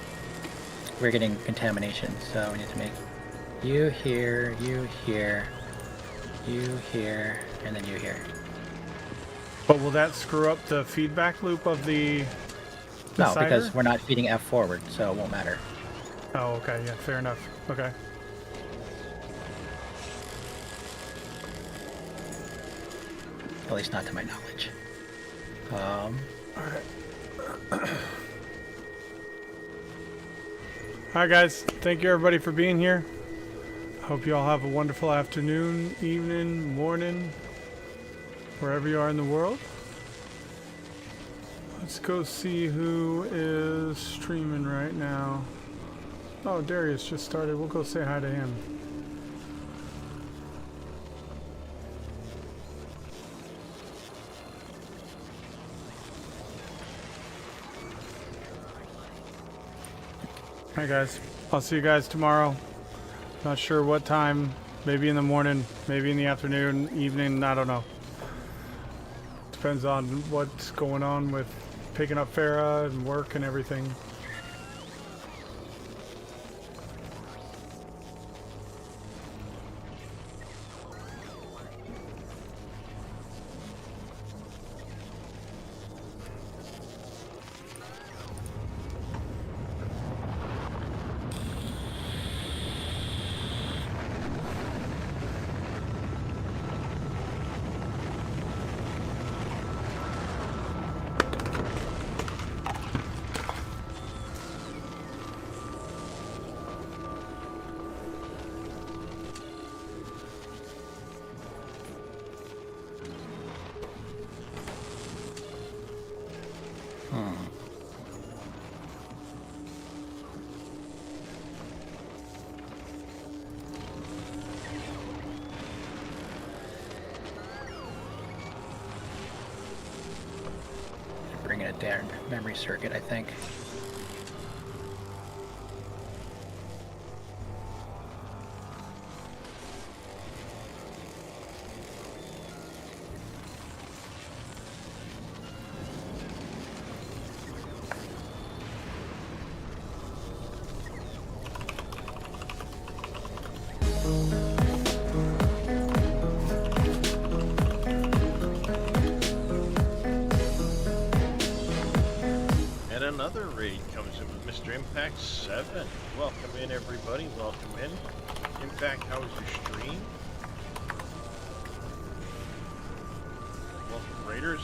We're getting contamination, so we need to make you here, you here, you here, and then you here. But will that screw up the feedback loop of the No, decider? because we're not feeding F forward, so it won't matter. Oh, okay, yeah, fair enough. Okay. At least not to my knowledge. Alright guys, thank you everybody for being here. Hope you all have a wonderful afternoon, evening, morning, wherever you are in the world. Let's go see who is streaming right now. Oh, Darius just started. We'll go say hi to him. Alright guys, I'll see you guys tomorrow. Not sure what time, Maybe in the morning, maybe in the afternoon, evening, I don't know. Depends on what's going on with picking up Farah and work and everything. Bringing it down memory circuit, I think. Another raid comes in with Mr. Impact 7. Welcome in, everybody. Welcome in. Impact, how was your stream? Welcome, Raiders.